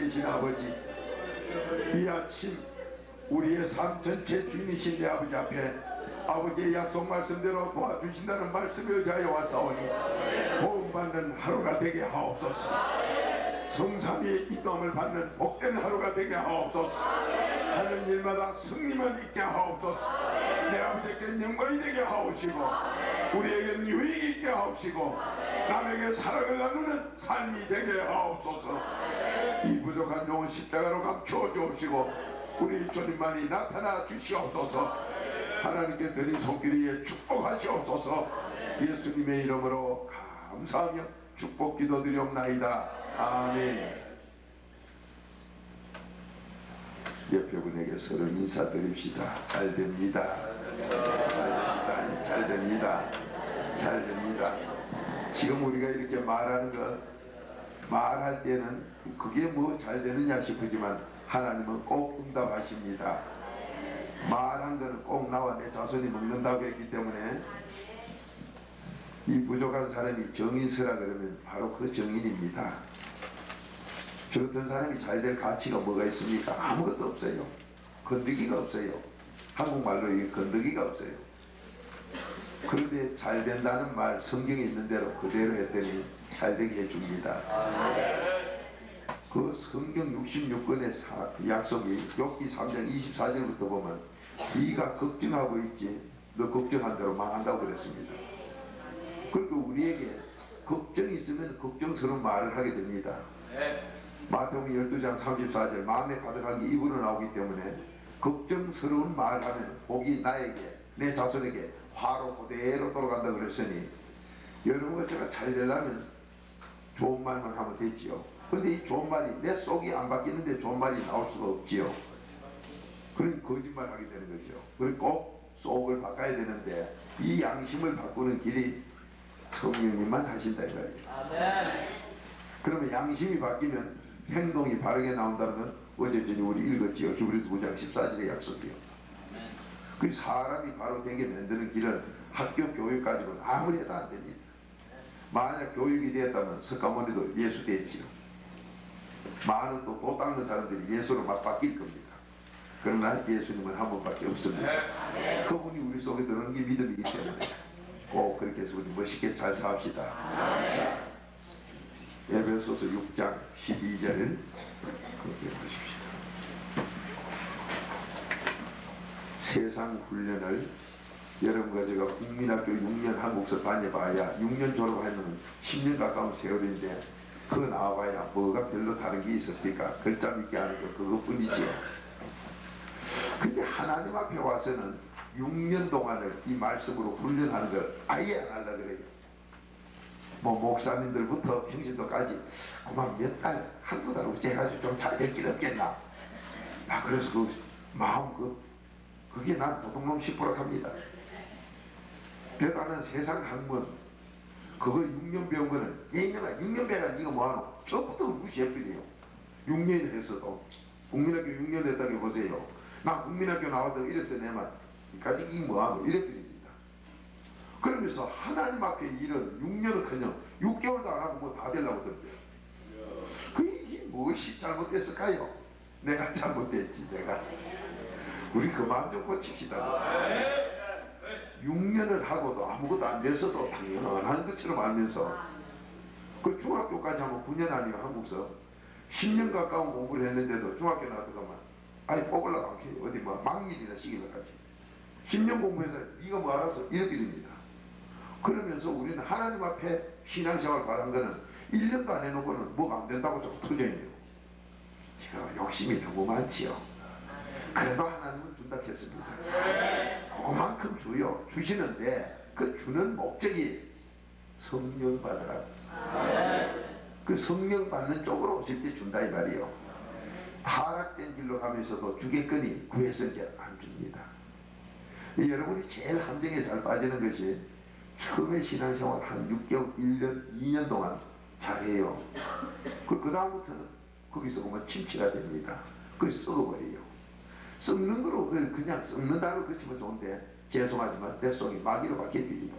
되신 아버지, 이 아침 우리의 삶 전체 주인이신 내 아버지 앞에 아버지의 약속 말씀대로 도와주신다는 말씀에 의지하여 왔사오니 도움받는 하루가 되게 하옵소서. 성삼위의 인도함을 받는 복된 하루가 되게 하옵소서. 하는 일마다 승리만 있게 하옵소서. 내 아버지께 영광이 되게 하옵시고 우리에게 유익이 있게 하옵시고 남에게 사랑을 나누는 삶이 되게 하옵소서. 이 부족한 영혼 십자가로 감추어 주옵시고 우리 주님만이 나타나 주시옵소서. 하나님께 드린 손길 위에 축복하시옵소서. 예수님의 이름으로 감사하며 축복 기도드리옵나이다. 아멘. 옆에 분에게 서로 인사드립시다. 잘됩니다. 잘됩니다. 잘됩니다. 잘됩니다. 지금 우리가 이렇게 말하는 것, 말할 때는 그게 뭐 잘되느냐 싶으지만 하나님은 꼭 응답하십니다. 말한 거는 꼭 나와 내 자손이 먹는다고 했기 때문에 이 부족한 사람이 정인서라 그러면 바로 그 정인입니다. 저 같은 사람이 잘 될 가치가 뭐가 있습니까? 아무것도 없어요. 건더기가 없어요. 한국말로 이 건더기가 없어요. 그런데 잘 된다는 말 성경에 있는 대로 그대로 했더니 잘 되게 해줍니다. 그 성경 66권의 약속이 욥기 3장 24절부터 보면 네가 걱정하고 있지 너 걱정한 대로 망한다고 그랬습니다. 그러니까 우리에게 걱정이 있으면 걱정스러운 말을 하게 됩니다. 마태복음 12장 34절 마음에 가득한 게 입으로 나오기 때문에 걱정스러운 말하면 복이 나에게 내 자손에게 화로 그대로 돌아간다 그랬으니 여러분과 제가 잘 되려면 좋은 말만 하면 됐지요. 근데 이 좋은 말이 내 속이 안 바뀌는데 좋은 말이 나올 수가 없지요. 그러니 거짓말 하게 되는 거죠. 그리고 꼭 속을 바꿔야 되는데 이 양심을 바꾸는 길이 성령님만 하신다 이 말이에요. 그러면 양심이 바뀌면 행동이 바르게 나온다는 건 어제 전에 우리 읽었지요. 히브리서 9장 14절의 약속이요. 그 사람이 바로 되게 만드는 길은 학교 교육 가지고는 아무리 해도 안 됩니다. 만약 교육이 되었다면 석가모니도 예수 됐지요. 많은 또 도 닦는 사람들이 예수로 막 바뀔 겁니다. 그러나 예수님은 한 분밖에 없습니다. 그분이 우리 속에 들어오는 게 믿음이기 때문에 꼭 그렇게 해서 우리 멋있게 잘 삽시다. 자, 에베소서 6장 12절 그렇게 보십시다. 세상 훈련을 여러분과 제가 국민학교 6년 한국서 다녀봐야 6년 졸업하면 10년 가까운 세월인데 그거 나와봐야 뭐가 별로 다른 게 있었을까? 글자 믿게 하는 거 그것뿐이지요. 근데 하나님 앞에 와서는 6년 동안을 이 말씀으로 훈련하는 걸 아예 안 하려고 그래요. 뭐 목사님들부터 평신도까지 그만 몇 달, 한두 달 어째 해가지고 좀 잘 될 길 없겠나. 그래서 그 마음 그게 난 도둑놈 시퍼락합니다. 배다는 세상 학문 그거 6년 배운 거는 얘네가 6년 배가 네가 뭐하노? 처음부터 무시해버려요. 6년 했어도 국민학교 6년 했다고 보세요. 나 국민학교 나왔다고 이래서 내만 까지 이 뭐하노? 이래버립니다. 그러면서 하나님 앞에 일은 6년은커녕 6개월도 안 하고 뭐 다 되려고 그러는데요. 그게 무엇이 잘못됐을까요? 내가 잘못됐지 내가. 우리 그 마음 좀 고칩시다. 6년을 하고도 아무것도 안 돼서도 당연한 것처럼 알면서 그 중학교까지 하면 9년 아니에요. 한국서 10년 가까운 공부를 했는데도 중학교 나왔다가만 아니 뽑으려고 안 해요. 어디 뭐 막일이나 시기나까지 10년 공부해서 네가 뭐 알아서 이래버립니다. 그러면서 우리는 하나님 앞에 신앙생활 바란 거는 1년도 안 해놓고는 뭐가 안 된다고 자꾸 터져있네요. 제가 욕심이 너무 많지요. 그래도 하나님은 준다 했습니다. 그만큼 주요. 주시는데 그 주는 목적이 성령 받으라. 그 성령 받는 쪽으로 오실 때 준다 이 말이요. 타락된 길로 가면서도 주겠거니 구해서 이제 안 줍니다. 여러분이 제일 함정에 잘 빠지는 것이 처음에 신앙생활 한 6개월, 1년, 2년 동안 잘해요. 그 다음부터는 거기서 보면 침체가 됩니다. 그래서 썩어버려요. 썩는 거로 그냥 썩는다고 그치면 좋은데 죄송하지만 내 속이 마귀로 바뀌어버리죠.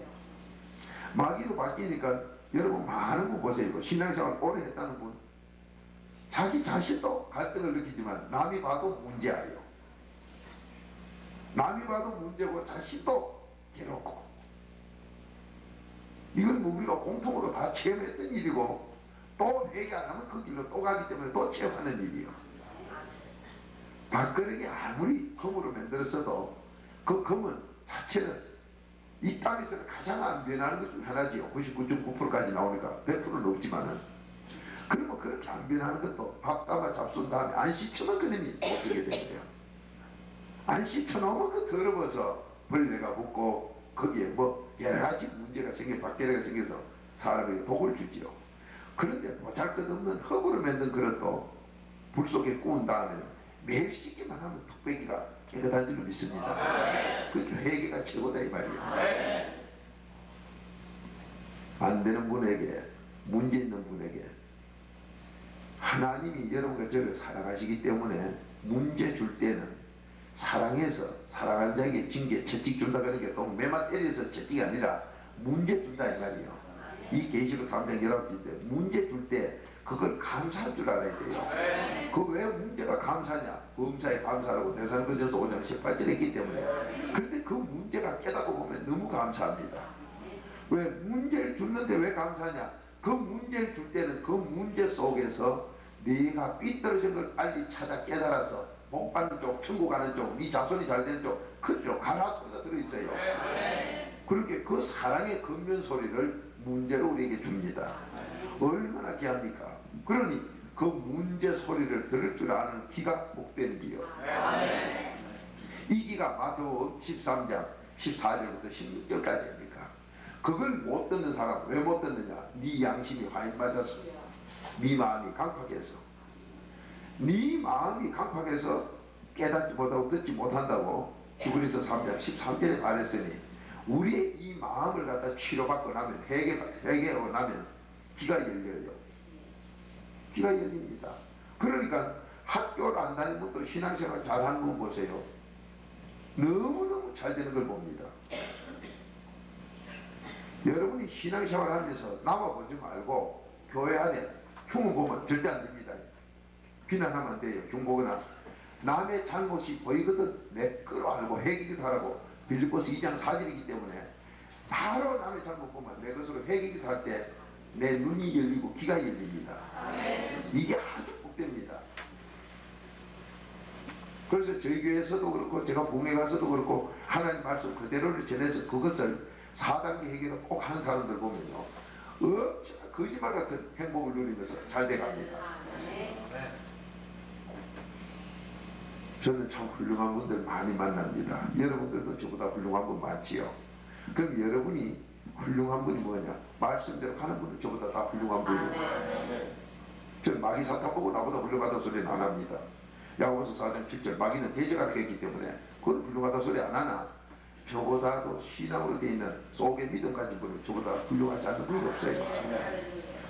마귀로 바뀌니까 여러분 많은 분 보세요. 신앙생활 오래 했다는 분 자기 자신도 갈등을 느끼지만 남이 봐도 문제예요. 남이 봐도 문제고 자신도 괴롭고, 이건 뭐 우리가 공통으로 다 체험했던 일이고, 또 회개 안 하면 그 길로 또 가기 때문에 또 체험하는 일이요. 밥그릇이 아무리 금으로 만들었어도 그 금은 자체는 이 땅에서는 가장 안 변하는 것 중 하나지요. 99.9%까지 나오니까 100%는 없지만은. 그러면 그렇게 안 변하는 것도 밥 담아 잡순 다음에 안 씻으면 그놈이 못 쓰게 되는 거예요. 안 씻어놓으면 그 더러워서 벌레가 붙고 거기에 뭐 여러가지 문제가 생겨, 박테리아가 생겨서 사람에게 독을 주지요. 그런데 보잘것없는 흙으로 만든 그릇도 불 속에 구운 다음에 매일 씻기만 하면 뚝배기가 깨끗한 줄로 믿습니다. 그렇게 회개가 최고다 이 말이에요. 안 되는 분에게, 문제 있는 분에게 하나님이 여러분과 저를 사랑하시기 때문에 문제 줄 때는 사랑해서 사랑하는 자에게 징계, 채찍 준다 그런 게 또 매만 때려서 채찍이 아니라 문제 준다 이 말이에요. 이 계시록 3장 19절인데 문제 줄 때 그걸 감사할 줄 알아야 돼요. 그 왜 문제가 감사냐? 범사에 감사라고 대사로전서 5장 18절에 있기 때문에. 그런데 그 문제가 깨닫고 보면 너무 감사합니다. 왜 문제를 줬는데 왜 감사하냐? 그 문제를 줄 때는 그 문제 속에서 네가 삐뚤어진 걸 빨리 찾아 깨달아서 복 받는 쪽, 천국 가는 쪽, 네 자손이 잘 되는 쪽, 그대로 가라 소리가 들어있어요. 그렇게 그 사랑의 겉면 소리를 문제로 우리에게 줍니다. 얼마나 귀합니까? 그러니 그 문제 소리를 들을 줄 아는 귀가 복된 귀요. 이 귀가 마태복음 13장 14절부터 16절까지입니까? 그걸 못 듣는 사람 왜 못 듣느냐? 네 양심이 화인 맞았어. 네 마음이 강팍해서. 네 마음이 강팍해서 깨닫지 못하고 듣지 못한다고 히브리서 3장 13절에 말했으니 우리의 이 마음을 갖다 치료받고 나면 회개하고 나면 귀가 열려요. 귀가 열립니다. 그러니까 학교를 안 다니는 분도 신앙생활 잘하는 분 보세요. 너무너무 잘 되는 걸 봅니다. 여러분이 신앙생활 하면서 남아보지 말고 교회 안에 흉을 보면 절대 안 됩니다. 비난하면 안 돼요. 흉보거나 남의 잘못이 보이거든 매끄러 알고 회개기도 하라고 빌립보서 2장 4절이기 때문에 바로 남의 잘못 보면 내 것으로 회개기도 할 때 내 눈이 열리고 귀가 열립니다. 이게 아주 복됩니다. 그래서 저희 교회에서도 그렇고 제가 북에 가서도 그렇고 하나님 말씀 그대로를 전해서 그것을 4단계 해결을 꼭 하는 사람들 보면요 엄청 거짓말 같은 행복을 누리면서 잘 돼갑니다. 저는 참 훌륭한 분들 많이 만납니다. 여러분들도 저보다 훌륭한 분 많지요. 그럼 여러분이 훌륭한 분이 뭐냐? 말씀대로 하는 분은 저보다 다 훌륭한 분이에요. 저는 마귀 사탄 보고 나보다 훌륭하다 소리는 안 합니다. 야고보서 4장 7절 마귀는 대적하게 했기 때문에 그건 훌륭하다 소리 안 하나 저보다도 신앙으로 되어 있는 속에 믿음 가진 분은 저보다 훌륭하지 않은 분이 없어요.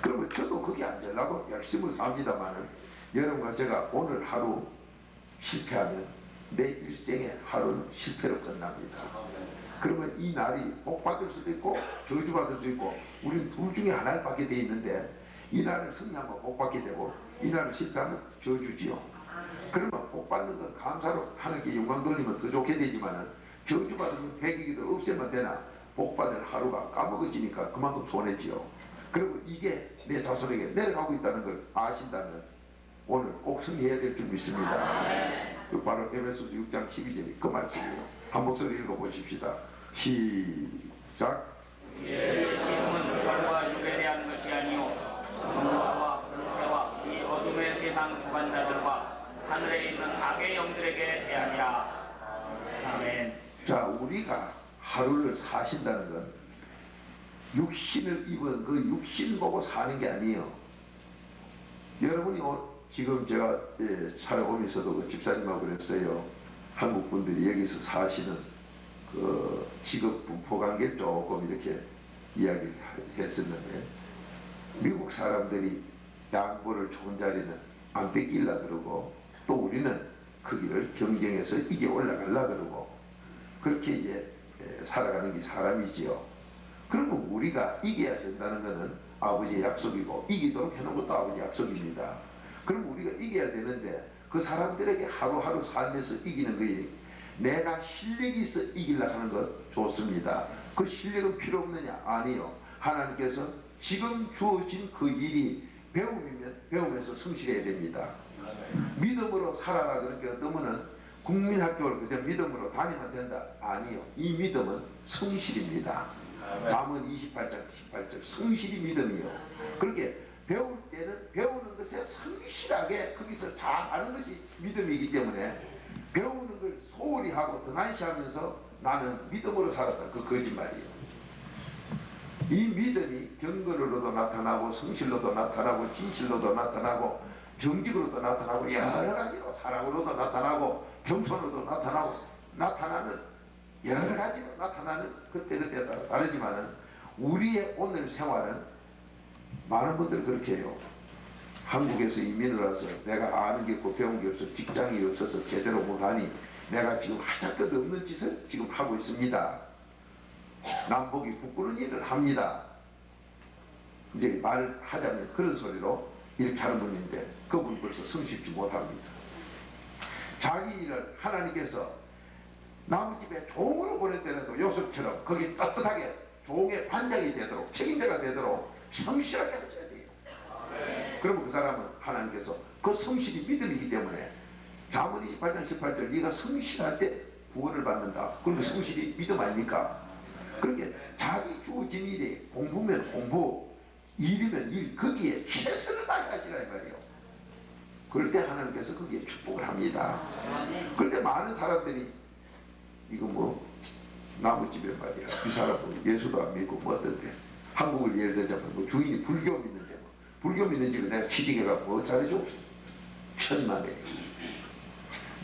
그러면 저도 그게 안 되려고 열심히 삽니다만은 여러분과 제가 오늘 하루 실패하면 내 일생의 하루는 실패로 끝납니다. 그러면 이 날이 복 받을 수도 있고 저주 받을 수도 있고 우리는 둘 중에 하나를 받게 돼 있는데 이 날을 승리하면 복 받게 되고 이 날을 실패하면 저주지요. 그러면 복 받는 건 감사로 하나님께 영광 돌리면 더 좋게 되지만은 저주 받으면 회개기도 없애면 되나 복 받을 하루가 까먹어지니까 그만큼 손해지요. 그리고 이게 내 자손에게 내려가고 있다는 걸 아신다면 오늘 꼭 승리해야 될 줄 믿습니다. 그 바로 에베소서 6장 12절이 그 말씀이에요. 한 목소리 읽어보십시다. 시작. 우리의 시험은 혈과 육에 대한 것이 아니요 성사와 권세와 이 어둠의 세상 주관자들과 하늘에 있는 악의 영들에게 대하니라. 아멘. 자, 우리가 하루를 사신다는 건 육신을 입은 그 육신 보고 사는 게 아니에요. 여러분이 지금 제가 차에 오면서도 그 집사님하고 그랬어요. 한국 분들이 여기서 사시는 그 직업 분포 관계를 조금 이렇게 이야기를 했었는데 미국 사람들이 양보를 좋은 자리는 안 뺏길라 그러고 또 우리는 거기를 경쟁해서 이게 올라가려 그러고 그렇게 이제 살아가는 게 사람이지요. 그러면 우리가 이겨야 된다는 것은 아버지의 약속이고 이기도록 해놓은 것도 아버지의 약속입니다. 그럼 우리가 이겨야 되는데 그 사람들에게 하루하루 살면서 이기는 거예요. 내가 실력이 있어 이기려고 하는 거 좋습니다. 그 실력은 필요 없느냐? 아니요. 하나님께서 지금 주어진 그 일이 배움이면 배우면서 성실해야 됩니다. 믿음으로 살아라. 그러니까 너무는 국민학교를 그냥 믿음으로 다니면 된다. 아니요. 이 믿음은 성실입니다. 잠언 28장 18절 성실이 믿음이요. 그렇게 배울 때는 배우는 것에 성실하게 거기서 잘하는 것이 믿음이기 때문에 배우는 걸 소홀히 하고 등한시하면서 나는 믿음으로 살았다. 그 거짓말이에요. 이 믿음이 경건으로도 나타나고 성실로도 나타나고 진실로도 나타나고 정직으로도 나타나고 여러 가지로 사랑으로도 나타나고 겸손으로도 나타나는 여러 가지로 나타나는 그때그때 따라 다르지만은 우리의 오늘 생활은 많은 분들이 그렇게 해요. 한국에서 이민을 와서 내가 아는 게 없고 배운 게 없어 직장이 없어서 제대로 못하니 내가 지금 하잘것 없는 짓을 지금 하고 있습니다. 남복이 부끄러운 일을 합니다. 이제 말하자면 그런 소리로 이렇게 하는 분인데 그분 벌써 성실지 못합니다. 자기 일을 하나님께서 남 집에 종으로 보냈더라도 요셉처럼 거기 떳떳하게 종의 반장이 되도록 책임자가 되도록 성실하게 하셔야 돼요. 그러면 그 사람은 하나님께서 그 성실이 믿음이기 때문에 잠언 28장 18절 네가 성실할 때 구원을 받는다. 그러면 성실이 믿음 아닙니까? 그렇게 자기 주어진 일이 공부면 공부, 일이면 일, 거기에 최선을 다해야지라 이 말이에요. 그럴 때 하나님께서 거기에 축복을 합니다. 그럴 때 많은 사람들이 이거 뭐 나무집에 말이야 이 사람은 예수도 안 믿고 뭐 어떤데 한국을 예를 들자면 뭐 주인이 불교 믿는데 뭐 불교 믿는 집에 내가 취직해가 뭐 잘해줘? 천만에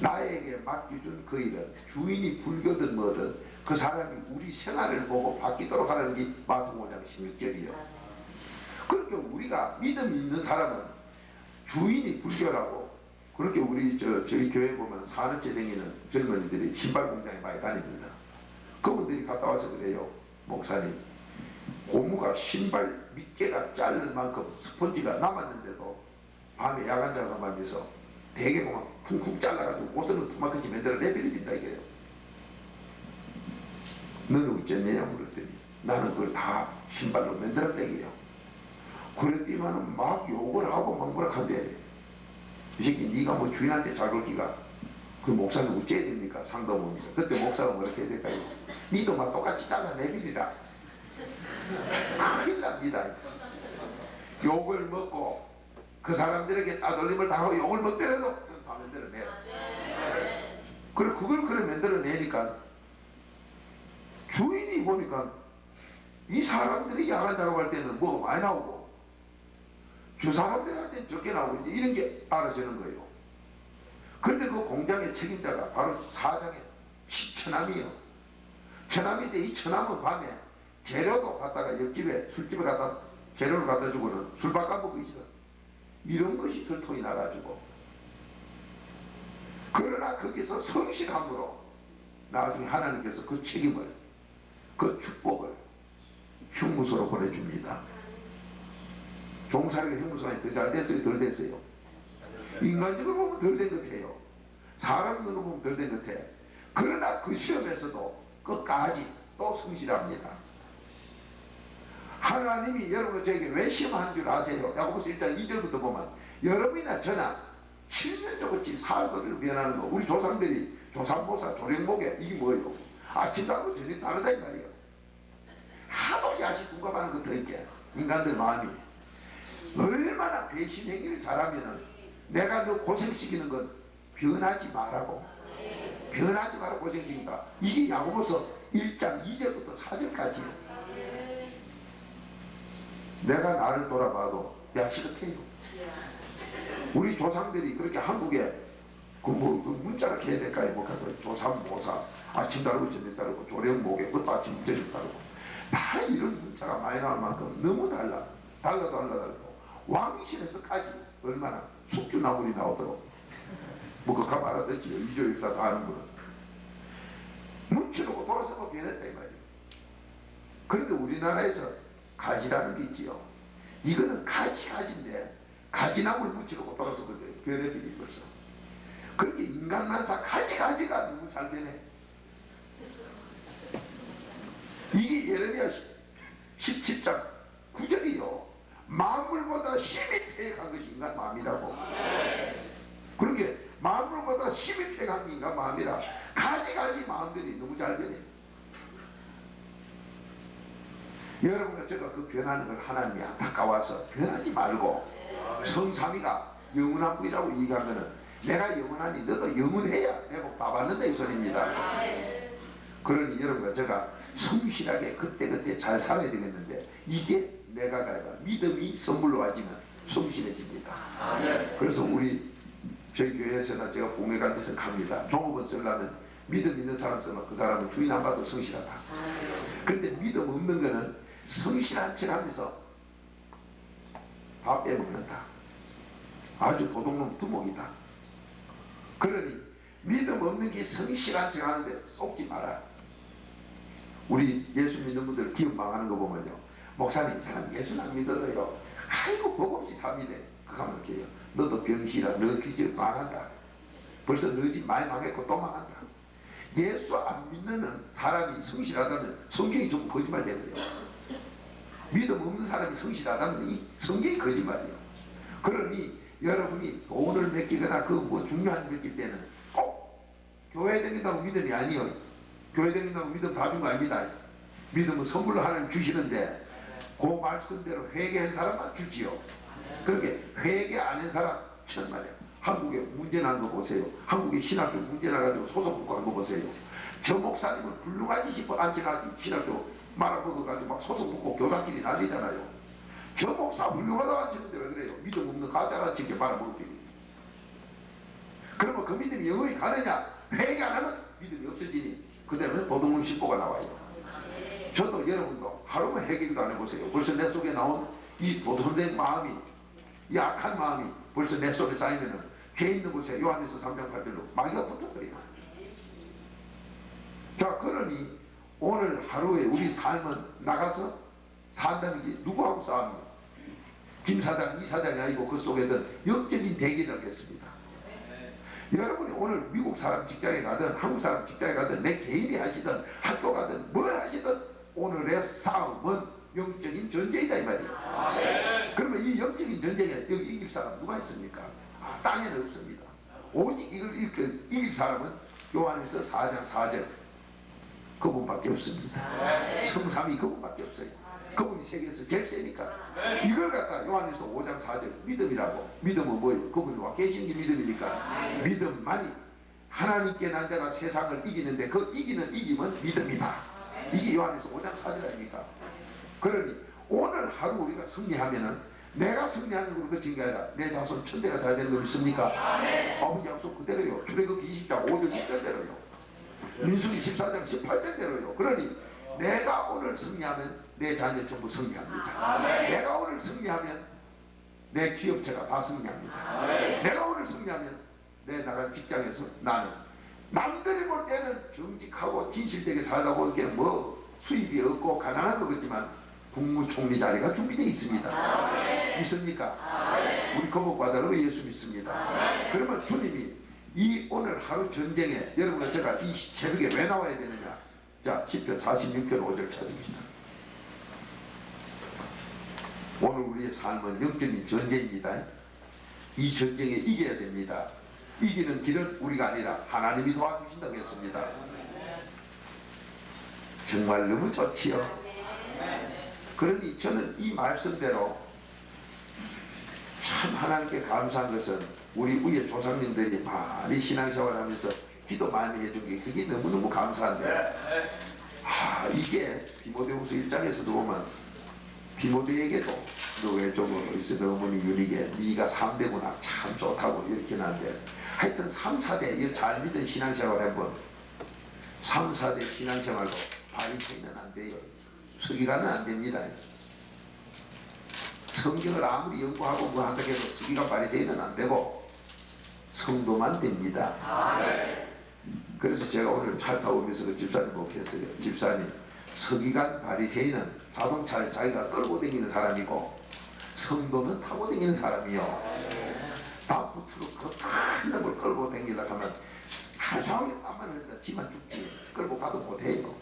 나에게 맡겨준 그 일은 주인이 불교든 뭐든 그 사람이 우리 생활을 보고 바뀌도록 하는 게 마태복음 5장 16절이요. 그렇게 우리가 믿음이 있는 사람은 주인이 불교라고 그렇게 우리 저희 교회 보면 산업체 다니는 젊은이들이 신발 공장에 많이 다닙니다. 그분들이 갔다 와서 그래요. 목사님 고무가 신발 밑개가 자를 만큼 스펀지가 남았는데도 밤에 야간 작업하면서 대게 보면 쿵쿵 잘라가지고 옷은 두마크지 만들어 내버려진다 이게요. 너는 어쨌느냐 물었더니 나는 그걸 다 신발로 만들었다 이게요. 그랬더니만은 막 욕을 하고 막 뭐라 한대. 이 새끼 네가 뭐 주인한테 잘 걸기가 그 목사는 어째야 됩니까? 상담원입니다. 그때 목사가 뭐렇게 해야 될까요? 니도 막 똑같이 잘라내버리라. 큰일 납니다. 욕을 먹고 그 사람들에게 따돌림을 당하고 욕을 먹더라도 다 만들어내요. 그걸 만들어내니까 주인이 보니까 이 사람들이 야간 작업할 때는 뭐가 많이 나오고 주 사람들한테는 적게 나오고 이제 이런 게 알아지는 거예요. 그런데 그 공장의 책임자가 바로 사장의 처남이에요. 처남인데 이 처남은 밤에 재료도 갖다가 옆집에 술집에 갖다 재료를 갖다 주고는 술 바꿔먹고 있어. 이런 것이 들통이 나가지고 그러나 거기서 성실함으로 나중에 하나님께서 그 책임을 그 축복을 형무소로 보내줍니다. 종사력의 형무소가 더 잘 됐어요? 덜 됐어요? 인간적으로 보면 덜 된 것 같아요. 사람 눈으로 보면 덜 된 것 같아. 그러나 그 시험에서도 끝까지 또 성실합니다. 하나님이 여러분 저에게 왜 시험한 줄 아세요? 야고보서 1장 2절부터 보면 여러분이나 저나 7년조같이 살거리를 변하는 거 우리 조상들이 조상모사 조령목에 이게 뭐예요? 아침하고 저녁 다르다 이 말이에요. 하도 야시 둔갑하는 것도 있게 인간들 마음이 얼마나 배신 행위를 잘하면은 내가 너 고생시키는 건 변하지 말라고 변하지 말라고 고생시킨다. 이게 야고보서 1장 2절부터 4절까지예요. 내가 나를 돌아봐도 야시같아요. 우리 조상들이 그렇게 한국에 그 문자를 해야 될까요? 뭐 조상 모사 아침 다르고 저녁 다르고 조령목에 그것도 아침 저녁 다르고 다 이런 문자가 많이 나올 만큼 너무 달라도 왕실에서까지 얼마나 숙주나물이 나오도록 뭐 그거 가만 알아듣지. 위조 역사 다 아는 분은 뭉쳐놓고 돌아서고 변했다 이 말이에요. 그런데 우리나라에서 가지라는 게 있지요. 이거는 가지인데 가지나물 묻히고 돌아서 보세요. 변해버리 벌써. 그렇게 인간 만사 가지가 누구 잘 변해? 이게 예레미야 17장 9절이요. 만물보다 심히 패역한 것이 인간 마음이라고. 그러게 만물보다 심히 패역한 게 인간 마음이라. 가지 마음들이 너무 잘 변해. 여러분과 제가 그 변하는 걸 하나님이 안타까워서 변하지 말고 성삼위가 영원한 분이라고 얘기하면은 내가 영원하니 너도 영원해야 내 복 다 받는다 이 소리입니다. 그러니 여러분과 제가 성실하게 그때그때 잘 살아야 되겠는데 이게 내가 가야 믿음이 선물로 와지면 성실해집니다. 그래서 우리 저희 교회에서나 제가 공회 같은 데서 갑니다. 종업원 쓰려면 믿음 있는 사람 쓰면 그 사람은 주인 안 봐도 성실하다. 그런데 믿음 없는 거는 성실한 척 하면서 다 빼먹는다. 아주 도둑놈 두목이다. 그러니 믿음 없는 게 성실한 척 하는데 속지 마라. 우리 예수 믿는 분들 기업 망하는 거 보면요, 목사님 이 사람 예수는 안 믿어도요 아이고 복 없이 삽니다. 그거 하면 이렇게 해요. 너도 병신이라 너 기적 망한다. 벌써 너 집 많이 망했고 또 망한다. 예수 안 믿는 사람이 성실하다면 성경이 전부 거짓말 되거든요. 믿음 없는 사람이 성실하다면 이 성경이 거짓말이에요. 그러니 여러분이 돈을 맡기거나 그 뭐 중요한 맡길 때는 꼭 교회 다닌다고 믿음이 아니에요. 교회 다닌다고 믿음 다 준 거 아닙니다. 믿음은 선물로 하나님 주시는데 그 말씀대로 회개한 사람만 주지요. 그렇게 회개 안 한 사람 정말이에요. 한국에 문제 난 거 보세요. 한국에 신학교 문제 나가지고 소송 붙고 한 거 보세요. 저 목사님은 훌륭하지 싶어 앉혀놔지 신학교 말아먹어가지고 막 소송 붙고 교단끼리 난리잖아요. 저 목사 훌륭하다고 앉히는데 왜 그래요? 믿음 없는 가짜라 치게 말아먹을게요. 그러면 그 믿음이 영원히 가느냐? 회개 안 하면 믿음이 없어지니 그 다음에 도둑놈 신고가 나와요. 저도 여러분도 하루만 회개도 안 해보세요. 벌써 내 속에 나온 이 도둑된 마음이, 이 악한 마음이 벌써 내 속에 쌓이면은 죄 있는 곳에 요한에서 3장 8절로 마귀가 붙어버려요. 자, 그러니 오늘 하루에 우리 삶은 나가서 산다는 게 누구하고 싸웁니까? 김 사장, 이 사장이 아니고 그 속에는 영적인 대결을 했습니다. 여러분이 오늘 미국 사람 직장에 가든 한국 사람 직장에 가든 내 개인이 하시든 학교 가든 뭘 하시든 오늘의 싸움은 영적인 전쟁이다 이 말이에요. 그러면 이 영적인 전쟁에 여기 이길 사람 누가 있습니까? 땅에는 없습니다. 오직 이걸 이길 사람은 요한일서 4장 4절 그분밖에 없습니다. 성삼위 그분밖에 없어요. 그분이 세계에서 제일 세니까 이걸 갖다 요한일서 5장 4절 믿음이라고. 믿음은 뭐예요? 그분이 와 계시는 게 믿음이니까 믿음만이 하나님께 난 자가 세상을 이기는데 그 이기는 이김은 믿음이다. 이게 요한일서 5장 4절 아닙니까? 그러니 오늘 하루 우리가 승리하면은 내가 승리하는 걸로 그친 게 아니라 내 자손 천대가 잘 되는 거 믿습니까? 아버지 약속 그대로요. 출애굽기 20장 5절 10절대로요. 민수기 14장 18절대로요. 그러니 내가 오늘 승리하면 내 자녀 전부 승리합니다. 내가 오늘 승리하면 내 기업체가 다 승리합니다. 내가 오늘 승리하면 내 나간 직장에서 나는 남들이 볼 때는 정직하고 진실되게 살다 보니까 뭐 수입이 없고 가난한 거겠지만 국무총리 자리가 준비되어 있습니다. 믿습니까? 우리 거복받으러 예수 믿습니다. 그러면 주님이 이 오늘 하루 전쟁에 여러분과 제가 이 새벽에 왜 나와야 되느냐? 자, 시편 46편 5절 찾읍시다. 오늘 우리의 삶은 영적인 전쟁입니다. 이 전쟁에 이겨야 됩니다. 이기는 길은 우리가 아니라 하나님이 도와주신다고 했습니다. 정말 너무 좋지요. 그러니 저는 이 말씀대로 참 하나님께 감사한 것은 우리 위에 조상님들이 많이 신앙생활 하면서 기도 많이 해준 게 그게 너무너무 감사한데 이게 디모데후서 1장에서도 보면 디모데에게도 너 외종으로 있어 어머니 유리게 네가 3대구나 참 좋다고 이렇게 하는데 하여튼 3, 4대 잘 믿은 신앙생활 해본 3, 4대 신앙생활도 바리새인은 안 돼요. 서기관은 안 됩니다. 성경을 아무리 연구하고 뭐 한다고 해도 서기관 바리새인은 안 되고 성도만 됩니다. 그래서 제가 오늘 차 타고 오면서 그 집사님 목했어요. 집사님, 서기관 바리새인은 자동차를 자기가 끌고 다니는 사람이고 성도는 타고 다니는 사람이요. 다음 트럭 그큰 놈을 끌고 다니려고 하면 주성하게 땀만 흘린다 지만 죽지. 끌고 가도 못해요.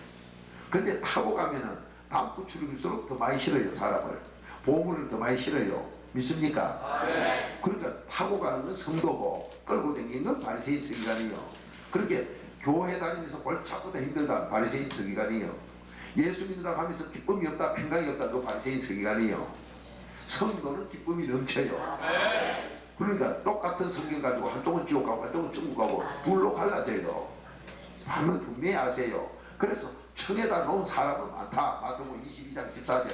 그런데 타고 가면은 다음 트럭일수록 더 많이 실어요. 사람을. 보물을 더 많이 실어요. 믿습니까? 그러니까 타고 가는 건 성도고 끌고 다니는 건 바리새인 서기관이요. 그렇게 교회 다니면서 골치 아프다 힘들다 바리새인 서기관이요. 예수 믿는다고 하면서 기쁨이 없다 평강이 없다 그 바리새인 서기관이요. 성도는 기쁨이 넘쳐요. 그러니까 똑같은 성경 가지고 한쪽은 지옥 가고 한쪽은 천국 가고 둘로 갈라져요. 하면 분명히 아세요. 그래서 청에다 놓은 사람은 많다. 마태복음 22장 14절.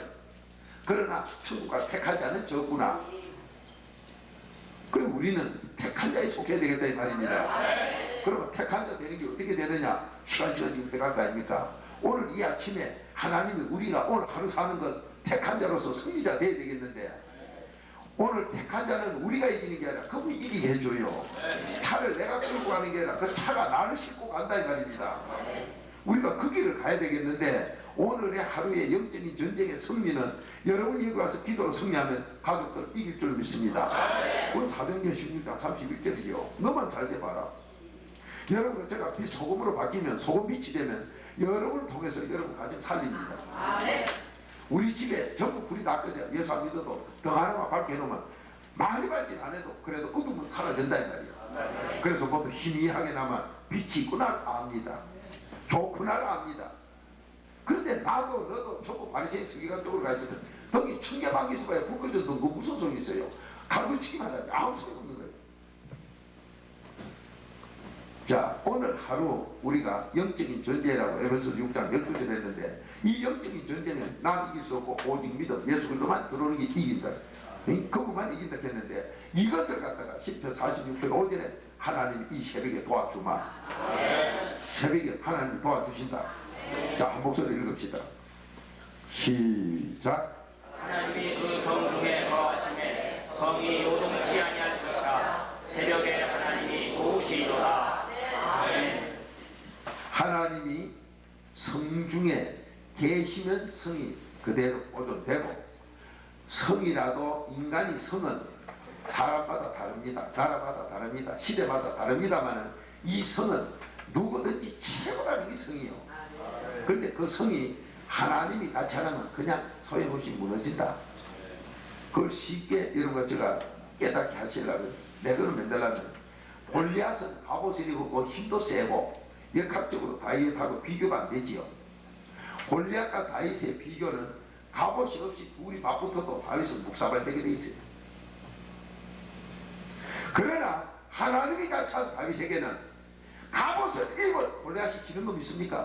그러나 천국과 택한 자는 적구나. 그럼 우리는 택한 자에 속해야 되겠다 이 말입니다. 그러면 택한 자 되는 게 어떻게 되느냐? 시간 지금 돼갈 거 아닙니까? 오늘 이 아침에 하나님이 우리가 오늘 하루 사는 것 택한 자로서 승리자 돼야 되겠는데 오늘 택한 자는 우리가 이기는 게 아니라 그분이 이기게 해줘요. 차를 내가 끌고 가는 게 아니라 그 차가 나를 싣고 간다 이 말입니다. 우리가 그 길을 가야 되겠는데 오늘의 하루의 영적인 전쟁의 승리는 여러분이 여기 와서 기도로 승리하면 가족들 이길 줄 믿습니다. 오늘 사도행전 16장 31절이요. 너만 잘 돼봐라. 여러분 제가 빛 소금으로 바뀌면 소금 빛이 되면 여러분을 통해서 여러분 가정 살립니다. 우리 집에 전부 불이 다 꺼져. 예수 안 믿어도 등 하나만 밝게 해놓으면 많이 밝진 않아도 그래도 어둠은 사라진다 이 말이야. 그래서 모두 희미하게 남아 빛이 있구나 압니다. 좋구나 압니다. 그런데 나도 너도 전부 바리새인 서기관 쪽으로 가 있으면 등이 천개만개 있어봐야 불 꺼져도 그 무슨 소용이 있어요. 갈구치기만 하지 아무 소용 없는 거예요. 자 오늘 하루 우리가 영적인 전쟁이라고 에베소서 6장 12절 했는데 이 영적인 전쟁은 난 이길 수 없고 오직 믿음 예수 그리스도만 들어오는 게 이긴다. 그분만 이긴다 했는데 이것을 갖다가 10편 46편 5절에 하나님이 이 새벽에 도와주마. 새벽에 하나님이 도와주신다. 자 한 목소리 읽읍시다. 시작. 하나님이 그 성 중에 거하심에 성이 요동치 아니할 것이라. 새벽에 하나님이 도우시리로다. 아멘. 하나님이 성 중에 계시면 성이 그대로 보존되고 성이라도 인간이 성은 사람마다 다릅니다. 나라마다 다릅니다. 시대마다 다릅니다만 이 성은 누구든지 최고라는 게 성이요. 그런데 그 성이 하나님이 같이 하면 그냥 소용없이 무너진다. 그걸 쉽게 여러분과 제가 깨닫게 하시려면 내거를 만들려면 골리앗은 갑옷을 입었고 힘도 세고 역학적으로 다윗하고 비교가 안 되지요. 골리앗과 다윗의 비교는 갑옷이 없이 둘이 맞붙어도 다윗은 묵사발되게 돼 있어요. 그러나 하나님이 같이 한 다윗에게는 갑옷을 입은 골리앗이 지는 거 믿습니까?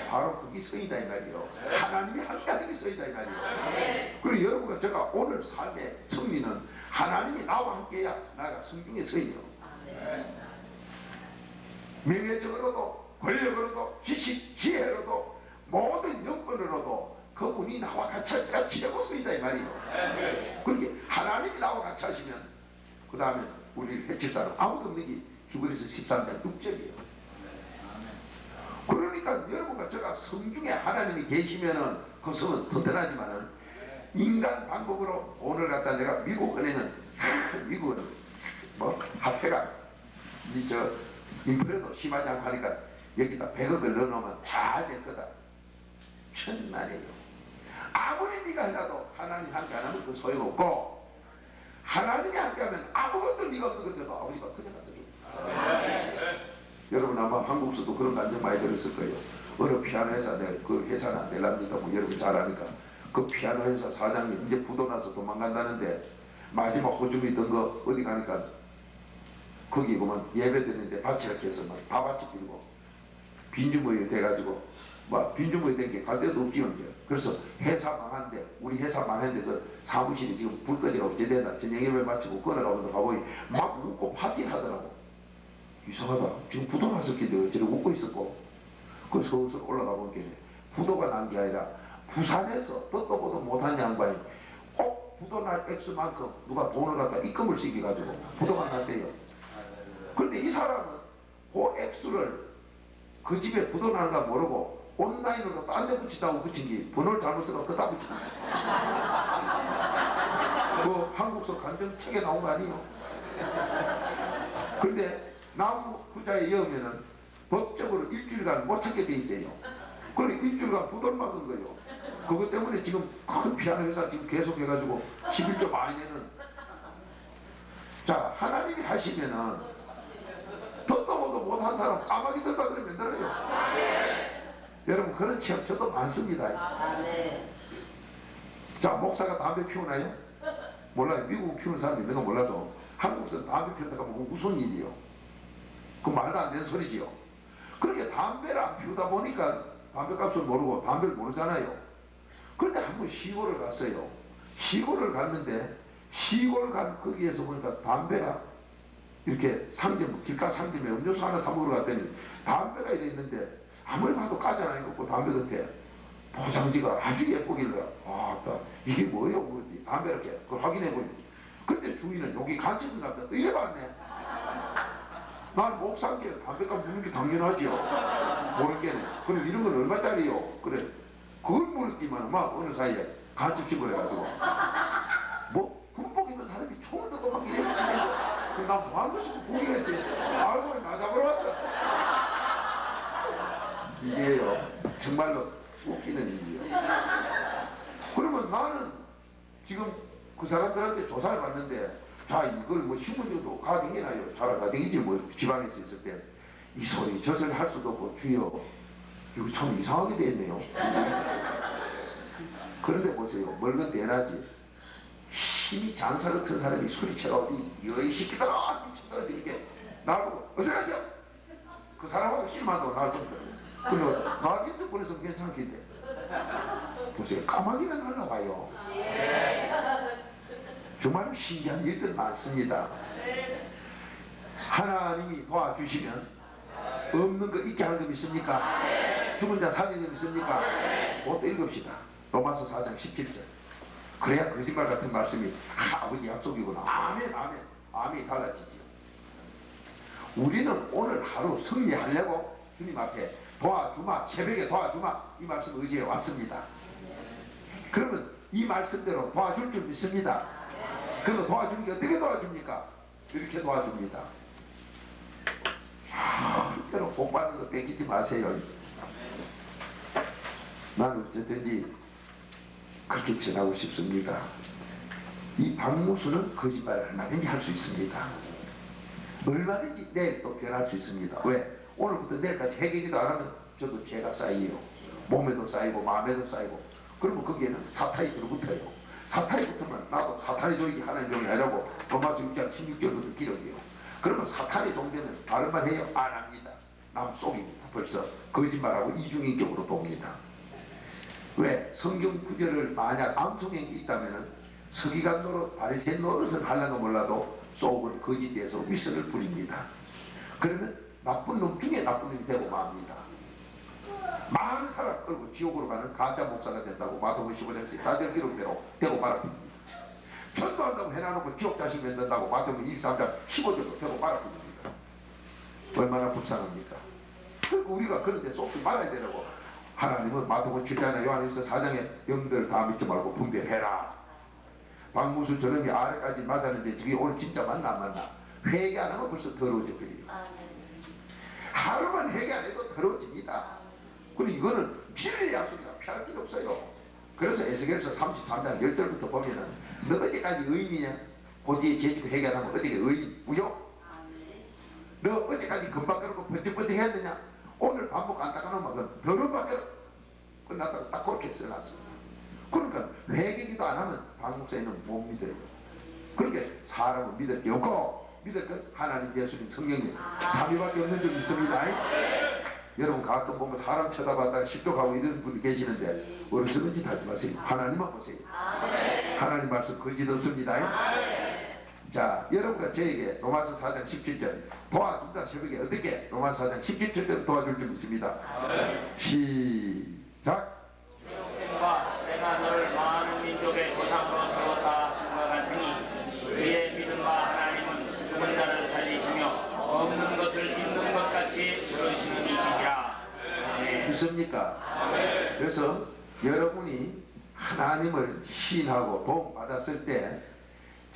바로 그게 성이다 이 말이요. 하나님이 함께하는 게 성이다 이 말이요. 그리고 여러분과 제가 오늘 삶의 승리는 하나님이 나와 함께해야 나가 성중의 성이요. 명예적으로도 권력으로도 지식 지혜로도 모든 영권으로도 그분이 나와 같이 할 때가 최고 성이다 이 말이요. 그렇게 하나님이 나와 같이 하시면 그 다음에 우리를 해칠 사람 아무도 없는 게 히브리서 13장 6절이에요. 그러니까 여러분과 제가 성중에 하나님이 계시면은 그 성은 튼튼하지만은 인간 방법으로 돈을 갖다 내가 미국 은행은 미국은 뭐 화폐가 저 인플레도 심하지 않고 하니까 여기다 100억을 넣어놓으면 다 될 거다. 천만에요. 아무리 네가 해놔도 하나님 함께 안 하면 그 소용없고 하나님이 함께 하면 아무것도 네가 없는 것들도 아버지가 그냥 갖다 줘. 여러분 아마 한국서도 그런 감정 많이 들었을 거예요. 어느 피아노 회사 내가 그 회사는 안 될랍니다. 뭐 여러분 잘 아니까 그 피아노 회사 사장님 이제 부도 나서 도망간다는데 마지막 호주머니 든 거 어디 가니까 거기 보면 예배 드리는데 밭이 이렇게 해서 막 다 밭이 빌고 빈주머니 돼가지고 막 빈주머니 된 게 갈 데도 없지요. 그래서 회사 망한데 우리 회사 망했는데 그 사무실이 지금 불 꺼지가 어째 된다. 저녁 예배 마치고 꺼내가면서 가보니 막 웃고 파티를 하더라고. 이상하다. 지금 부도 났었길래 어찌를 웃고 있었고 그 서울서 올라가 보니까 부도가 난 게 아니라 부산에서 듣도 보도 못한 양반이 꼭 부도 날 액수만큼 누가 돈을 갖다 입금을 시켜가지고 부도가 났대요. 그런데 이 사람은 그 액수를 그 집에 부도 나는가 모르고 온라인으로 딴 데 붙이다고 붙인 게 번호를 잘못 써서 그다 붙이고 있어요. 그 한국서 간정책에 나온 거 아니에요? 그런데 나무 후자에 여으면은 법적으로 일주일간 못 찾게 돼 있대요. 그래 일주일간 부돌 막은 거예요. 그것 때문에 지금 큰 피아노 회사 지금 계속 해가지고 11조 많이 내는. 자, 하나님이 하시면은 듣도 보도 못한 사람 까마귀 들다 그러면 들어요. 여러분 그런 체험 저도 많습니다. 자, 목사가 담배 피우나요? 몰라요. 미국 피우는 사람이 있는 거 몰라도 한국에서 담배 피운다가 뭐 무슨 일이요? 그 말도 안 되는 소리지요. 그렇게 담배를 안 피우다 보니까 담배값을 모르고 담배를 모르잖아요. 그런데 한번 시골을 갔어요. 시골을 갔는데 시골 간 거기에서 보니까 담배가 이렇게 상점, 길가 상점에 음료수 하나 사 먹으러 갔더니 담배가 이래 있는데 아무리 봐도 까잖아요. 없고 담배 같아. 포장지가 아주 예쁘길래 이게 뭐예요? 그러지. 담배 이렇게 그걸 확인해 보니 근데 주인은 여기 간첩인가 보다. 또 이래 봤네. 난 목사께 담배값 묻는 게 당연하지요. 모르겠네. 그럼 이런 건 얼마짜리요? 그래. 그걸 물었지만 막 어느 사이에 간첩식을 해가지고 뭐 군복 입은 사람이 총을 들고 막 이래. 난 뭐 하는 것이 보기겠지. 알고 보니 나 잡으러 왔어. 이게요. 정말로 웃기는 일이에요. 그러면 나는 지금 그 사람들한테 조사를 받는데 자 이걸 뭐 신문에도 가등이나요. 잘 가등이지 뭐 지방에서 있을 때 이 소리 저 소리 할 수도 없고 주여 이거 참 이상하게 돼 있네요. 그런데 보세요. 멀건 대낮이 힘이 장사 같은 사람이 소리채가 어디 여이 시키다가 미쳐서 이렇게 나보고 어서 가시오. 그 사람하고 힘만도 날 보거든요. 근데 나 일찍 보내서 괜찮겠는데 보세요. 까마귀가 날라와요. 정말 신기한 일들 많습니다. 하나님이 도와주시면 없는 거 있게 하는 거 믿습니까? 죽은 자 살리는 거 믿습니까? 그것도 읽읍시다. 로마서 4장 17절. 그래야 거짓말 같은 말씀이 아버지 약속이구나. 아멘 아멘. 아멘이 달라지지요. 우리는 오늘 하루 승리하려고 주님 앞에 도와주마, 새벽에 도와주마 이 말씀 의지해 왔습니다. 그러면 이 말씀대로 도와줄 줄 믿습니다. 그러면 도와주는 게 어떻게 도와줍니까? 이렇게 도와줍니다. 여러분 복 받는 거 뺏기지 마세요. 나는 어쨌든지 그렇게 전하고 싶습니다. 이 박무수는 거짓말을 얼마든지 할 수 있습니다. 얼마든지 내일 또 변할 수 있습니다. 왜? 오늘부터 내일까지 회개기도 안 하면 저도 죄가 쌓여요. 몸에도 쌓이고 마음에도 쌓이고 그러면 거기에는 사탄이 들어붙어요. 사탄이 붙으면 나도 사탄의 종이 하나님 종이 아니라고 로마서 6장 16절부터 기록해요. 그러면 사탄의 종되면 다른 말 해요? 안 합니다. 남 속입니다. 벌써 거짓말하고 이중인격으로 돕니다. 왜? 성경 구절을 만약 암송한 게 있다면 서기관 노릇, 바리새인 노릇을 하려고 몰라도 속은 거짓돼서 위선을 부립니다. 그러면 나쁜 놈 중에 나쁜 놈이 되고 맙니다. 많은 사람 끌고 지옥으로 가는 가짜 목사가 된다고 마태복음 15장 14절 기록대로 되고 말아줍니다. 전도한다고 해놔놓고 지옥 자식 만든다고 마태복음 23장 15절로 되고 말아줍니다. 얼마나 불쌍합니까? 그리고 우리가 그런데 속지 말아야 되라고 하나님은 마태복음 7장이나 요한일서 4장에 영들 다 믿지 말고 분별해라. 박무수 저놈이 아래까지 맞았는데 저게 오늘 진짜 맞나 안 맞나? 회개 안 하면 벌써 더러워져 버려요. 하루만 회개 안 해도 더러워집니다. 그리고 이거는 진리의 약속이라 피할 필요 없어요. 그래서 에스겔서 33장 10절부터 보면은 너 어제까지 의인이냐? 그 뒤에 죄지고 회개 안 하면 어제가 의인 무효? 너 어제까지 금방 그러고 번쩍번쩍 했느냐? 오늘 밥 먹고 안 닦아놓으면 더러운 밖에 끝났다고 딱 그렇게 써놨습니다. 그러니까 회개기도 안 하면 박목사님은 못 믿어요. 그렇게 사람은 믿을 게 없고 믿을 건 하나님, 예수님, 성령님 삼위밖에 없는 줄 믿습니다. 여러분 가끔 보면 사람 쳐다봤다가 실족하고 이런 분이 계시는데 어디서는 짓 하지 마세요. 하나님만 보세요. 하나님 말씀 거짓 없습니다. 자, 여러분과 저에게 로마서 4장 17절 도와준다. 새벽에 어떻게? 로마서 4장 17절 도와줄 줄 믿습니다. 시작. 내가 너를 많은 민족의 조상으로 세웠다 하신 것 같으니 그의 믿음과 하나님은 죽은 자를 살리시며 없는 것을 있는 것 같이 그러시는 이시니라. 믿습니까? 그래서 여러분이 하나님을 시인하고 도움 받았을 때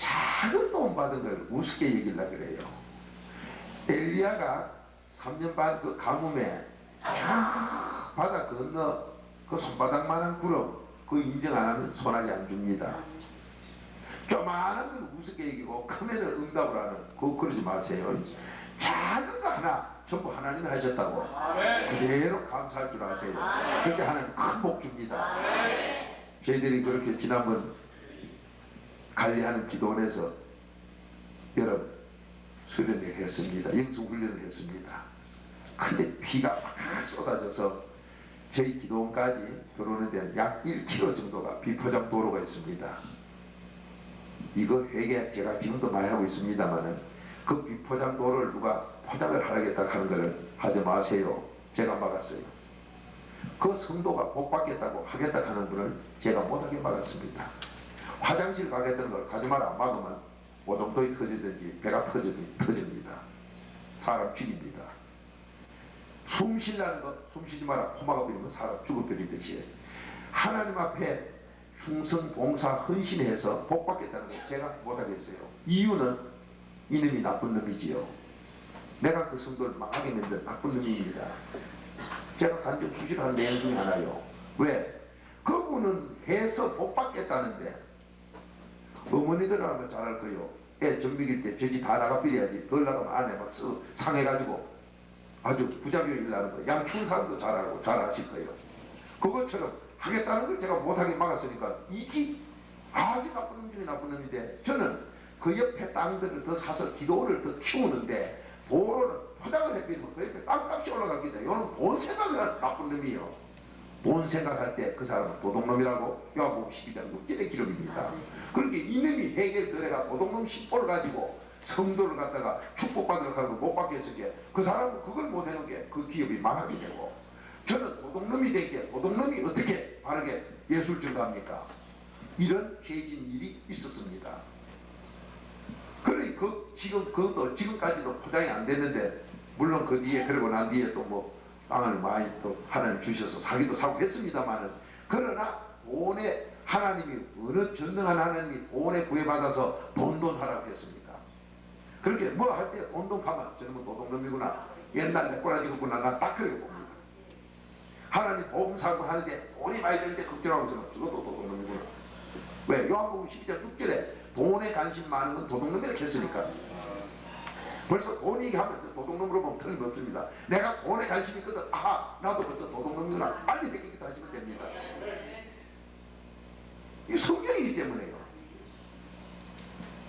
작은 도움 받은 걸 우습게 여기려 그래요. 엘리야가 3년 반 그 가뭄에 쫙 바다 건너 그 손바닥만한 구름 그 인정 안 하면 소나기 안 줍니다. 조만한 걸 우습게 여기고 크면은 응답을 하는 그러지 마세요. 작은 거 하나 전부 하나님이 하셨다고 그대로 감사할 줄 아세요. 그렇게 하나님 큰 복 줍니다. 저희들이 그렇게 지난번 관리하는 기도원에서 여러 수련을 했습니다. 영성훈련을 했습니다. 근데 비가 막 쏟아져서 저희 기도원까지 들어오는 데는 약 1km 정도가 비포장 도로가 있습니다. 이거 회계 제가 지금도 많이 하고 있습니다만은 그 비포장 도로를 누가 포장을 하겠다 하는 것을 하지 마세요. 제가 막았어요. 그 성도가 복 받겠다고 하겠다 하는 분을 제가 못하게 막았습니다. 화장실 가겠다는 걸 가지 마라 막으면 오동통이 터지든지 배가 터지든지 터집니다. 사람 죽입니다. 숨 쉬려는 것 숨 쉬지 마라 코마가 버리면 사람 죽어버리듯이 하나님 앞에 충성 봉사 헌신해서 복 받겠다는 걸 제가 못하겠어요. 이유는 이놈이 나쁜 놈이지요. 내가 그 성도를 망하게 만든 나쁜 놈입니다. 제가 간접 수시하는 내용 중에 하나요. 왜? 그분은 해서 복 받겠다는데 어머니들 하면 잘할 거요. 애 전비길 때 저지 다 나가버려야지. 덜 나가면 안에 막 상해가지고 아주 부작용이 일어나는 거예요. 양 키운 사람도 잘 알고 잘 아실 거예요. 그것처럼 하겠다는 걸 제가 못하게 막았으니까 이게 아주 나쁜 놈 중에 나쁜 놈인데 저는 그 옆에 땅들을 더 사서 기도원을 더 키우는데 도로는 포장을 해버리면 그 옆에 땅값이 올라가겠다. 이거는 돈 생각을 나쁜 놈이에요. 돈 생각할 때 그 사람은 도둑놈이라고 요한복음 12장 6절의 기록입니다. 그렇게 이놈이 해결 그래가 도둑놈 10보를 가지고 성도를 갖다가 축복받으러 가는 걸 못 받게 했을 게 그 사람은 그걸 못 해놓은 게 그 기업이 망하게 되고 저는 도둑놈이 된 게 도둑놈이 어떻게 바르게 예술적으로 합니까? 이런 죄진 일이 있었습니다. 그래 지금 그것도 지금까지도 포장이 안 됐는데 물론 그 뒤에 그러고 난 뒤에 또 뭐 땅을 많이 또 하나님 주셔서 사기도 사고 했습니다만은 그러나 돈에 하나님이 어느 전능한 하나님이 돈에 구애받아서 돈돈 하라고 했습니까? 그렇게 뭐 할 때 돈돈 가면 저는 뭐 도둑놈이구나 옛날 내 꼬라지 걷구나 난 딱 그렇게 봅니다. 하나님 복음 사고 하는데 돈이 많이 되는데 걱정하고 있으면 저것도 도둑놈이구나. 왜? 요한복음 12장 6절에 돈에 관심 많은 건 도둑놈이라고 했으니까 벌써 돈 얘기하면 도둑놈으로 보면 틀림없습니다. 내가 돈에 관심이 있거든. 아하 나도 벌써 도둑놈이구나. 빨리 느끼기도 하시면 됩니다. 이 성경이기 때문에요.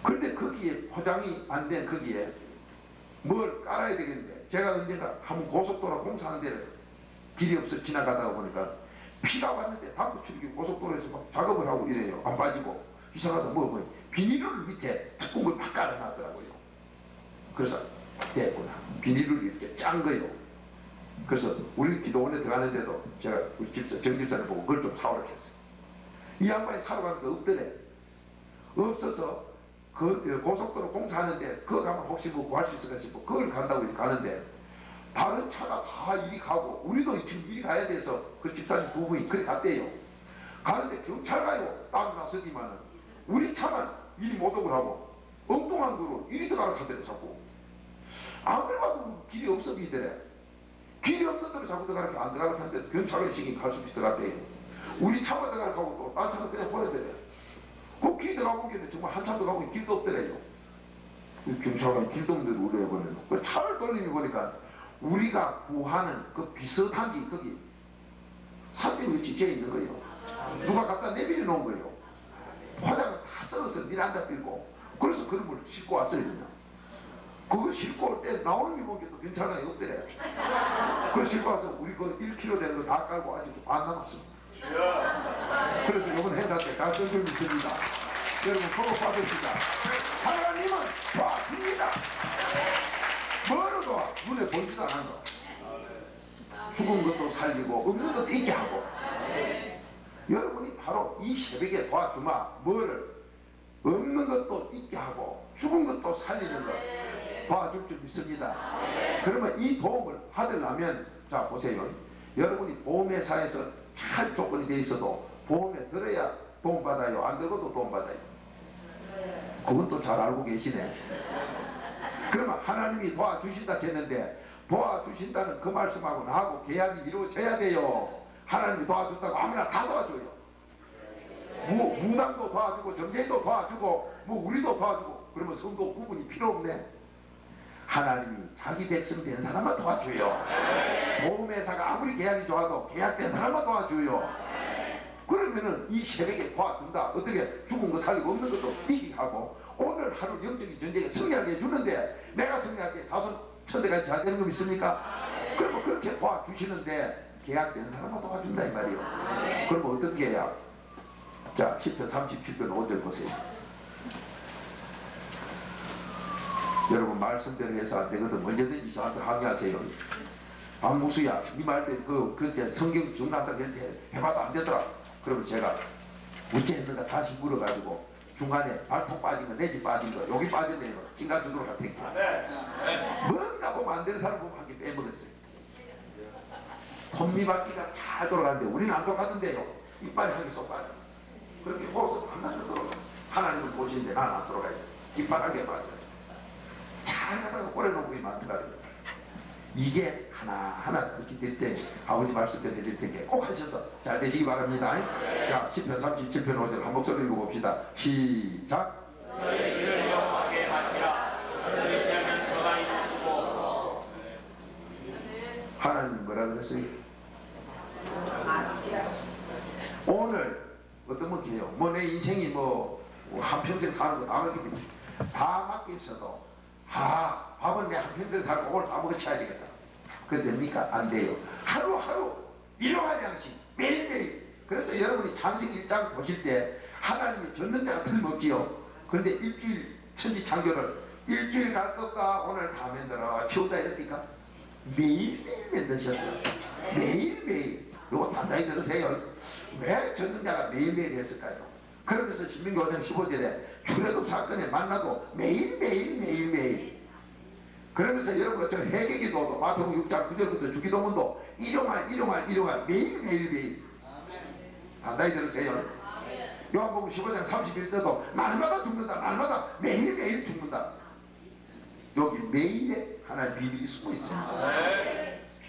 그런데 거기에 포장이 안 된 거기에 뭘 깔아야 되겠는데 제가 언젠가 한번 고속도로 공사하는 데를 길이 없어 지나가다가 보니까 비가 왔는데 담보 출입기 고속도로에서 막 작업을 하고 이래요. 안 빠지고 이상하다 뭐 비닐을 밑에 두꺼운 걸 막 깔아놨더라고요. 그래서 됐구나. 비닐을 이렇게 짠 거예요. 그래서 우리 기도원에 들어가는데도 제가 우리 집사 정집사를 보고 그걸 좀 사오라고 했어요. 이 양반이 사러 가는 거 없더래. 없어서 그 고속도로 공사하는데 그거 가면 혹시 뭐 구할 수 있을까 싶어 그걸 간다고 이제 가는데 다른 차가 다 이리 가고 우리도 지금 이리 가야 돼서 그 집사님 두 분이 그리 갔대요. 가는데 경찰 가요. 딱 나서지만은 우리 차만 이리 못 오고 하고 엉뚱한 도로 이리 들어가는 차들을 자꾸 아무리 봐도 길이 없어 보이더래. 길이 없는 데로 자꾸 들어가는 안 들어가는 하는데 경찰관이 시kin 갈 수 있을 것 같대요. 우리 차만 들어가고 또 딴 차는 그냥 보내더래. 그 길 들어가고 있는데 정말 한참 들어가고 길도 없더래요. 경찰관이 길도 없는데도 우려 해보내는 그 차를 돌리니 보니까 우리가 구하는 그 비슷한 게 거기 산대에 지져 있는 거예요. 누가 갖다 내밀어 놓은 거예요. 포장을 다 썰어서 니네 앉아 빌고 그래서 그런 걸 싣고 왔어요. 그냥 그거 싣고 올 때 나오는 게 보기에도 괜찮아요. 없더래. 그걸 싣고 와서 우리 그 1kg 되는 거 다 깔고 아직도 반 남았습니다. 그래서 이번 행사 때 잘 쓸 줄 믿습니다. 여러분 그거 받읍시다. 하나님은 도와줍니다. 뭐로 도와? 눈에 보이지도 않은 거. 죽은 것도 살리고 없는 것도 있게 하고. 여러분이 바로 이 새벽에 도와주마. 뭐를? 없는 것도 있게 하고 죽은 것도 살리는 것 도와줄 줄 믿습니다. 그러면 이 도움을 받으려면 자 보세요. 여러분이 보험회사에서 잘 조건이 돼 있어도 보험에 들어야 도움받아요. 안 들어도 도움받아요. 그건 또 잘 알고 계시네. 그러면 하나님이 도와주신다 했는데 도와주신다는 그 말씀하고 나하고 계약이 이루어져야 돼요. 하나님이 도와준다고 아무나 다 도와줘요. 무당도 도와주고 정제도 도와주고 뭐 우리도 도와주고 그러면 성도 구분이 필요 없네. 하나님이 자기 백성 된 사람만 도와줘요. 모험회사가 아무리 계약이 좋아도 계약된 사람만 도와줘요. 그러면은 이 새벽에 도와준다. 어떻게 죽은 거 살리고 없는 것도 이기 하고 오늘 하루 영적인 전쟁에 승리하게 해주는데 내가 승리하게 다섯 천대가 잘 되는 거 믿습니까? 그러면 그렇게 도와주시는데 계약된 사람만 도와준다 이 말이에요. 그러면 어떻게 해야? 자, 10편 37편 5절 보세요. 여러분 말씀대로 해서 안 되거든. 언제든지 저한테 항의하세요. 박무수야, 네 말대로 그때 성경 중간다 해봐도 안 되더라. 그러면 제가 어째 했는가 다시 물어가지고 중간에 발톱 빠진 거, 내지 빠진 거, 여기 빠졌네, 찡가 주도록 할 테니까. 뭔가 보면 안 되는 사람 보면 한 개 빼먹었어요. 톱니바퀴가 잘 돌아가는데 우리는 안 돌아가던데요. 이빨이 한 개 쏙 빠졌어. 그렇게 보고서 하나도 돌아가. 하나님은 보시는데 나는 안 돌아가요. 이빨 한 개 빠져요. 잘 가다가 꼬레놓고 만들어요. 이게 하나하나 그렇게 될 때 아버지 말씀대로 될 때 꼭 하셔서 잘 되시기 바랍니다. 자, 10편 37편 5절 한 목소리 읽어봅시다. 시작. 너의 길을 여호와께 맡기라. 그를 의지하면 저가 이루시고. 하나님 뭐라 그랬어요? 오늘 어떤 분이에요? 뭐 내 인생이 뭐 한평생 사는 거 다 맡기셔도 밥은 내 한평생 살고 오늘 다 먹어쳐야 되겠다. 그게 됩니까? 안 돼요. 하루하루 일용할 양식 매일매일. 그래서 여러분이 창세기 1장 보실 때 하나님이 젓는 자가 틀림없지요. 그런데 일주일 천지창조를 일주일 갈 것과 오늘 다 만들어 치우다 이럽니까? 매일매일 만드셨어. 매일매일. 요거 단단히 들으세요. 왜 젓는 자가 매일매일 했을까요? 그러면서 신명기 5장 15절에 출애굽 사건에 만나도 매일매일. 그러면서 여러분 저 회개기도도 마태복음 6장 9절부터 주기도문도 일용할 매일. 단단히 들으세요. 요한복음 15장 31절도 날마다 죽는다. 날마다 매일 죽는다. 여기 매일에 하나의 비밀이 숨어 있습니다.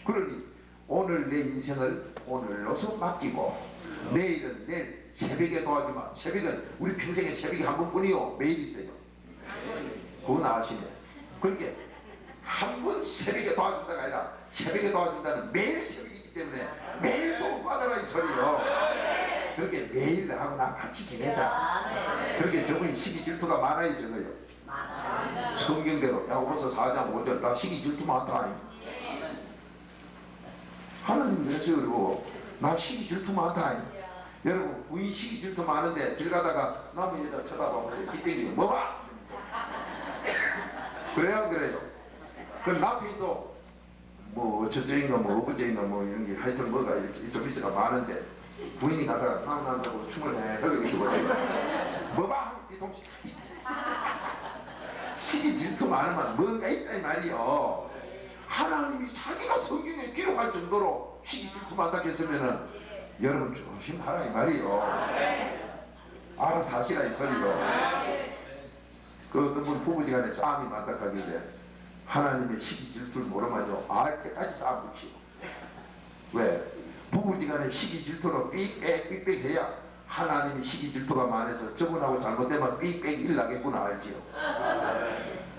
그러니 오늘 내 인생을 오늘로서 맡기고 내일은 내일 새벽에 도와주마. 새벽은 우리 평생에 새벽이 한 번뿐이요. 매일 있어요. 그건 아시네. 그렇게 한 번 새벽에 도와준다가 아니라 새벽에 도와준다는 매일 새벽이기 때문에 매일 도움 받아라 이 소리요. 그렇게 매일 하고 나 같이 지내자. 그렇게 저분이 시기 질투가 많아요. 저거요. 성경대로 야고보서 4장 5절 나 시기 질투 많다. 하나님 그래서 그러고 나 시기 질투 많다. 여러분 부인 시기 질투 많은데 길 가다가 남의 여자 쳐다보면서 기대기 뭐 봐? 그래요. 그 남편도 뭐 첫째인가 뭐 어부제인가 뭐 이런 게 하여튼 뭐가 이렇게 좀 있어가 많은데 부인이 가다가 남난다고 춤을 해하고 있어보세요. 뭐 봐? 이 동시 시기 질투 많으면 뭔가 있다 이 말이요. 하나님이 자기가 성경에 기록할 정도로 시기 질투 많다 했으면은 여러분 조심하라 이 말이요. 알아서 하시라 이 소리요. 그 어떤 분 부부지간에 싸움이 많다 하길래 하나님의 시기 질투를 모르면요 알 때까지 싸움 붙이고. 왜? 부부지간에 시기 질투로 삑빽 해야 하나님이 시기 질투가 많아서 저분하고 잘못되면 삑빽 일나겠구나 알지요.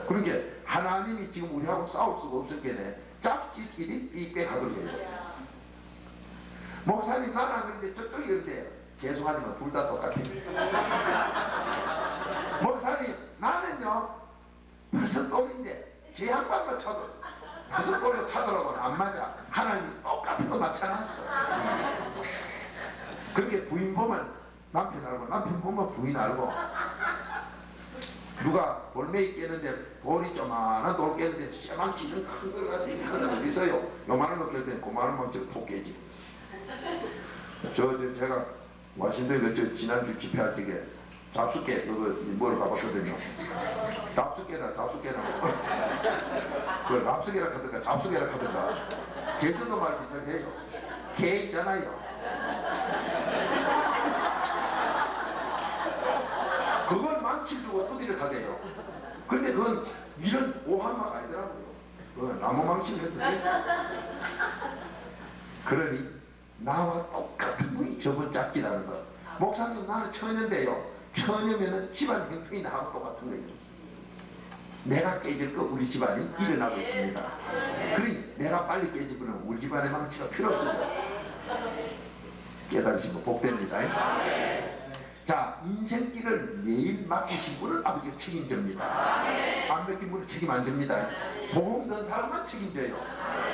그러니까 하나님이 지금 우리하고 싸울 수가 없었겠네. 짝짓끼리 삑빽 하도록 해요. 목사님 나는 안 그런데 저쪽이 그런데 죄송하지만 둘 다 똑같아. 목사님 나는요 무슨 똘인데 개 한 발만 쳐도 무슨 똘로 차더라고는 안 맞아. 하나님 똑같은 거 맞춰놨어. 그렇게 부인 보면 남편 알고 남편 보면 부인 알고. 누가 돌멩이 깨는데 돌이 조만한 돌 깨는데 쇠망치는 큰 걸 가지고 큰거 어디 있어요. 요만한 거 깰 때는 그만한 망치로 톡 깨지. 제가 와신도에 지난주 집회할 적에 잡숫개 그거 뭐를 가봤거든요. 잡숫개라 그 랍스개라 하든가 잡숫개라 하든가 제주도 말 비슷해요. 개 있잖아요. 그걸 만 망칠 주고 두드려 가대요. 근데 그건 이런 오한마가 아니더라고요. 나무 망치를 해도 돼. 그러니 나와 똑같은 분이 저분 짝지라는 거. 목사님 나는 처녀인데요. 처녀면은 집안 형편이 나하고 똑같은 거예요. 내가 깨질 거 우리 집안이 일어나고 있습니다. 그러니 내가 빨리 깨지면 우리 집안의 망치가 필요 없어요. 깨달으시면 복됩니다. 자, 인생길을 매일 맡기신 분을 아버지가 책임집니다. 안 맡긴 분은 책임 안 집니다. 보험 든 사람만 책임져요.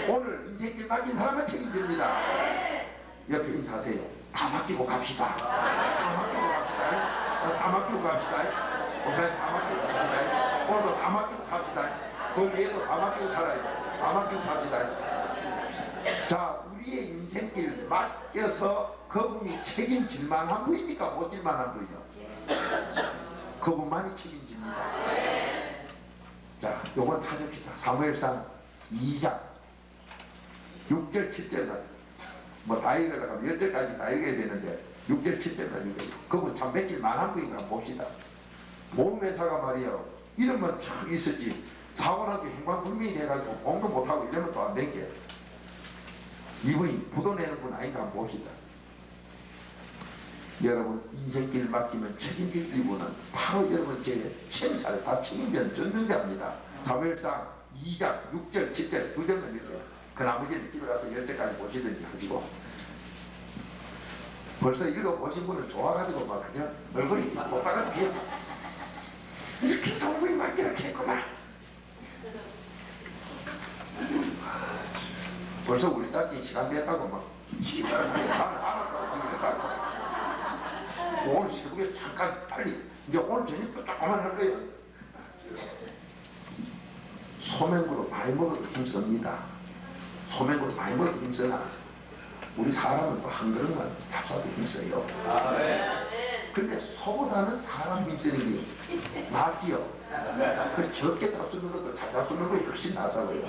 오늘 인생길 맡긴 사람만 책임집니다. 옆에 인사하세요. 다 맡기고 갑시다. 다 맡기고 갑시다. 다 맡기고 갑시다. 목사님 다 맡기고 삽시다. 오늘도 다 맡기고 삽시다. 거기에도 다 맡기고 살아요. 다 맡기고 삽시다. 자, 우리의 인생길 맡겨서 그분이 책임질 만한 분입니까? 못 질 만한 분이요? 그분만이 책임집니다. 자, 요건 찾읍시다. 사무엘상 2장 6절 7절은 뭐 다 읽으려면 10절까지 다 읽어야 되는데 6절 7절만 읽어요. 그분 참 맺질 만한 분인가 한번 봅시다. 보험회사가 말이요, 이러면 참 있었지, 사고나도 행방불명이 돼가지고 공도 못하고 이러면 또 안 맺게. 이분이 부도내는 분 아닌가 한번 봅시다. 여러분 인생길 맡기면 책임질 이분은 바로 여러분 제 생사를 다 책임져 전능자입니다. 사무엘상 2장 6절 7절 두 절만 읽어요. 그 나머지는 집에 가서 10절까지 보시든지 하시고, 벌써 읽어보신 분은 좋아가지고 막 그냥 얼굴이 목사가 비어 이렇게 성분이 막 이렇게 했구나. 벌써 우리 짝지 시간 됐다고 막 나는 알았다고 이랬어. 오늘 새벽에 잠깐 빨리 이제 오늘 저녁도 조금만 할 거예요. 소맥으로 많이 먹어도 힘씁니다. 소맥으로 많이 먹어도 힘쓰나 우리 사람은 또 한 그릇만 잡숴도 힘써요. 근데 소보다는 사람 힘쓰는 게 낫지요. 그 적게 잡수는 것도 잘 잡수는 거 훨씬 낫다고요.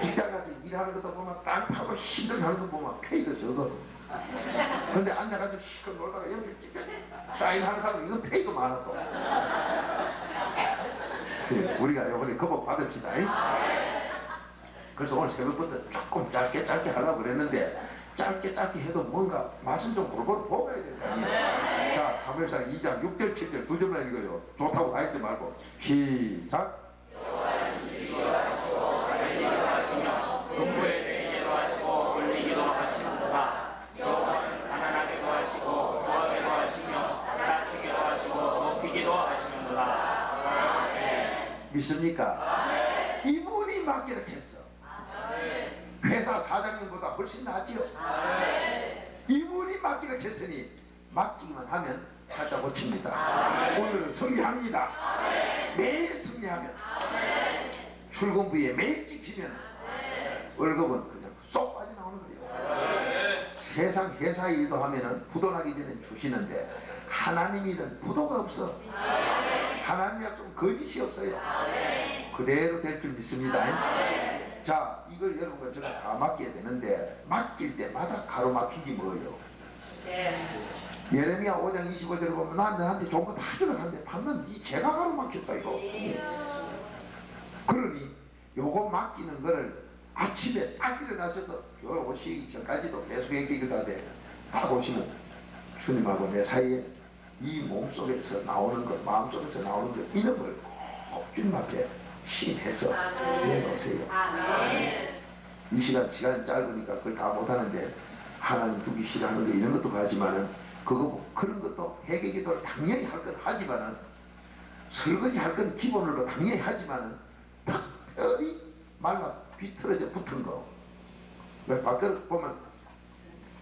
직장 가서 일하는 것도 보면 땅 파고 힘들게 하는 거 보면 페이도 적어. 근데 앉아가지고 시컷 놀다가 여기 찍혀 사인하는 사람 이건 페이도 많아 또. 우리가 이번에 거복 받읍시다. 그래서 오늘 새벽부터 조금 짧게 하려고 그랬는데 짧게 해도 뭔가 맛은 좀 골고루 먹어야 될 거 아니에요. 자, 사무엘상 2장 6절 7절 두 절만 읽어요. 좋다고 다 읽지 말고 시작. 농부에 대기도 하시고 올리기도 하시는구나. 여호와는 가난하게도 하시고 부하게도 하시며 낮추기도 하시고 높이기도 하시는구나. 믿습니까? 이분이 맡기라 했어. 회사 사장님보다 훨씬 낫지요. 이분이 맡기라 했으니 맡기기만 하면 갖다 고칩니다. 오늘은 승리합니다. 매일 승리하면, 출근부에 매일 지키면 월급은 그냥 쏙 빠져나오는 거예요. 세상 회사 일도 하면은 부도 나기 전에 주시는데 하나님 일은 부도가 없어. 하나님 약속은 거짓이 없어요. 그대로 될 줄 믿습니다. 자, 이걸 여러분과 제가 다 맡겨야 되는데 맡길 때마다 가로막힌 게 뭐예요? 예레미야 5장 25절을 보면 난 너한테 좋은 거 다 주러 갔는데 반면 이 제가 가로막혔다 이거. 그러니 요거 맡기는 거를 아침에 딱 일어나셔서 오시기 전까지도 계속 얘기가 돼. 딱 오시면 주님하고 내 사이에 이 몸속에서 나오는 것, 마음속에서 나오는 것, 이런 걸 꼭 주님 앞에 신해서 내놓으세요. 이 시간 짧으니까 그걸 다 못하는데 하나님 두기 싫어하는 거 이런 것도 하지만은 그런 것도 회개기도를 당연히 할 건 하지만은 설거지 할 건 기본으로 당연히 하지만은 특별히 말라 비틀어져 붙은 거. 왜 밖으로 보면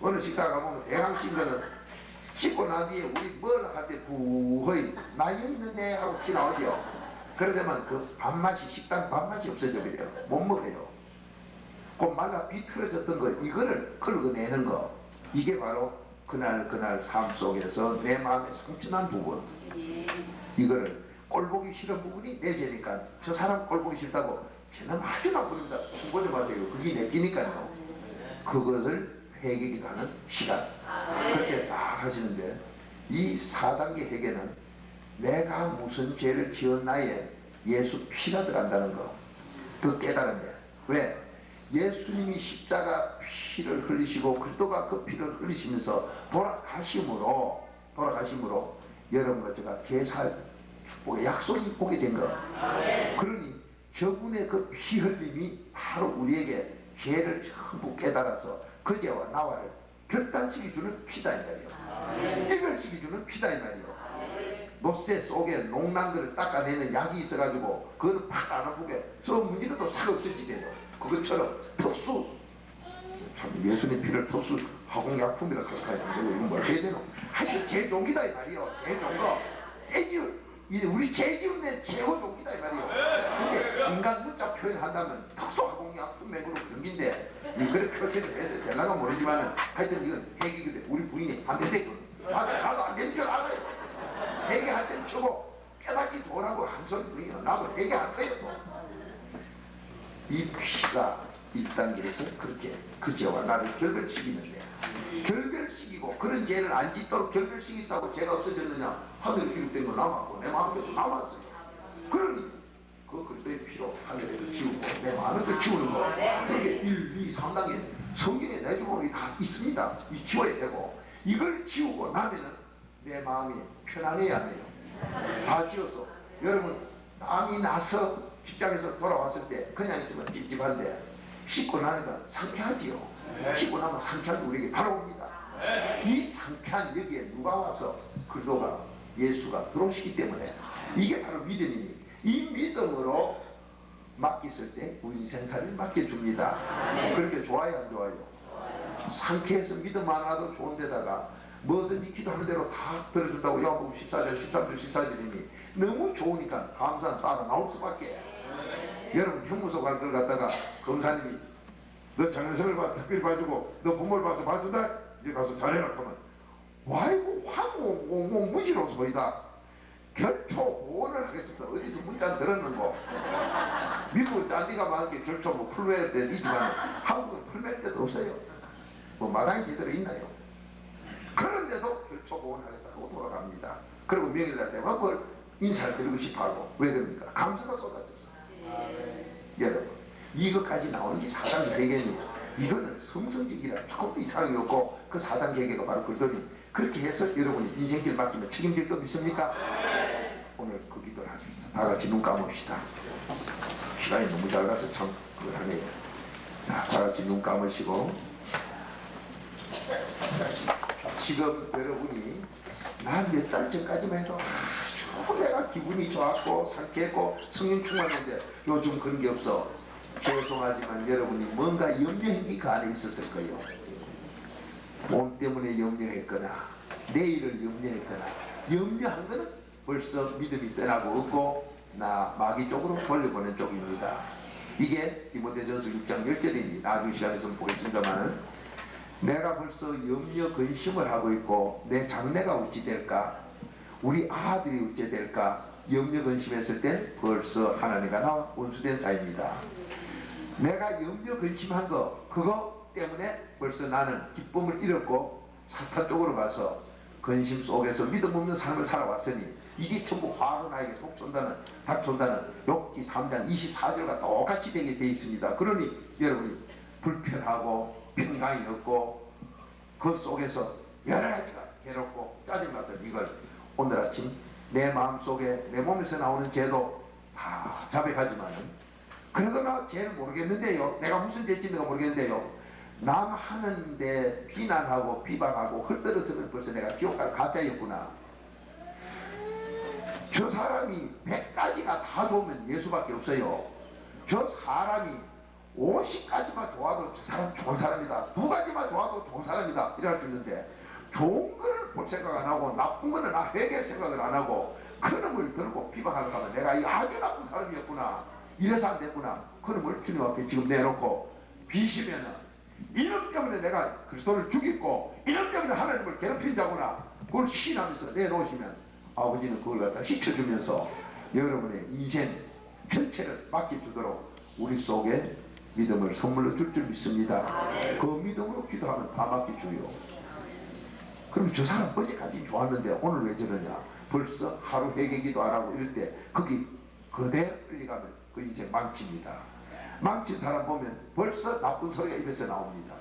어느 식당 가보면 대강 신 거는 씻고 난 뒤에 우리 뭘 할 때 부허이 나 여기 있는데 하고 티 나오죠. 그러다면 그 밥맛이 식당 밥맛이 없어져 버려요. 못 먹어요. 그 말라 비틀어졌던 거 이거를 긁어내는 거, 이게 바로 그날 삶 속에서 내 마음에 상처난 부분, 이거를 꼴보기 싫은 부분이 내 죄니까 저 사람 꼴보기 싫다고 쟤는 아주 나쁩니다. 충고좀 하세요. 그게 내 끼니까요. 그것을 회개기도 하는 시간, 그렇게 딱 하시는데 이 4단계 회개는 내가 무슨 죄를 지었나에 예수 피가 들어간다는 거, 그 깨달은데, 왜? 예수님이 십자가 피를 흘리시고 그리스도가 그 피를 흘리시면서 돌아가심으로 여러분과 제가 죄살 축복의 약속이 오게 된 거. 그러니 저분의 그 피 흘림이 바로 우리에게 죄를 전부 깨달아서 그 죄와 나와를 결단시켜주는 피다 이 말이에요. 이별시켜주는 피다 이 말이에요. 노쇠 속에 농난들을 닦아내는 약이 있어가지고 그거는 팍 안 아프게 저 문제는 또 싹 없어지대요. 그것처럼 특수, 참 예수님 피를 특수 화공약품이라 그렇게 안 되고 이건 뭘 해야 되노? 하여튼 제일 좋은 기다 이 말이에요. 제일 좋은 거. 우리 죄지은의 최고 좋은 기다 이 말이에요. 근데 인간 문자 표현한다면 특수 화공약품 맥으로 그런 긴데 그래 표시를 해서 될라나 모르지만은 하여튼 이건 핵이거든. 우리 부인이 안 된대거든. 맞아요. 나도 안 되는 줄 알아요. 회개할 셈 치고 깨닫기 좋으라고 한 소리 부인이요. 나도 회개할 거예요. 또. 이 피가 1단계에서 그렇게 그 죄와 나를 결별시키는데, 결별시키고 그런 죄를 안 짓도록 결별시켰다고 죄가 없어졌느냐? 하늘에 기록된 거 남았고 내 마음에도 남았어요. 그러니 그 그리스도의 피로 하늘에도 지우고 내 마음에도 지우는 거. 그게 1, 2, 3단계 성경에 내 주머니에 다 있습니다. 이 지워야 되고, 이걸 지우고 나면은 내 마음이 편안해야 해요. 다 지워서 여러분 남이 나서 직장에서 돌아왔을 때 그냥 있으면 찝찝한데 씻고 나니까 상쾌하지요. 씻고 나면 상쾌한 게 우리에게 바로 옵니다. 이 상쾌한 여기에 누가 와서 그리스도가 예수가 들어오시기 때문에 이게 바로 믿음이니, 이 믿음으로 맡겼을 때 우리 인생살을 맡겨줍니다. 그렇게 좋아요 안 좋아요? 상쾌해서 믿음 하나도 좋은데다가 뭐든지 기도하는 대로 다 들어준다고 요한복음 14절 13절 14절이니 너무 좋으니까 감사는 따라 나올 수밖에. 여러분 형무소 갈 걸 갖다가 검사님이 너 장례성을 특별히 봐주고 너 부모를 봐서 봐준다, 이제 가서 잘해라 하면 와이고 황공공공 무지로서 보이다. 결초 보호를 하겠습니다. 어디서 문자 들었는고. 미국은 짠디가 많게 결초 뭐 풀매일 때도 있지만 한국은 풀매일 때도 없어요. 뭐 마당이 제대로 있나요? 그런데도 결초 보호를 하겠다고 돌아갑니다. 그리고 명일날 되면 그걸 인사를 드리고 싶어하고. 왜 그럽니까? 감사가 쏟아졌어. 여러분 이것까지 나오는 게 4단 회개니, 이거는 성성직이라 조금도 이상이 없고 그 4단 회개가 바로 그러더니, 그렇게 해서 여러분이 인생길 맡기면 책임질 거 믿습니까? 오늘 그 기도를 하십시다. 다 같이 눈 감읍시다. 시간이 너무 잘 가서 참 그걸 하네요. 자, 다 같이 눈 감으시고, 지금 여러분이 난 몇 달 전까지만 해도 아주 내가 기분이 좋았고 상쾌했고 성령 충만했는데 요즘 그런 게 없어. 죄송하지만 여러분이 뭔가 염려한 게 그 안에 있었을 거예요. 돈 때문에 염려했거나 내일을 염려했거나, 염려한 거는 벌써 믿음이 떠나고 없고 나 마귀 쪽으로 돌려보낸 쪽입니다. 이게 디모데전서 6장 10절이니 나중 시간에서 보겠습니다만은, 내가 벌써 염려 근심을 하고 있고 내 장래가 어찌 될까, 우리 아들이 어찌 될까 염려 근심했을 땐 벌써 하나님과 나와 원수된 사이입니다. 내가 염려 근심한 거, 그거 때문에 벌써 나는 기쁨을 잃었고 사탄 쪽으로 가서 근심 속에서 믿음 없는 삶을 살아왔으니 이게 전부 화로 나에게 쏜다는 닥쏜다는 욥기 3장 24절과 똑같이 되게 돼 있습니다. 그러니 여러분이 불편하고 평강이 없고 그 속에서 여러 가지가 괴롭고 짜증났던 이걸 오늘 아침 내 마음속에 내 몸에서 나오는 죄도 다 자백하지만은, 그래도 나 죄를 모르겠는데요, 내가 무슨 죄인지 내가 모르겠는데요, 남 하는데 비난하고 비방하고 헐뜯었으면 벌써 내가 지옥갈 가짜였구나. 저 사람이 100가지가 다 좋으면 예수밖에 없어요. 저 사람이 50가지만 좋아도 저 사람 좋은 사람이다, 2가지만 좋아도 좋은 사람이다 이럴 수 있는데, 좋은 거를 볼 생각 안 하고 나쁜 거는 나 회개할 생각을 안 하고 그놈을 들고 비방하려고 하면 내가 아주 나쁜 사람이었구나, 이래서 안 됐구나. 그놈을 주님 앞에 지금 내놓고 비시면은 이놈 때문에 내가 그리스도를 죽였고 이놈 때문에 하나님을 괴롭힌 자구나, 그걸 시인하면서 내놓으시면 아버지는 그걸 갖다 씻어주면서 여러분의 인생 전체를 맡겨주도록 우리 속에 믿음을 선물로 줄 줄 믿습니다. 그 믿음으로 기도하면 다 맡겨줘요. 그럼 저 사람 어제까지 좋았는데 오늘 왜 저러냐? 벌써 하루 회개기도 안 하고 이럴 때 거기 그대로 끌려가면 그 인생 망칩니다. 망친 사람 보면 벌써 나쁜 소리가 입에서 나옵니다.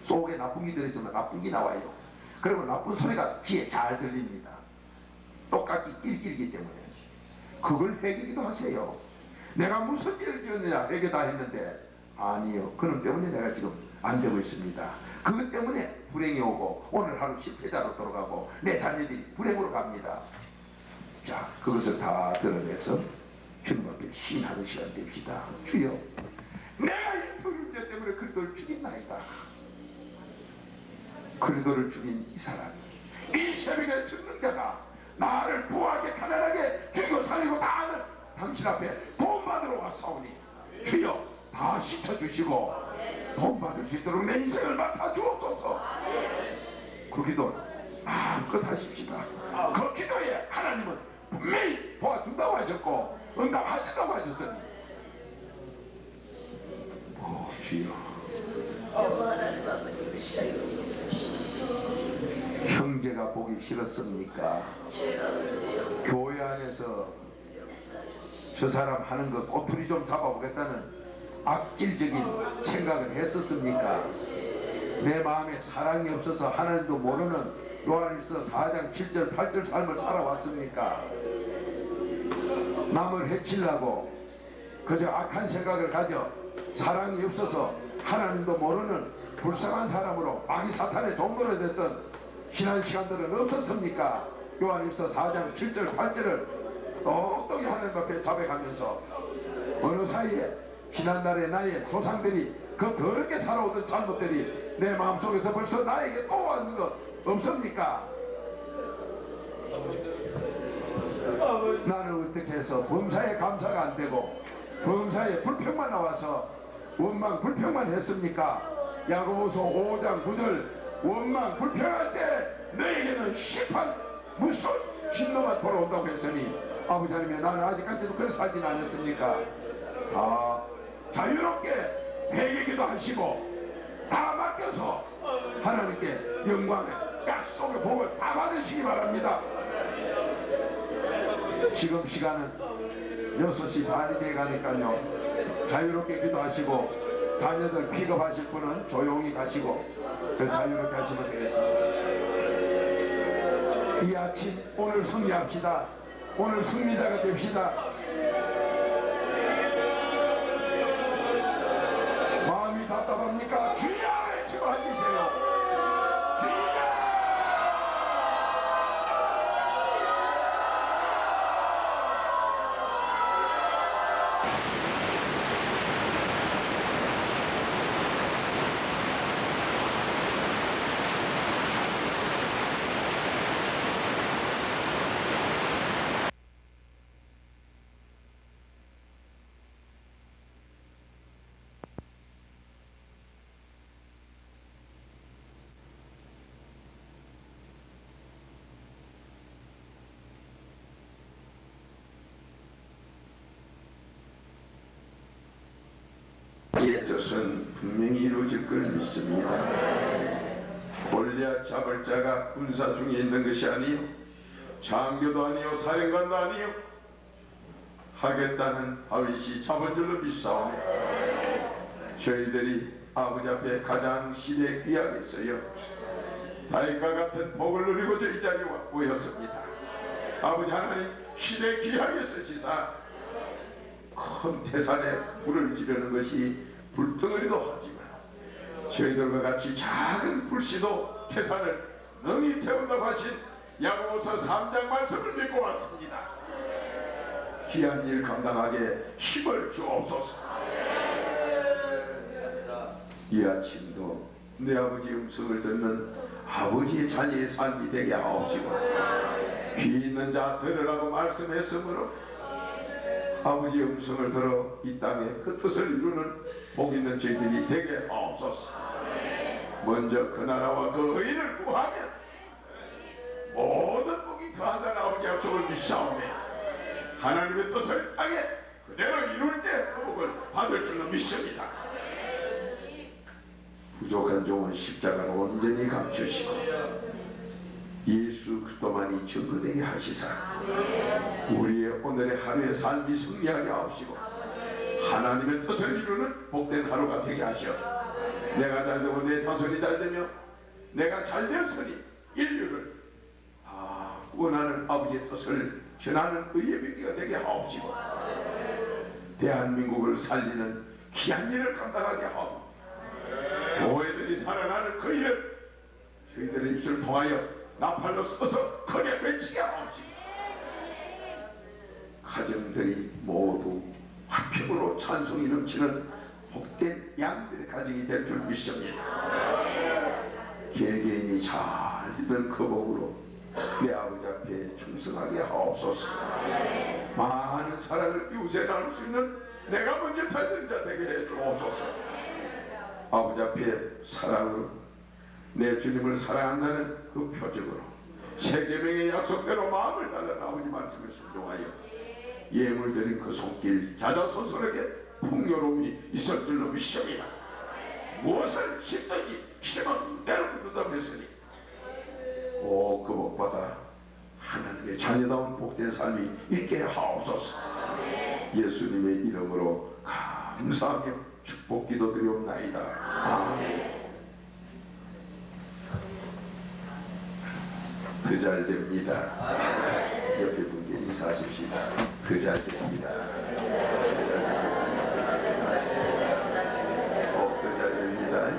속에 나쁜 게 들어있으면 나쁜 게 나와요. 그리고 나쁜 소리가 귀에 잘 들립니다. 똑같이 낄끼이기 때문에 그걸 회개기도 하세요. 내가 무슨 죄를 지었느냐 회개 다 했는데 아니요, 그놈 때문에 내가 지금 안 되고 있습니다. 그것 때문에 불행이 오고 오늘 하루 실패자로 돌아가고 내 자녀들이 불행으로 갑니다. 자, 그것을 다 드러내서 주님 앞에 시인하는 시간 됩시다. 주여, 내가 이 불임죄 때문에 그리스도를 죽인나이다. 그리스도를 죽인 이 사람이, 이 새벽에 죽는 자가 나를 부하게 가난하게 죽이고 살리고 다 하는 당신 앞에 돈 받으러 왔사오니 주여 다 씻어주시고 돈 받을 수 있도록 내 인생을 맡아 주옵소서. 그 기도 마음껏 하십시다. 그 기도에 하나님은 분명히 도와준다고 하셨고 응답하신다고 하셨으니 주여, 형제가 보기 싫었습니까? 교회 안에서 저 사람 하는 거 꼬투리 좀 잡아보겠다는 악질적인 생각을 했었습니까? 내 마음에 사랑이 없어서 하나님도 모르는 요한일서 4장 7절 8절 삶을 살아왔습니까? 남을 해치려고 그저 악한 생각을 가져 사랑이 없어서 하나님도 모르는 불쌍한 사람으로 마귀 사탄의 종로로 됐던 지난 시간들은 없었습니까? 요한일서 4장 7절 8절을 똑똑히 하나님 앞에 자백하면서 어느 사이에 지난날에 나의 조상들이 그 더럽게 살아오던 잘못들이 내 마음속에서 벌써 나에게 또 왔는 것 없습니까? 나는 어떻게 해서 범사에 감사가 안 되고 범사에 불평만 나와서 원망 불평만 했습니까? 야고보서 5장 9절 원망 불평할 때 너에게는 심판 무슨 진노가 돌아온다고 했으니 아버지 하나님, 나는 아직까지도 그렇게 살진 않았습니까? 다 자유롭게 회개기도 하시고 다 맡겨서 하나님께 영광의 약속의 복을 다 받으시기 바랍니다. 지금 시간은 6시 반이 돼 가니까요, 자유롭게 기도하시고 자녀들 픽업하실 분은 조용히 가시고 자유롭게 하시면 되겠습니다. 이 아침 오늘 승리합시다. 오늘 승리자가 됩시다. 마음이 답답합니까? 주여 외치고 하시세요. 주여! 이 뜻은 분명히 이루어질 걸 믿습니다. 골리앗 잡을 자가 군사 중에 있는 것이 아니요 장교도 아니요 사령관도 아니요 하겠다는 다윗이 잡은 줄로 믿사오며 저희들이 아버지 앞에 가장 시대 귀하겠어요. 다윗과 같은 복을 누리고 저희 자리에 모였습니다. 아버지 하나님, 시대 귀하게 쓰시사 큰 태산에 불을 지르는 것이 불덩어리도 하지만 저희들과 같이 작은 불씨도 태산을 능히 태운다고 하신 야고보서 3장 말씀을 믿고 왔습니다. 귀한 일 감당하게 힘을 주옵소서. 이 아침도 내 아버지의 음성을 듣는 아버지의 자녀의 삶이 되게 하옵시고 귀 있는 자 들으라고 말씀했으므로 아버지의 음성을 들어 이 땅에 그 뜻을 이루는 복 있는 저희들이 되게 하옵소서. 먼저 그 나라와 그 의를 구하면 모든 복이 더한다는 아버지 약속을 믿사오며 하나님의 뜻을 땅에 그대로 이룰 때 그 복을 받을 줄로 믿습니다. 부족한 종은 십자가로 온전히 감추시고 예수 그리스도만이 증거되게 하시사 우리의 오늘의 하루의 삶이 승리하게 하옵시고 하나님의 뜻을 이루는 복된 하루가 되게 하시어 내가 잘되고 내 자손이 잘되며 내가 잘되었으니 인류를 원하는 아버지의 뜻을 전하는 의의 병기가 되게 하옵시고 대한민국을 살리는 귀한 일을 감당하게 하옵시고 교회들이 살아나는 그 일을 저희들의 입술을 통하여 나팔로 써서 크게 외치게 하옵시고 가정들이 모두 화평으로 찬송이 넘치는 복된 양들의 가정이 될 줄 믿습니다. 개개인이 잘 되는 그 복으로 내 아버지 앞에 충성하게 하옵소서. 많은 사랑을 이웃에 나눌 수 있는 내가 먼저 잘된 자 되게 해 주옵소서. 아버지 앞에 사랑으로 내 주님을 사랑한다는 그 표적으로 세계명의 약속대로 마음을 달라는 아버지 말씀에 순종하여 예물 드린 그 손길 자자손손에게 풍요로움이 있을 줄로 믿습니다. 무엇을 심든지 희생은 내로 부담했으니 오 그 복받아 하나님의 자녀다운 복된 삶이 있게 하옵소서. 예수님의 이름으로 감사하며 축복 기도드리옵나이다. 아멘. 그 잘 됩니다. 옆에 분께 인사하십시다. 그 잘 됩니다. 그 잘 됩니다.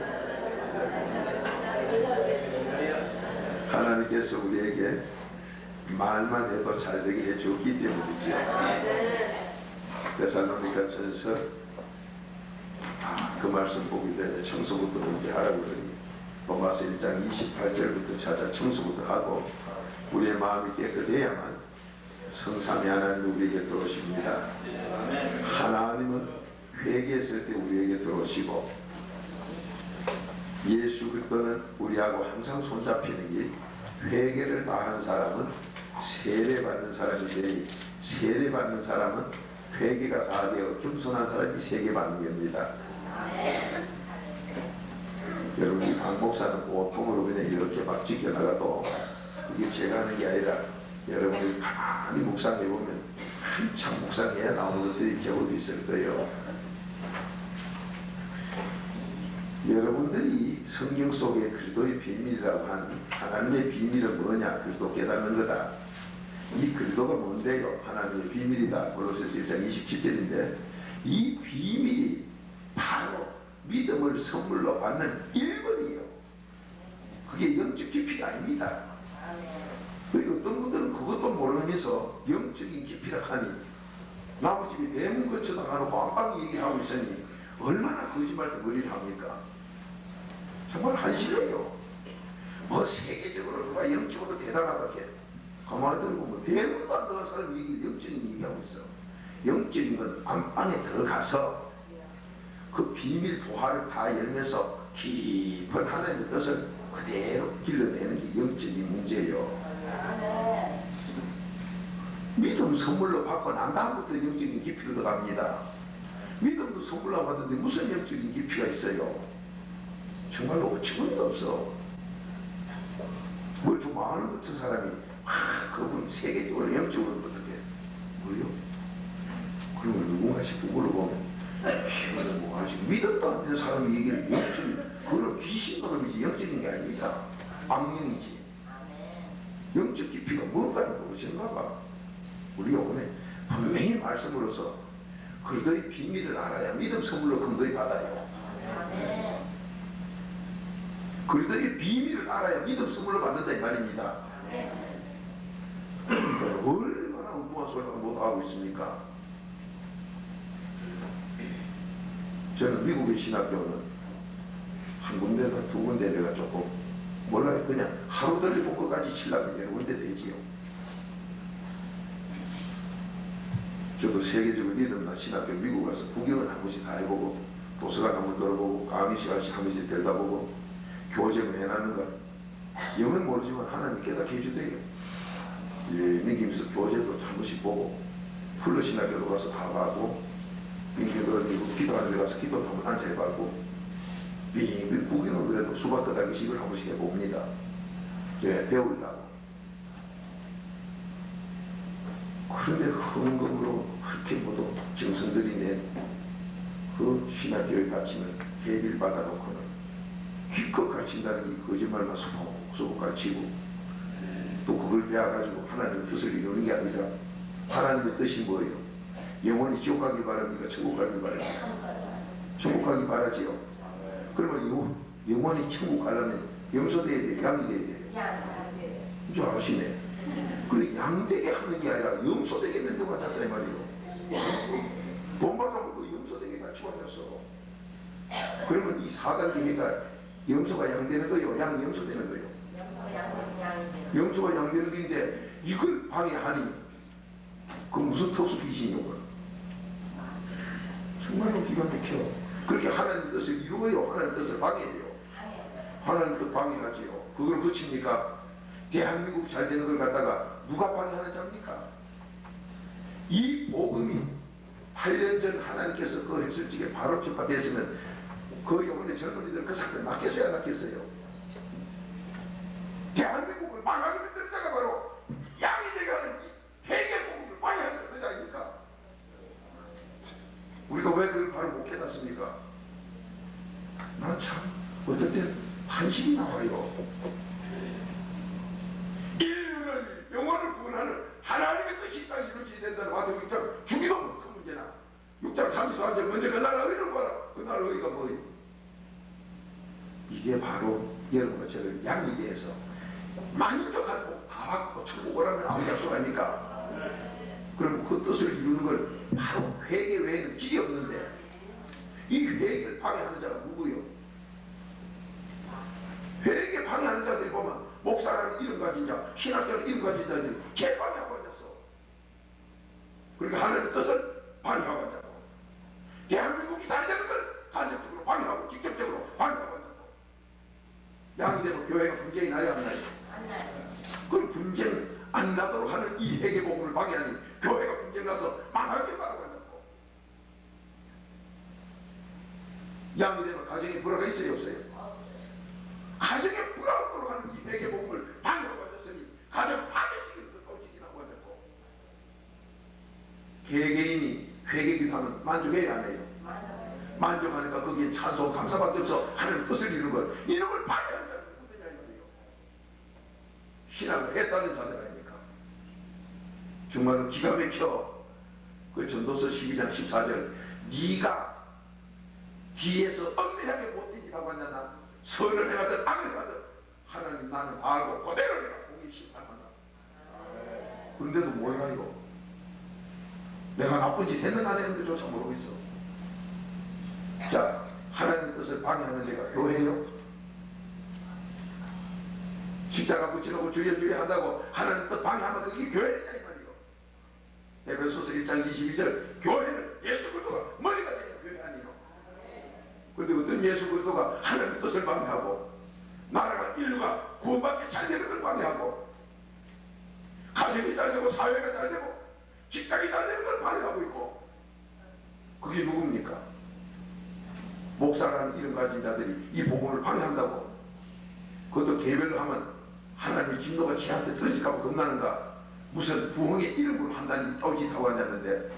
하나님께서 우리에게 말만 해도 잘 되게 해주었기 때문이죠. 데살로니가 전서 그 말씀 보기 전에 청소부터 그렇게 하라고 그러니 로마서 1장 28절부터 찾아 청소부터 하고 우리의 마음이 깨끗해야만 성삼위 하나님이 우리에게 들어오십니다. 하나님은 회개했을 때 우리에게 들어오시고 예수 그리스도는 우리하고 항상 손잡히는 게 회개를 다한 사람은 세례받는 사람인데 세례받는 사람은 회개가 다 되어 겸손한 사람이 세례받는 겁니다. 여러분 이 박 목사는 보통으로 그냥 이렇게 막 지켜나가도 이게 제가 하는 게 아니라 여러분이 가만히 묵상해 보면 한참 묵상해야 나오는 것들이 제법 있을 거예요. 여러분들이 성경 속에 그리스도의 비밀이라고 하는 하나님의 비밀은 뭐냐? 그리스도 깨닫는 거다. 이 그리스도가 뭔데요? 하나님의 비밀이다. 골로새서 1장 27절인데 이 비밀이 바로 믿음을 선물로 받는 1번이에요. 그게 영적 깊이가 아닙니다. 그리고 어떤 분들은 그것도 모르면서 영적인 깊이라 하니 나무 집이 대문 거쳐다 가는 빵빵히 얘기하고 있으니 얼마나 거짓말 덩어리를 합니까? 정말 한심해요. 뭐 세계적으로 누가 영적으로 대단하다 게 가만히 들고 뭐 대문도 안 들어간 사람이 영적인 얘기하고 있어. 영적인 건 안방에 들어가서 그 비밀 보화를 다 열면서 깊은 하나님의 뜻을 그대로 길러내는 게 영적인 문제예요. 믿음 선물로 받고 난 다음부터 영적인 깊이로 들어갑니다. 믿음도 선물로 받는데 무슨 영적인 깊이가 있어요? 정말로 어처구니가 없어. 뭘 좀 아는 것처럼 사람이 그분 세계적으로 영적으로 어떻게 뭐요? 그러면 누군가 싶고 보면 이거는 뭐 아직 믿음도 안 되는 사람이 얘기를 영적인 그거는 귀신 놈이지 영적인 게 아닙니다. 악령이지. 영적 깊이가 뭔가를 모르시는가 봐. 우리가 오늘 분명히 말씀으로서 그리스도의 비밀을 알아야 믿음 선물로 근거히 받아요. 그리스도의 비밀을 알아야 믿음 선물로 받는다 이 말입니다. 얼마나 엉뚱한 소리를 못하고 있습니까? 저는 미국의 신학교는 한 군데나 두 군데 내가 조금 몰라요. 그냥 하루들이 본 것까지 치려면 여러 군데 되지요. 저도 세계적으로 이름난 신학교 미국 가서 구경을 한 번씩 다 해보고 도서관 한번 들어보고 강의 시간씩 한 번씩 들다보고 교재를 해놨는 거 영은 모르지만 하나님 깨닫게 해주대요. 민김에서 교재도 한 번씩 보고 풀러 신학교로 가서 다 봐고 민기들은 미국 기도하는 데 가서 기도 한번 앉아 해봐고 빙빙 구경은 그래도 수박 끄다기식을 한 번씩 해봅니다. 왜? 배우려고. 그런데 헌금으로 그렇게 모두 정성들이 낸 그 신학교에 가르치는 계비를 받아놓고는 기껏 가르친다는 게 거짓말만 소복소복 가르치고 또 그걸 배워가지고 하나님의 뜻을 이루는 게 아니라 하나님의 뜻이 뭐예요? 영원히 지옥 가길 바랍니까? 천국 가길 바랍니까? 천국 가길 바라지요. 그러면 영원히 천국 가려면 염소돼야 돼, 양이 돼야 돼. 이제 아시네. 그래 양되게 하는 게 아니라 염소되게 만들어놨다 이 말이에요. 돈 받아먹고 염소되게 같이 와졌어. 그러면 이 4단계가 염소가 양되는 거예요? 양이 염소되는 거예요? 염소가 양되는 건데 이걸 방해하니 그 무슨 특수 귀신이요? 정말로 기가 막혀. 그렇게 하나님 뜻을 이루어요? 하나님 뜻을 방해해요? 하나님 뜻 방해하지요. 그걸 거칩니까? 대한민국 잘 되는 걸 갖다가 누가 방해하는 자입니까? 이 복음이 8년 전 하나님께서 그 해설직에 바로 접합했으면 그 영혼의 젊은이들 그 사건에 낚였어야 안 낚였어요? 대한민국을 망하게 만드는 자가 바로 양이 되게 하는 이 회개 복음을 방해하는 그 자입니까? 우리가 왜 그걸 바로 못 깨닫습니까? 난 참 어떨 땐 한심이 나와요. 인류를 영혼을 구원하는 하나님의 뜻이 딱 이루어져야 된다는 마태복음 6장 주기도 큰 문제나 6장 33절 먼저 그 나라 의를 구하라. 그 나라 의가 뭐예요? 이게 바로 여러분과 저를 양이 대해서 만족하고 다 받고 천국 오라는 아무 약속 아닙니까? 그럼 그 뜻을 이루는 걸 바로 회개 외에는 길이 없는데 이 회개를 방해하는 자가 누구예요? 회개 방해하는 자들이 보면 목사라는 이름 가진 자, 신학자라는 이름 가진 자들이 개방해하고 앉았어. 그러니까 하나님의 뜻을 방해하고 앉았고 대한민국이 잘 되는 걸 간접적으로 방해하고 직접적으로 방해하고 앉았고 양이 되면 교회가 분쟁이 나요 안 나요? 그럼 분쟁 안 나도록 하는 이 회개복음을 방해하니 교회가 분쟁 나서 망하게 바라고 앉았고 양이 되면 가정에 불화가 있어요 없어요? 가정에 불화하도록 하는 이 회개복음을 방해하고 앉았으니 가정 파괴시키는 걸 떨어지지라고 앉았고 개개인이 회개기도하면 만족해야 안 해요? 만족하니까 거기에 찬송 감사밖에 없어 하나님 뜻을 이루는 걸 이런 걸 방해하는 자는 누구냐 이 말이에요. 신앙을 했다는 자들 아닙니까? 정말로 기가 막혀. 그 전도서 12장 14절 네가 뒤에서 엄밀하게 못된 짓 하고 앉았나 선을 행하든 악을 행하든 하나님 나는 다 알고 그대로 내가 공의 심판한다. 그런데도 뭐야 이거 내가 나쁜 짓 했는가 안 했는지조차 모르고 있어. 자, 하나님의 뜻을 방해하는 데가 교회예요? 십자가 붙이려고 주여 한다고 하나님 뜻 방해하면 그게 교회냐 이 말이요. 에베소서 1장 22절 교회는 예수 그리스도가 머리가 돼야 교회 아니요. 그런데 어떤 예수 그리스도가 하나님의 뜻을 방해하고 나라가 인류가 구원받기 잘 되는 걸 방해하고 가정이 잘 되고 사회가 잘 되고 직장이 잘 되는 걸 방해하고 있고 그게 누굽니까? 목사라는 이름 가진 자들이 이 복음을 방해한다고. 그것도 개별로 하면 하나님의 진노가 지한테 떨어질까 봐 겁나는가. 무슨 부흥의 이름으로 한다니 떠짓하고 앉았는데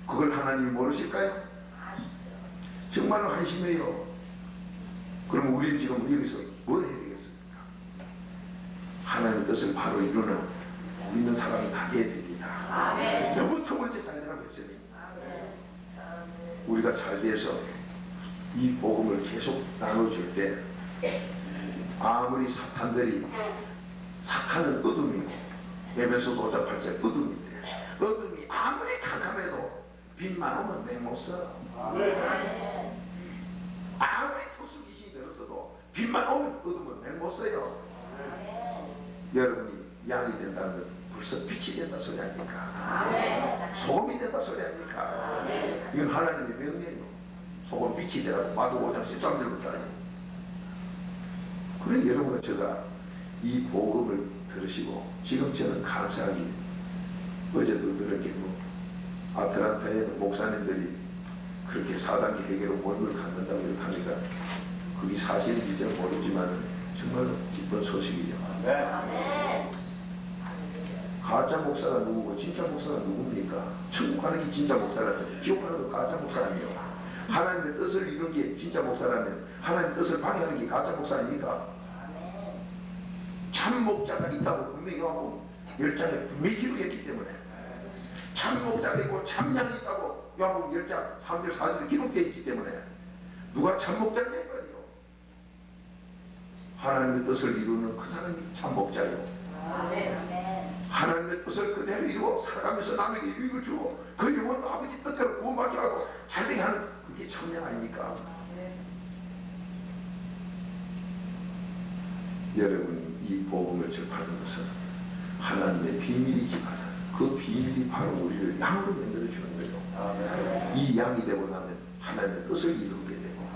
그걸 하나님이 모르실까요? 정말로 한심해요. 그럼 우리는 지금 여기서 뭘 해야 되겠습니까? 하나님의 뜻을 바로 이루는 믿는 사람이 다 돼야 됩니다. 아멘. 너무 첫 번째 잘 되라고 했으니 우리가 잘 돼서 이 복음을 계속 나눠줄 때 아무리 사탄은 어둠이고 에베소서 5장 8절 어둠인데 어둠이 아무리 캄캄해도 빛만 오면 맹 못 써. 아무리 특수 귀신이 들었어도 빛만 오면 어둠은 맹 못 써요. 여러분이 양이 된다는 건 벌써 빛이 된다 소리 아닙니까? 소금이 된다 소리 아닙니까? 이건 하나님의 명령이에요. 소금 빛이 되라고 마태복음 5장 13절부터 그래 여러분과 제가 이 복음을 들으시고 지금 저는 감사하게 어제도 그렇게 아틀란타에 있는 목사님들이 그렇게 4단계 회개로 모임을 갖는다고 이렇게 하니까 그게 사실인지 저는 모르지만 정말로 기쁜 소식이죠. 가짜 목사가 누구고 진짜 목사가 누굽니까? 천국 가는 게 진짜 목사라면 지옥 가는 거 가짜 목사 아니에요. 하나님의 뜻을 이루는 게 진짜 목사라면 하나님의 뜻을 방해하는 게 가짜 목사 아닙니까? 참 목자가 있다고 분명히 하고 열장에 분명히 기록했기 때문에 참 목자가 있고 참 양이 있다고 요한복음 10장 3절 4절에 기록되어 있기 때문에 누가 참 목자냐 이 말이요. 하나님의 뜻을 이루는 그 사람이 참 목자요. 하나님의 뜻을 그대로 이루어 살아가면서 남에게 유익을 주고 그 영혼도 아버지 뜻대로 구원받게 하고 잘되게 하는 그게 참양 아닙니까? 여러분이 이 복음을 접하는 것은 하나님의 비밀이지만 그 비밀이 바로 우리를 양으로 만들어주는 거예요. 이 양이 되고 나면 하나님의 뜻을 이루게 되고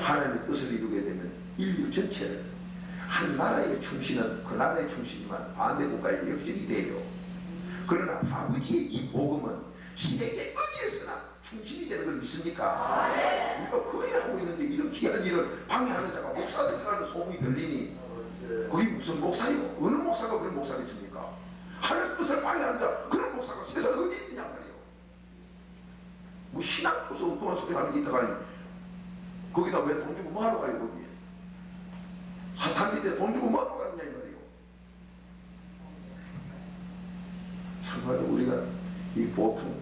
하나님의 뜻을 이루게 되면 인류 전체는 한 나라의 충신은 그 나라의 충신이지만 반대 국가의 역적이 돼요. 그러나 아버지의 이 복음은 세계 어디에서나 충신이 되는 걸 믿습니까? 우리가 그 일을 하고 있는데 이런 귀한 일을 방해하는 자가 목사들이라는 소문이 들리니 그게 무슨 목사요? 어느 목사가 그런 목사가 있습니까? 하나님 뜻을 방해하는 자 그런 목사가 세상에 어디 있느냐 말이요. 뭐 신학교에서 엉뚱한 소리 하는 게 있다가니 거기다 왜 돈 주고 뭐 하러 가요 거기에? 사탄 밑에 돈 주고 뭐 하러 가느냐 이 말이요. 참말로 우리가 이 보통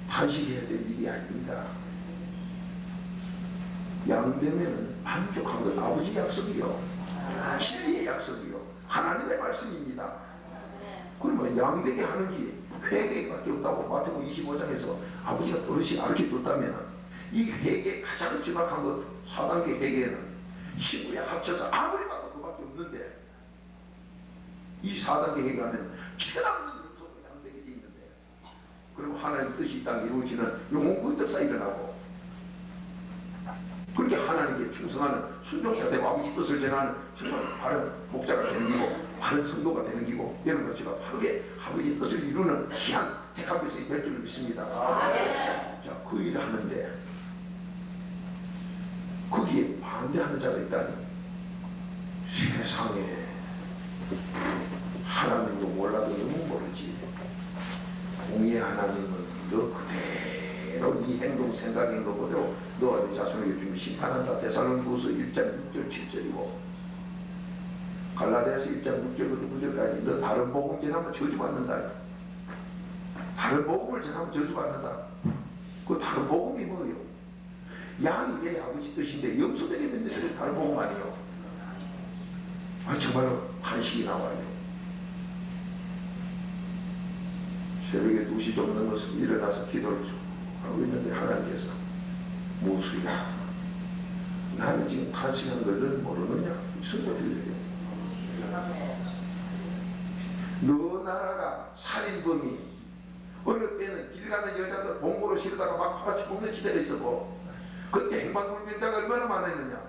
탄식해야 될 일이 아닙니다. 양되면은 만족한 건 아버지의 약속이요. 진리의 약속이요. 하나님의 말씀입니다. 그러면 양되게 하는 게 회개밖에 없다고 마태복음 25장에서 아버지가 어르신 가르쳐줬다면 이 회개 가장 정확한 것 4단계 회개는 신부에 합쳐서 아무리 봐도 그밖에 없는데 이 4단계 회개하면 천없는 영속으로 양되게 돼 있는데 그리고 하나님의 뜻이 이 땅에 이루어지는 영혼 권적사 일어나고 그렇게 하나님께 충성하는 순종자가 되고 아버지 뜻을 전하는 정말 바른 목자가 되는 기고 바른 성도가 되는 기고 이런 것처럼 바르게 아버지 뜻을 이루는 귀한 택한 것이 될 줄 믿습니다. 자, 그 일을 하는데 거기에 반대하는 자가 있다니 세상에 하나님도 몰라도 너무 모르지. 공의 하나님은 너 그대로 네 행동 생각인 것 그대로 너와 네 자손에게 주님 심판한다. 데살로니가후서 1장 6절 7절이고 갈라디아서 1장 6절부터 9절까지 너 다른 복음 전하면 저주받는다. 다른 복음을 전하면 저주받는다. 그 다른 복음이 뭐예요? 양이 내 아버지 뜻인데 염소되게 만드는 다른 복음 아니에요. 아 정말로 탄식이 나와요. 새벽에 2시 좀 넘어서 일어나서 기도를 하고 있는데 하나님께서 무수야 나는 지금 탄식하는 걸 너는 모르느냐? 소리가 들려요. 너 나라가 살인범이 어느 때는 길 가는 여자들 봉고로 실어다가 막 팔아치 뽑는 시대가 있었고 그때 행방불명자가 얼마나 많았느냐.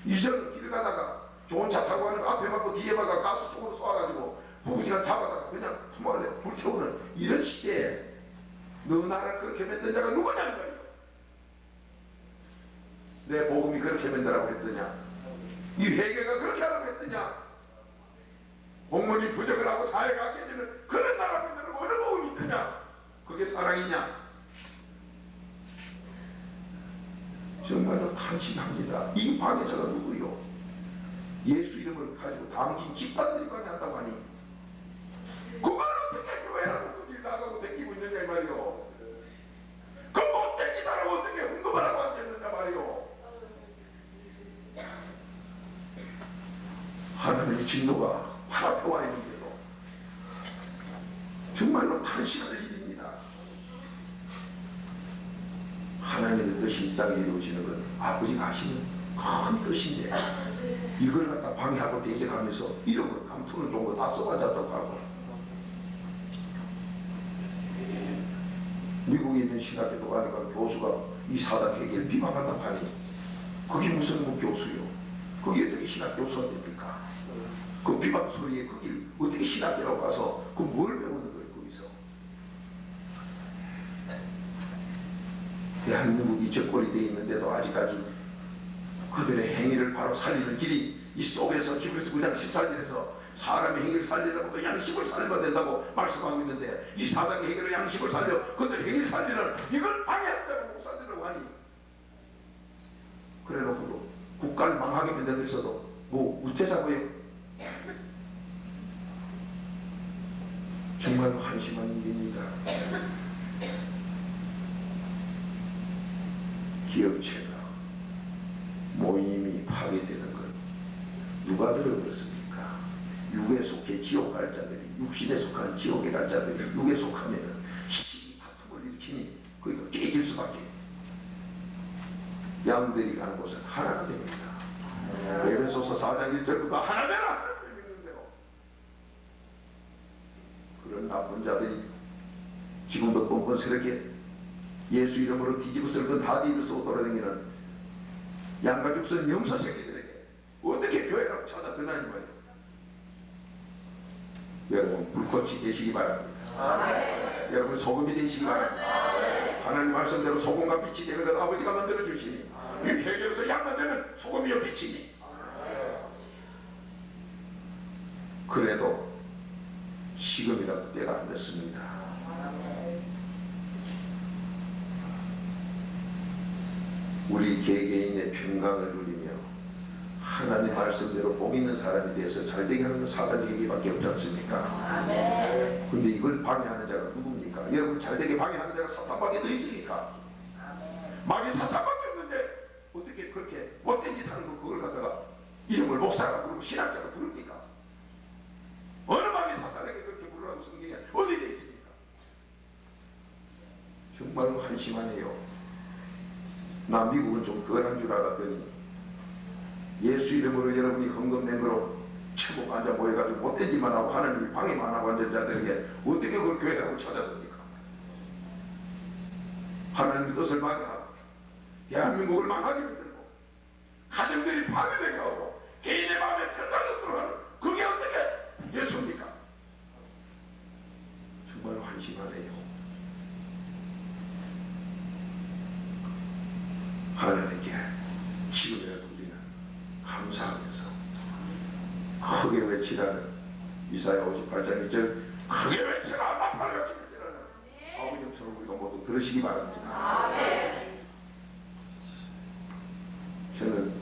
이전 길 가다가 좋은 차 타고 가는 거 앞에 막고 뒤에 막아 가스 총으로 쏘아가지고 부부지간 잡아다가 그냥 투마에 불태우는 이런 시대에 너 나라 그렇게 만든 자가 누구냐 말이야. 내 복음이 그렇게 만들라고 했더냐? 이 회개가 그렇게 하라고 했더냐? 공무원이 부적을 하고 사회가 악해지는 그런 나라 만들고 어느 복음이 있더냐? 그게 사랑이냐? 정말로 탄식합니다. 이 방해자가 누구요? 예수 이름을 가지고 당신 집단들이 관여한다고 하니 그걸 어떻게 교회라고 그 일 나가고 댕기고 있느냐 이 말이요. 그 못된 기다라고 어떻게 흥금을 하고 앉았느냐 말이요. 하나님의 진노가 팔앞에 와 있는데도 정말로 탄식할 일입니다. 하나님의 뜻이 이 땅에 이루어지는 건 아버지가 하시는 큰 뜻인데 이걸 갖다 방해하고 대적하면서 이름을 감투는 좋은 거 다 써가졌다고 하고 미국에 있는 신학교도 가니까 교수가 이 사단 회계를 비방한다고 하니 그게 무슨 뭐 교수요? 그게 어떻게 신학 교수가 됩니까? 그 비방 소리에 거길 어떻게 신학교라고 가서 그 뭘 배우는 거예요 거기서? 대한민국이 적골이 되어 있는데도 아직까지 그들의 행위를 바로 살리는 길이 이 속에서 히브리서 9장 14절에서 사람의 행위를 살리려고 그 양식을 살려야 된다고 말씀하고 있는데 이 사단의 행위로 양식을 살려 그들 행위를 살리는 이걸 방해한다고 목사들이라고 하니 그래 놓고도 국가를 망하게 만들면서도 뭐 우째자고요. 정말 한심한 일입니다. 기업체가 모임이 파괴되는 것 누가 들어버렸습니까? 육에 속해 지옥 갈 자들이, 육신에 속한 지옥에 갈 자들이 육에 속하면은 시기 다툼을 일으키니 거기가 깨질 수밖에. 양들이 가는 곳은 하나가 됩니다. 에베소서 4장 1절부터 하나 되라 하나님의 명령대로. 그런 나쁜 자들이 지금도 뻔뻔스럽게 예수 이름으로 뒤집어 쓸건 다 뒤집어 쓰고 돌아다니는 양가죽 쓴 영서 새끼들에게 어떻게 교회라고 찾아드나니 말이에요. 여러분 불꽃이 되시기 바랍니다. 여러분 소금이 되시기 바랍니다. 하나님 말씀대로 소금과 빛이 되는 것 아버지가 만들어 주시니 이 회개로서 양만 되는 소금이요 빛이니 그래도 지금이라도 때가 안 됐습니다. 우리 개개인의 평강을 누리며 하나님 말씀대로 복 있는 사람이 돼서 잘되게 하는 건 사단의 얘기밖에 없지 않습니까? 근데 이걸 방해하는 자가 누굽니까? 여러분 잘되게 방해하는 자가 사탄밖에 더 있습니까? 마귀 사탄밖에 없는데 어떻게 그렇게 못된 짓 하는 거 그걸 갖다가 이름을 목사가 부르고 신학자가 부릅니까? 어느 마귀 사탄에게 그렇게 부르라고 성경에 어디 되어 있습니까? 정말 한심하네요. 나 미국은 좀 덜한 줄 알았더니 예수 이름으로 여러분이 헌금맹으로 천국 앉아 모여가지고 못된 짓만 하고 하나님을 방해만 하고 앉은 자들에게 어떻게 그걸 교회라고 찾아듭니까? 하나님의 뜻을 방해하고 대한민국을 망하게 만들고 가정들이 파괴되게 하고 개인의 마음에 편당이 없도록 하는 그게 어떻게 예수입니까? 정말 한심하네요. 하나님께 지금이라도 우리는 감사하면서 크게 외치라는 이사야 58장 1절 크게 외치라 나팔같이 외치라는 아버지 형처럼 우리가 모두 들으시기 바랍니다. 저는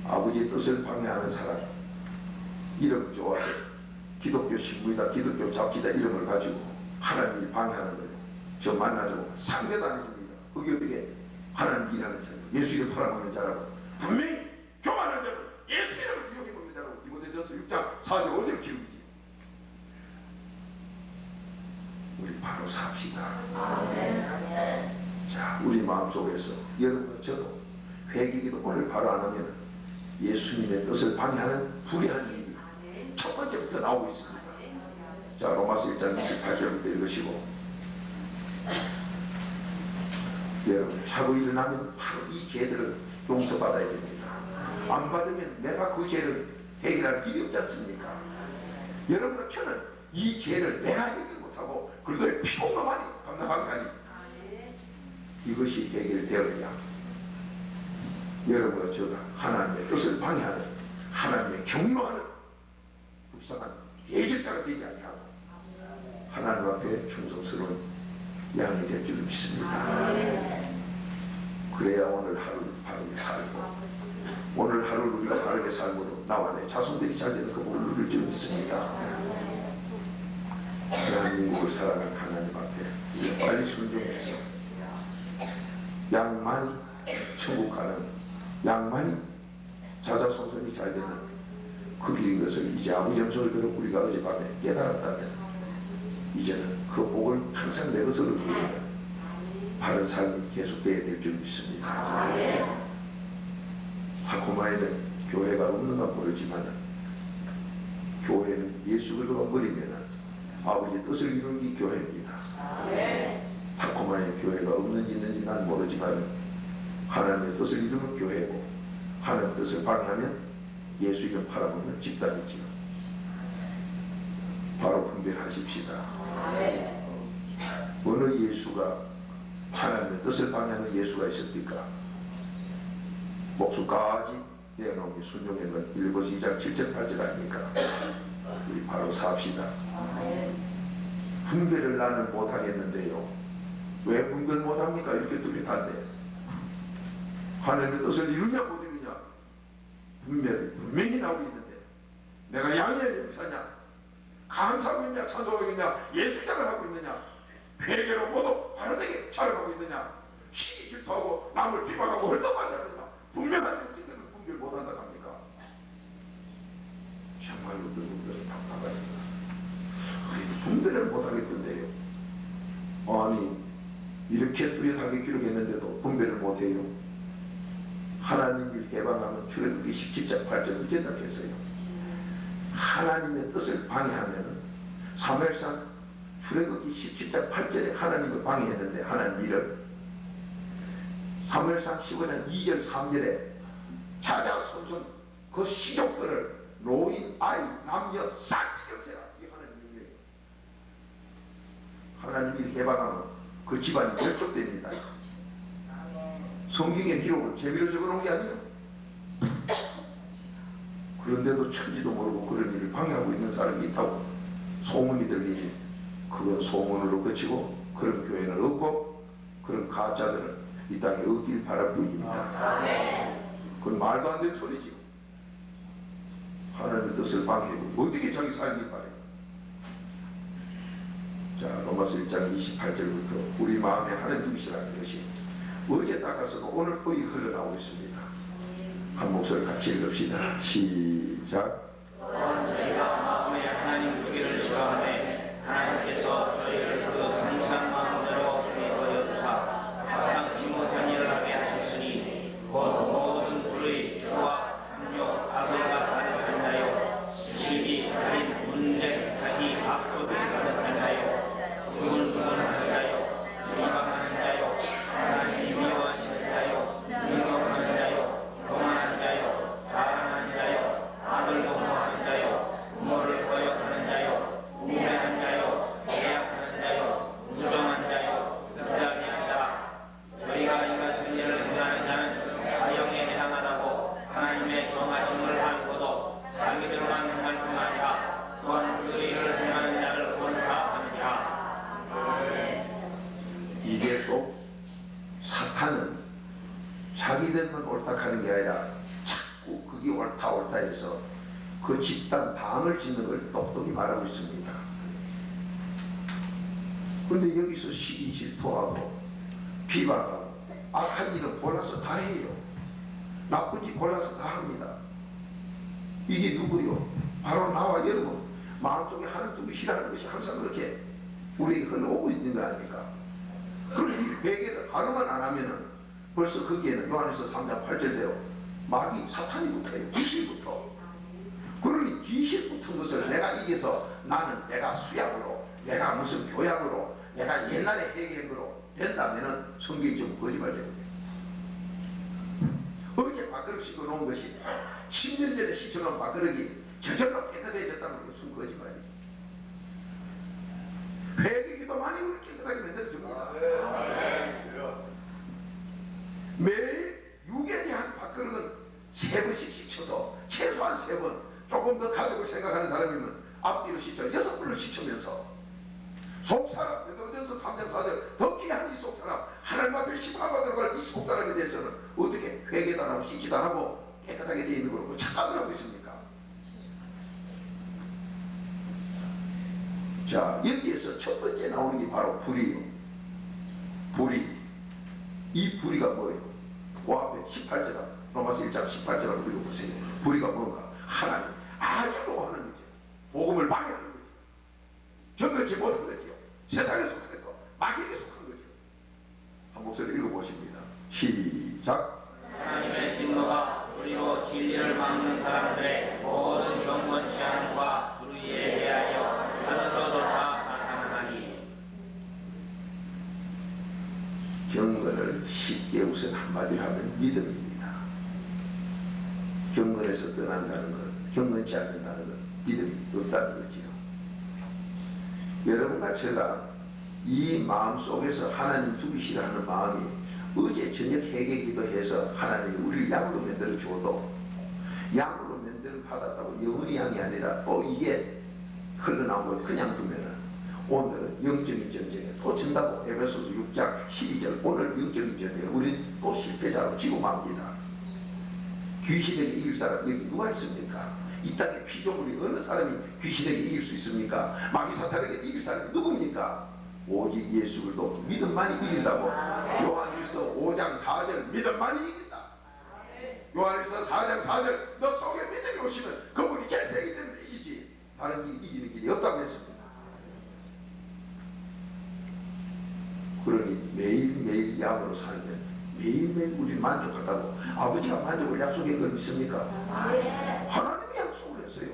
아버지의 뜻을 방해하는 사람 이름 좋아서 기독교 신부이다 기독교 잡지다 이름을 가지고 하나님을 방해하는 거예요. 저 만나주고 상대도 안 해줍니다. 그게 어떻게 하나님 일하는 자예요. 예수 이름 팔아먹는 자라고 분명히 교만한 자는 예수 이름을 기억해 먹는 자라고 디모데전서 6장 4절 5절 기록이지. 우리 바로 삽시다. 자 우리 마음속에서 여러분 저도 회개기도 오늘 바로 안 하면 예수님의 뜻을 방해하는 불의한 일이 첫 번째부터 나오고 있습니다. 자 로마서 1장 28절부터 읽으시고 여러분 자고 일어나면 바로 이 죄들을 용서받아야 됩니다. 안 받으면 내가 그 죄를 해결할 길이 없지 않습니까? 여러분과 저는 이 죄를 내가 해결 못하고 그래도 피곤감하니 감당하게 하니 이것이 해결되어야 여러분과 저가 하나님의 뜻을 방해하는 하나님의 경로하는 불쌍한 예절자가 되지 아니하고 하나님 앞에 충성스러운 양이 될 줄 믿습니다. 그래야 오늘 하루를 바르게 살고 오늘 하루를 우리가 바르게 살므로 나와 내 자손들이 잘 되는 그 복을 누릴 줄 믿습니다. 대한민국을 사랑하는 하나님 앞에 빨리 순종해서 양만이 천국 가는 양만이 자자손손이 잘 되는 그 길인 것을 이제 아버지 음성을 들어 우리가 어젯밤에 깨달았다면 이제는 그 복을 항상 내 것으로 누리는 바른 삶이 계속되어야 될 줄 믿습니다. 타코마에는 교회가 없는 건 모르지만 교회는 예수 그리스도가 머리면 아버지의 뜻을 이루는 게 교회입니다. 타코마에 교회가 없는지 있는지 난 모르지만 하나님의 뜻을 이루는 교회고 하나님의 뜻을 방해하면 예수 이름 팔아먹는 집단이지요. 바로 분별하십시다. 어느 예수가 하나님의 뜻을 방해하는 예수가 있습니까? 목숨까지 내어놓은 게 순종의 건 일곱 2장 7절 8절 아닙니까? 우리 바로 삽시다. 분별을 나는 못하겠는데요. 왜 분별 못합니까? 이렇게 뚜렷한데 하나님의 뜻을 이루냐 못 이루냐 분명히 나오고 있는데 내가 양해의 용사냐, 감사하고 있냐, 찬송하고 있냐, 예수장을 하고 있느냐, 회개로 모두 바르게 촬영하고 있느냐, 시기 질투하고 남을 비방하고 헐떡하지 않느냐, 분명한데 어떻게 분별 못한다 합니까? 정말로 어떤 분들은 답답하니까 분별을 못하겠던데요. 아니 이렇게 뚜렷하게 기록했는데도 분별을 못해요. 하나님을 개방하면 출애굽기 17장 8절 대답했어요. 하나님의 뜻을 방해하면 사무엘상 출애굽기 17장 8절에 하나님을 방해했는데 하나님 이를 사무엘상 15장 2절 3절에 자자손손 그 시족들을 노인, 아이, 남녀 싹 지켜주라. 이게 하나님의 하나님이 개방하면 그 집안이 절족됩니다. 성경의 기록을 재미로 적어놓은 게 아니에요. 그런데도 천지도 모르고 그런 일을 방해하고 있는 사람이 있다고 소문이 들리니 그건 소문으로 그치고 그런 교회는 없고 그런 가짜들은 이 땅에 없길 바랄 뿐입니다. 그건 말도 안 되는 소리지. 하나님의 뜻을 방해하고 어떻게 자기 살길 바래요. 자, 로마서 1장 28절부터 우리 마음에 하나님 두기시라는 것이 어제 닦아서도 오늘 거의 흘러나오고 있습니다. 한 목소리 같이 읽읍시다. 시작. 저희가 마음에 하나님 두기를 싫어하되 하나님께서 저희를 그 상실한 마음대로 이루어 주사 마땅치 못한 일을 하게 하셨으니 곧 모든 불의, 추와 탐욕, 악을 가득한 자요 시기, 살인, 분쟁, 사기, 악독이 가득한 자요 수군수군하는 자요 비방하는 자요 하나님 미워하시는 자요 능욕하는 자요 교만한 자요 자랑하는 자요 아들 도모하는 자요 부모를 거역하는 자요 우매한 자요 계약하는 자요 무정한 자요 득자비한 자 저희가 이 같은 일을 행하는 자는 사형에 해당하다고 하나님의 정하심을 알고도 자기들만 행할 뿐 아니라 또한 그 일을 행하는 자를 원하느니라. 이게 또 사탄은 자기들만 옳다 하는 게 아니라 자꾸 그게 옳다 해서 그 집단 당을 짓는 걸 똑똑히 말하고 있습니다. 그런데 여기서 시기 질투하고 비방하고 악한 일은 골라서 다 해요. 나쁜 짓 골라서 다 합니다. 이게 누구요? 바로 나와 여러분 마음속에 하나님 두기 싫어하는 것이 항상 그렇게 우리에게 흘러오고 있는 거 아닙니까? 그럼 이 회개를 하루만 안 하면은 벌써 거기에는 요한에서 3장 8절대로 마귀 사탄이 붙어요. 귀신부터. 그러니 귀신 붙은 것을 내가 이겨서 나는 내가 수약으로 내가 무슨 교양으로 내가 옛날에 회개한 거로 된다면은 성경이 좀 거짓말입니다. 어제 밥그릇 씻고 놓은 것이 10년 전에 씻어놓은 밥그릇이 저절로 깨끗해졌다는 게 무슨 거짓말이죠. 회개기도 많이 우리 깨끗하게 만들어줍니다. 매일 육에 대한 밥그릇은 3번씩 씻혀서 최소한 3번 조금 더 가족을 생각하는 사람이면 앞뒤로 씻혀 6번을 씻으면서 속사람 베드로전서 3장 4절 더 귀한 이 속사람 하나님 앞에 심판받으러 갈 이 속사람에 대해서는 어떻게 회개도 안 하고 씻지도 안 하고 깨끗하게 되어 있는 거로 착각을 하고 있습니까? 자, 여기에서 첫 번째 나오는 게 바로 불이에요. 불이. 이 불이가 뭐예요? 그 앞에 18절 로마서 1장 18절을 읽어보세요. 불이가 뭔가? 하나님 아주 좋아하는 거죠. 복음을 방해하는 거죠. 견뎌지 못한 거죠. 세상에 속해서 마귀에게 속한 거죠. 한 목소리 읽어보십니다. 시작. 하나님의 진노가 우리로 진리를 막는 사람들의 모든 경건치 않음과 불의에 대하여 하늘로조차 나타나니. 경건을 쉽게 우선 한마디로 하면 믿음입니다. 경건에서 떠난다는 것, 경건치 않는다는 것, 믿음이 없다는 거지요. 여러분과 제가 이 마음 속에서 하나님 두기 싫어하는 마음이 어제 저녁 회개 기도해서 하나님이 우리를 양으로 만들어 주어도 양으로 만들어 받았다고 영원히 양이 아니라 또 이게 흘러나온 걸 그냥 두면은 오늘은 영적인 전쟁에 또 진다고. 에베소서 6장 12절. 오늘 영적인 전쟁에 우리 또 실패자로 지고 맙니다. 귀신에게 이길 사람 여기 누가 있습니까? 이 땅에 피조물이 어느 사람이 귀신에게 이길 수 있습니까? 마귀 사탄에게 이길 사람이 누굽니까? 오직 예수 그리스도 믿음만이 이긴다고. 요한일서 5장 4절 믿음만이 이긴다. 요한일서 4장 4절 너 속에 믿음이 오시면 그분이 제일 세기 때문에 이기지 다른 길 이기는 길이 없다고 했습니다. 그러니 매일매일 야으로 살면 매일매일 우리 만족하다고. 아버지가 만족을 약속한 걸 믿습니까? 하나님이 약속을 했어요.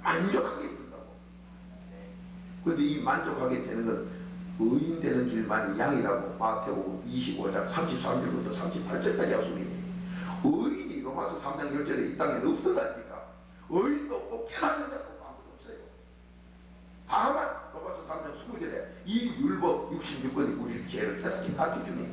만족하게 된다고. 그런데 이 만족하게 되는 건 의인 되는 길만이 양이라고 마태복음 25장 33절부터 38절까지 약속이니 의인이 로마서 3장 10절에 이 땅에 없더라니까. 의인도 없고 깨닫는 자도 아무도 없어요. 다만 로마서 3장 20절에 이 율법 66권이 우리 죄를 깨닫게 가르쳐주니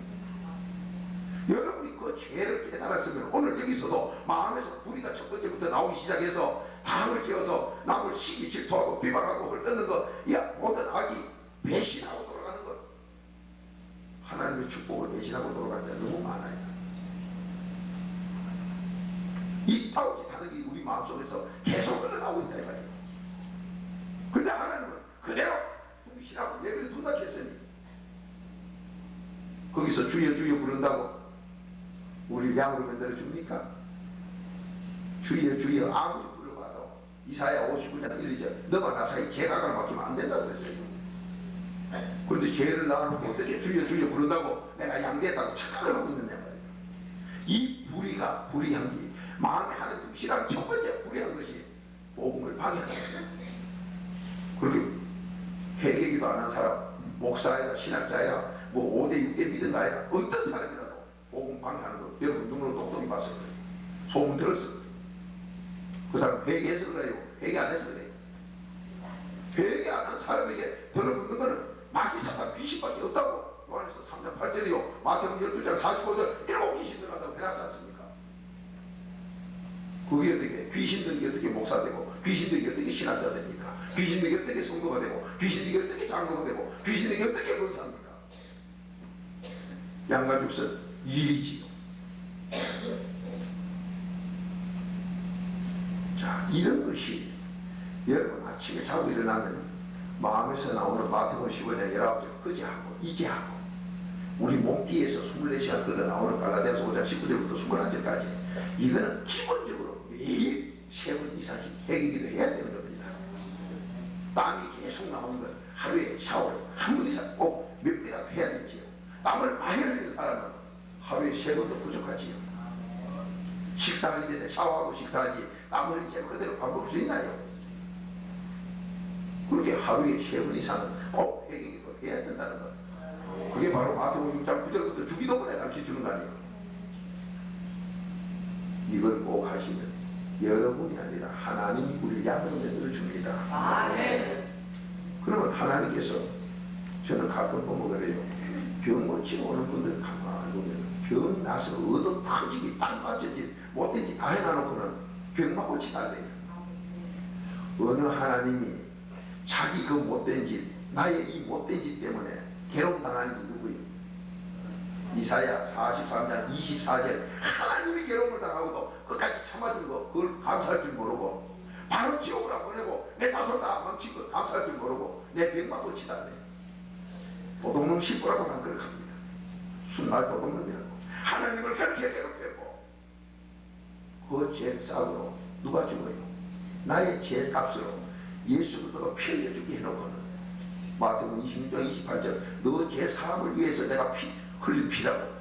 여러분이 그 죄를 깨달았으면 오늘 여기서도 마음에서 불의가 첫 번째부터 나오기 시작해서 당을 지어서 남을 시기 질투하고 비방하고 헐뜯는 거, 야 모든 악이 배신하고 돌아가는 것, 하나님의 축복을 배신하고 돌아가는 자 너무 많아요. 이 타오지 다는 게 우리 마음속에서 계속 흘러나오고 있다 이 말이에요. 그런데 하나님은 그대로 두시라고 내버려 둔다 했으니 거기서 주여 주여 부른다고 우리 양으로 만들어 줍니까? 주여 주여 아무리 부르봐도 이사야 59장 1, 2절 너와 나 사이 죄가가 맡기면 안 된다고 그랬어요. 그런데 죄를 낳아놓고 어떻게 주여 주여 부른다고 내가 양대했다고 착각을 하고 있느냐 말이에요. 이 불의가 불의한 게 마음에 하는 득실한 첫 번째 불의한 것이 복음을 방해하는 거예요. 그렇게 회개기도 안 한 사람, 목사이다 신학자이다 뭐 5대 6대 믿음가이다 어떤 사람이라도 복음 방해하는 거 여러분 눈으로 똑똑히 봤을 거예요. 소문 들었을 거예요. 그 사람 회개해서 그래요? 회개 안 해서 그래요? 회개 안 한 사람에게 들어붙는 거는 마귀 사탄 귀신밖에 없다고. 요한에서 3장 8절이요 마태복음 12장 45절 일곱 귀신 들어간다고 해놨지 않습니까? 그게 어떻게 귀신들이 어떻게 목사 되고 귀신들이 어떻게 신학자 됩니까? 귀신들이 어떻게 성도가 되고 귀신들이 어떻게 장로가 되고 귀신들이 어떻게 권사합니까? 양가죽선 일이지요. 자, 이런 것이 여러분 아침에 자고 일어나면 마음에서 나오는 마태복음 15장 19절 그제하고 이제하고 우리 몸띠에서 24시간 흘러나오는 갈라디아서 5장 19절부터 21절까지 이거는 기본적으로 매일 3번 이상씩 회개기도 해야 되는 겁니다. 땀이 계속 나오는 건 하루에 샤워를 한 번 이상 꼭 몇 번이라도 해야 되지요. 땀을 많이 흘리는 사람은 하루에 3번도 부족하지요. 식사하기 전에 샤워하고 식사하지 땀 흘린 채로 그대로 밥 먹을 수 있나요? 그렇게 하루에 3번 이상은 꼭 회개기도 해야 된다는 것. 그게 바로 마태복음 6장 9절부터 주기도문에 가르쳐주는 거 아니에요. 이걸 꼭 하시면 여러분이 아니라 하나님이 우리를 양으로 만들어 줍니다. 아멘. 그러면 하나님께서 저는 가끔 보면 그래요. 병 고치고 오는 분들 가만히 보면 병 나서 얻어 터지기 딱 맞춰지 못된지 다 해놔놓고는 병만 고치달래요. 어느 하나님이 자기 그 못된 짓 나의 이 못된 짓 때문에 괴롭당하는 게 누구예요? 이사야 43장 24절 하나님이 괴로움을 당하고도 끝까지 참아준 거 그걸 감사할 줄 모르고 바로 지옥으로 보내고 내 자손 다 망친 거 감사할 줄 모르고 내 병만 고치다네. 도둑놈 신부라고 난 그렇게 합니다. 순날 도둑놈이라고 하나님을 그렇게 괴롭혔고 그 죄 싹으로 누가 죽어요? 나의 죄 값으로 예수 그리스도가 피 흘려 죽게 해놓고는 마태복음 26장 28절 너 죄 사함을 위해서 내가 흘린 피라고.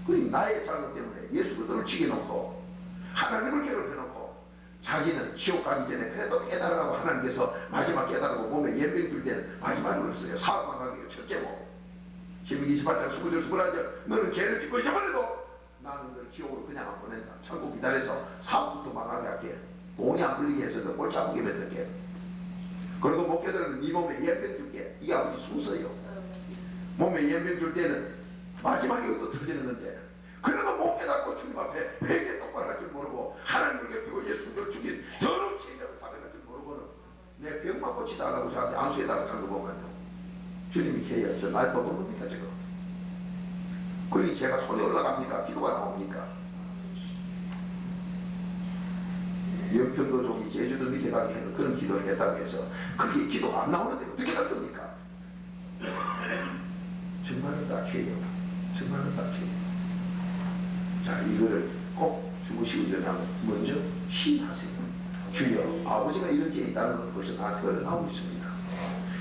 그러니 나의 잘못 때문에 예수 그리스도를 죽여놓고 하나님을 괴롭혀놓고 자기는 지옥 가기 전에 그래도 깨달으라고 하나님께서 마지막 깨달으고 몸에 예병 줄 때는 마지막으로 그랬어요. 사업만 하기가 첫째고 신명기 28장 29절 21절 너는 죄를 짓고 잊어버려도 나는 너를 지옥으로 그냥 안 보낸다. 천국 기다려서 사업부터 망하게 할게. 돈이 안 불리게 해서 너 꼴 잡게 만들게. 그리고 못 깨달으면 네 몸에 예병 줄게. 이게 아버지 순서요. 몸에 예병 줄 때는 마지막에 또 터지는 건데 그래도 못 깨닫고 주님 앞에 회개 똑바로 할 줄 모르고 하나님을 곁들고 예수를 죽인 더러운 죄자로 잡아갈 줄 모르고는 내 주님이 해요. 저 날 보고 뭡니까 지금? 그러니 제가 손이 올라갑니까? 기도가 나옵니까? 연평도족이 제주도 밑에 가게 해서 그런 기도를 했다고 해서 그게 기도가 안 나오는데 어떻게 할 겁니까? 정말은 딱해요. 정말은 딱해요. 자, 이거를 꼭 주무시고 일어나면 먼저 신하세요. 주여, 아버지가 이런 게 있다는 것 벌써 나한테 흘러나오고 있습니다.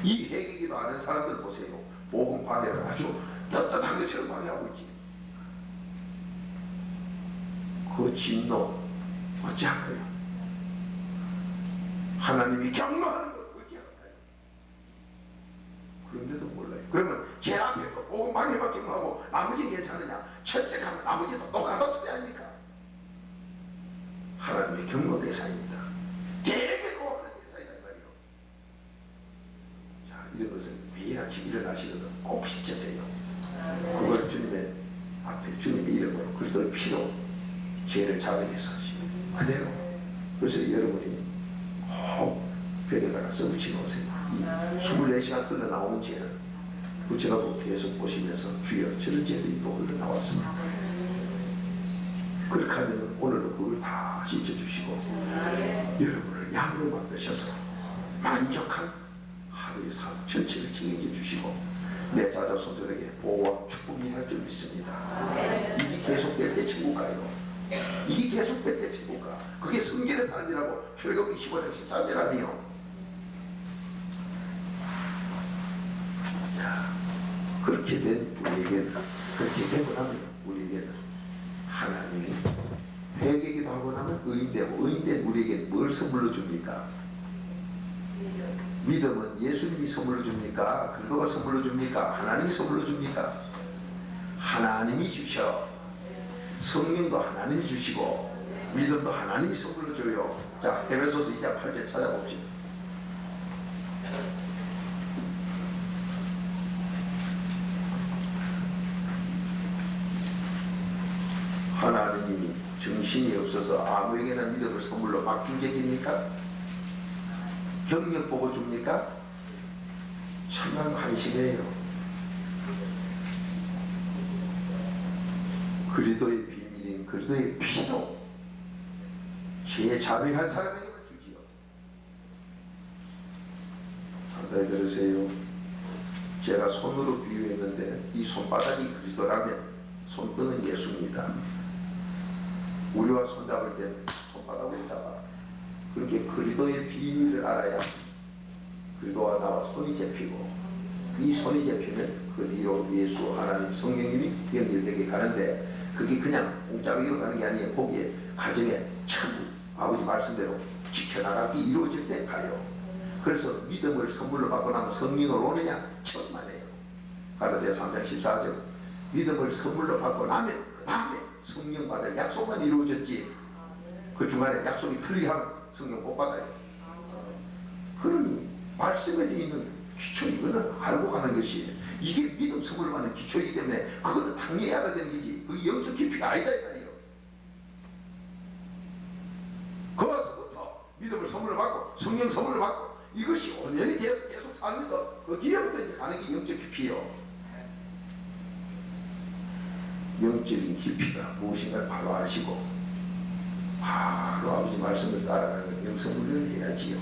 이 회개기도 아는 사람들 보세요. 복음 방해를 아주 떳떳한 것처럼 방해하고 있지. 그 진노 어찌할까요? 하나님이 경노하는 걸 어찌할까요? 그런데도 몰라요. 그러면 제 앞에 또 복음 방해만 경노하고 나머지는 괜찮으냐? 첫째 가면 나머지도 똑같은 소리 아닙니까? 하나님의 경노 대상입니다. 되게 좋아하는 대상이다 이 말이요. 자, 이런 것은 매일 아침 일어나시거든 꼭 지키세요. 그걸 주님의 앞에 주님의 이름으로 그리스도의 피로 죄를 자백해서 그대로. 그래서 여러분이 꼭 벽에다가 써붙여 놓으세요. 24시간 흘러나오는 죄를 붙여놓고 계속 보시면서 주여 저런 죄들이 또 흘러나왔습니다. 그렇게 하면 오늘도 그걸 다 씻어주시고 여러분을 양으로 만드셔서 만족한 하루의 삶 전체를 책임져 주시고 내 자자손들에게 보호와 축복이 할 줄 믿습니다. 이게 계속될 때 천국 가요. 이게 계속될 때 천국 가. 그게 성결의 삶이라고 출애굽기 15장 13절 아니요. 자, 그렇게 된 우리에게는, 그렇게 되고 나면 우리에게는 하나님이 회개기도 하고 나면 의인되고 의인된 우리에게 뭘 선물로 줍니까? 믿음은 예수님이 선물로 줍니까? 그리스도가 선물로 줍니까? 하나님이 선물로 줍니까? 하나님이 주셔. 성령도 하나님이 주시고 믿음도 하나님이 선물로 줘요. 자, 에베소서 2장 8절 찾아봅시다. 하나님이 정신이 없어서 아무에게나 믿음을 선물로 막 주겠습니까? 경력 보고 줍니까? 참만 한심해요. 그리스도의 비밀인 그리스도의 피로 죄에 자백한 사람에게만 주지요. 상당히 들으세요. 제가 손으로 비유했는데 이 손바닥이 그리스도라면 손등은 예수입니다. 우리와 손잡을 때 손바닥을 잡아. 그렇게 그리스도의 비밀을 알아야 그리스도와 나와 손이 잡히고 이 손이 잡히면 그 뒤로 예수 하나님 성령님이 연결되게 가는데 그게 그냥 옥자베기로 가는 게 아니에요. 거기에 가정에 참 아버지 말씀대로 지켜나가기 이루어질 때 가요. 그래서 믿음을 선물로 받고 나면 성령을 오느냐? 천만에요. 가라디아 3장 14절 믿음을 선물로 받고 나면 그 다음에 성령 받을 약속만 이루어졌지 그 중간에 약속이 틀리하면 성령 못 받아요. 그러니 말씀에 있는 기초 이거는 알고 가는 것이에요. 이게 믿음 선물을 받는 기초이기 때문에 그거는 당연히 알아야 되는 거지. 그게 영적 깊이가 아니다 이 말이에요. 거기서부터 믿음을 선물을 받고 성령 선물을 받고 이것이 온전히 계속 살면서 거기에부터 이제 가는 게 영적 깊이요. 영적인 깊이가 무엇인가를 바로 아시고 바로 아버지 말씀을 따라가는 영성훈련을 해야지요.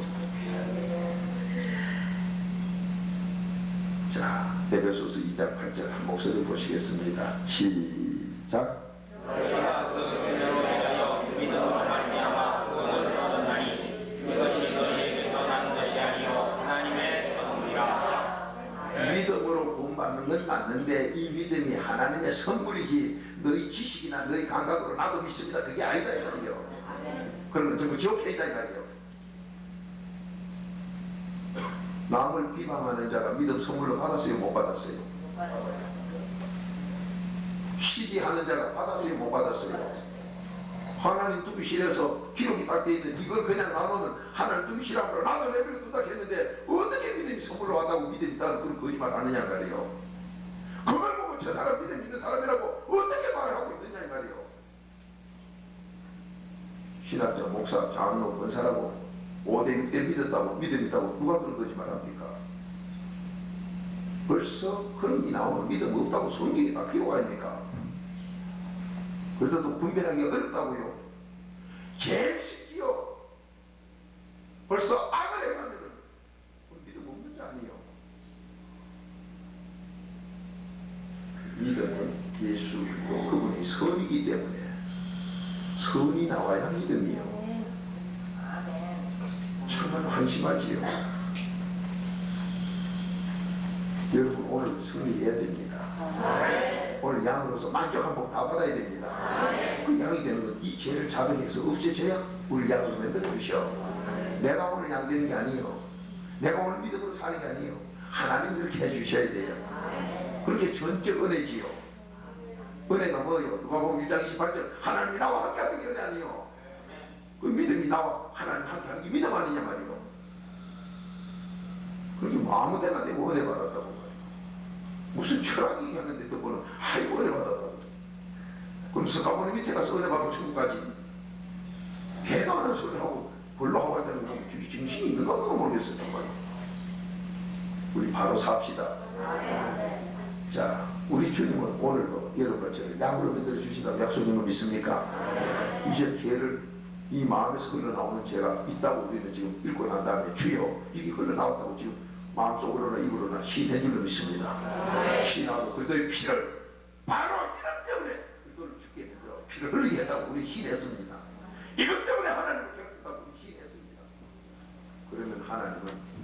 자, 에베소서 2장 8절 한 목소리를 보시겠습니다. 시작. 너희가 그 은혜로 인하여 믿음으로 말미암아 구원을 얻었나니 이것이 너희에게서 난 것이 아니요 하나님의 선물이라. 믿음으로 구원받는 건 맞는데 이 믿음이 하나님의 선물이지 너희 지식이나 너희 감각으로 나도 믿습니다 그게 아니다 이 말이에요. 그런 건 전부 지옥행이다 이 말이에요. 남을 비방하는 자가 믿음 선물로 받았어요 못 받았어요? 시기하는 자가 받았어요 못 받았어요? 하나님 뜻이라서 기록이 딱 돼 있는데 이걸 그냥 나누면 하나님 뜻이라고 나도 내버려 둔다 했는데 어떻게 믿음이 선물로 왔다고 믿음이 있다고 그런 거짓말 하느냐 말이에요. 그걸 보고 저 사람 믿음 있는 사람이라고 어떻게 말을 하고 있느냐 이 말이에요. 신학자, 목사, 장로, 권사라고 5대 6대 믿었다고 믿음 있다고 누가 그런 거짓말 합니까? 벌써 그런 게 나오면 믿음 없다고 성경이 다 필요가 아닙니까? 그래도 분별하기 어렵다고요. 제일 쉽지요. 벌써 악을 행하면 믿음 없는 자 아니에요. 믿음은 예수 그리스도 그분이 선이기 때문에 선이 나와야 믿음이에요. 정말 한심하지요. 여러분 오늘 승리해야 됩니다. 오늘 양으로서 만족한 복 다 받아야 됩니다. 그 양이 되는 건 이 죄를 자백해서 없애줘야 우리 양으로 만들어 주셔. 내가 오늘 양 되는 게 아니에요. 내가 오늘 믿음으로 사는 게 아니에요. 하나님이 그렇게 해주셔야 돼요. 그렇게 전적 은혜지요. 은혜가 뭐예요? 누가복음 1장 28절 하나님이 나와 함께 하는 게 은혜 아니에요. 그 믿음이 나와 하나님 함께 하는 게 믿음 아니냐 말이에요. 그렇게 뭐 아무데나 대고 은혜 받았다고 말이에요. 무슨 철학이 하는데 또 그거는 아이고 은혜 받았다고. 그럼 스카보니 밑에 가서 은혜 받고 천국 가지. 개가 하는 소리를 하고 벌로 하고 한다는 건 정신이 있는가 없는가 모르겠어요. 정말. 우리 바로 삽시다. 자, 우리 주님은 오늘도 여러분과 저를 양으로 만들어 주신다고 약속인 거 믿습니까? 이제 죄를 이 마음에서 흘러나오는 죄가 있다고 우리는 지금 읽고 난 다음에 주여 이게 흘러나왔다고 지금 마음속으로나 입으로나 시인해 줄로 믿습니다. 시인하고 그리스도의 피를 바로 이것 때문에 그리스도를 죽게 만들어 피를 흘리게 했다고 우리 시인했습니다. 이것 때문에 하나님을 괴롭혔다고 우리 시인했습니다. 그러면 하나님은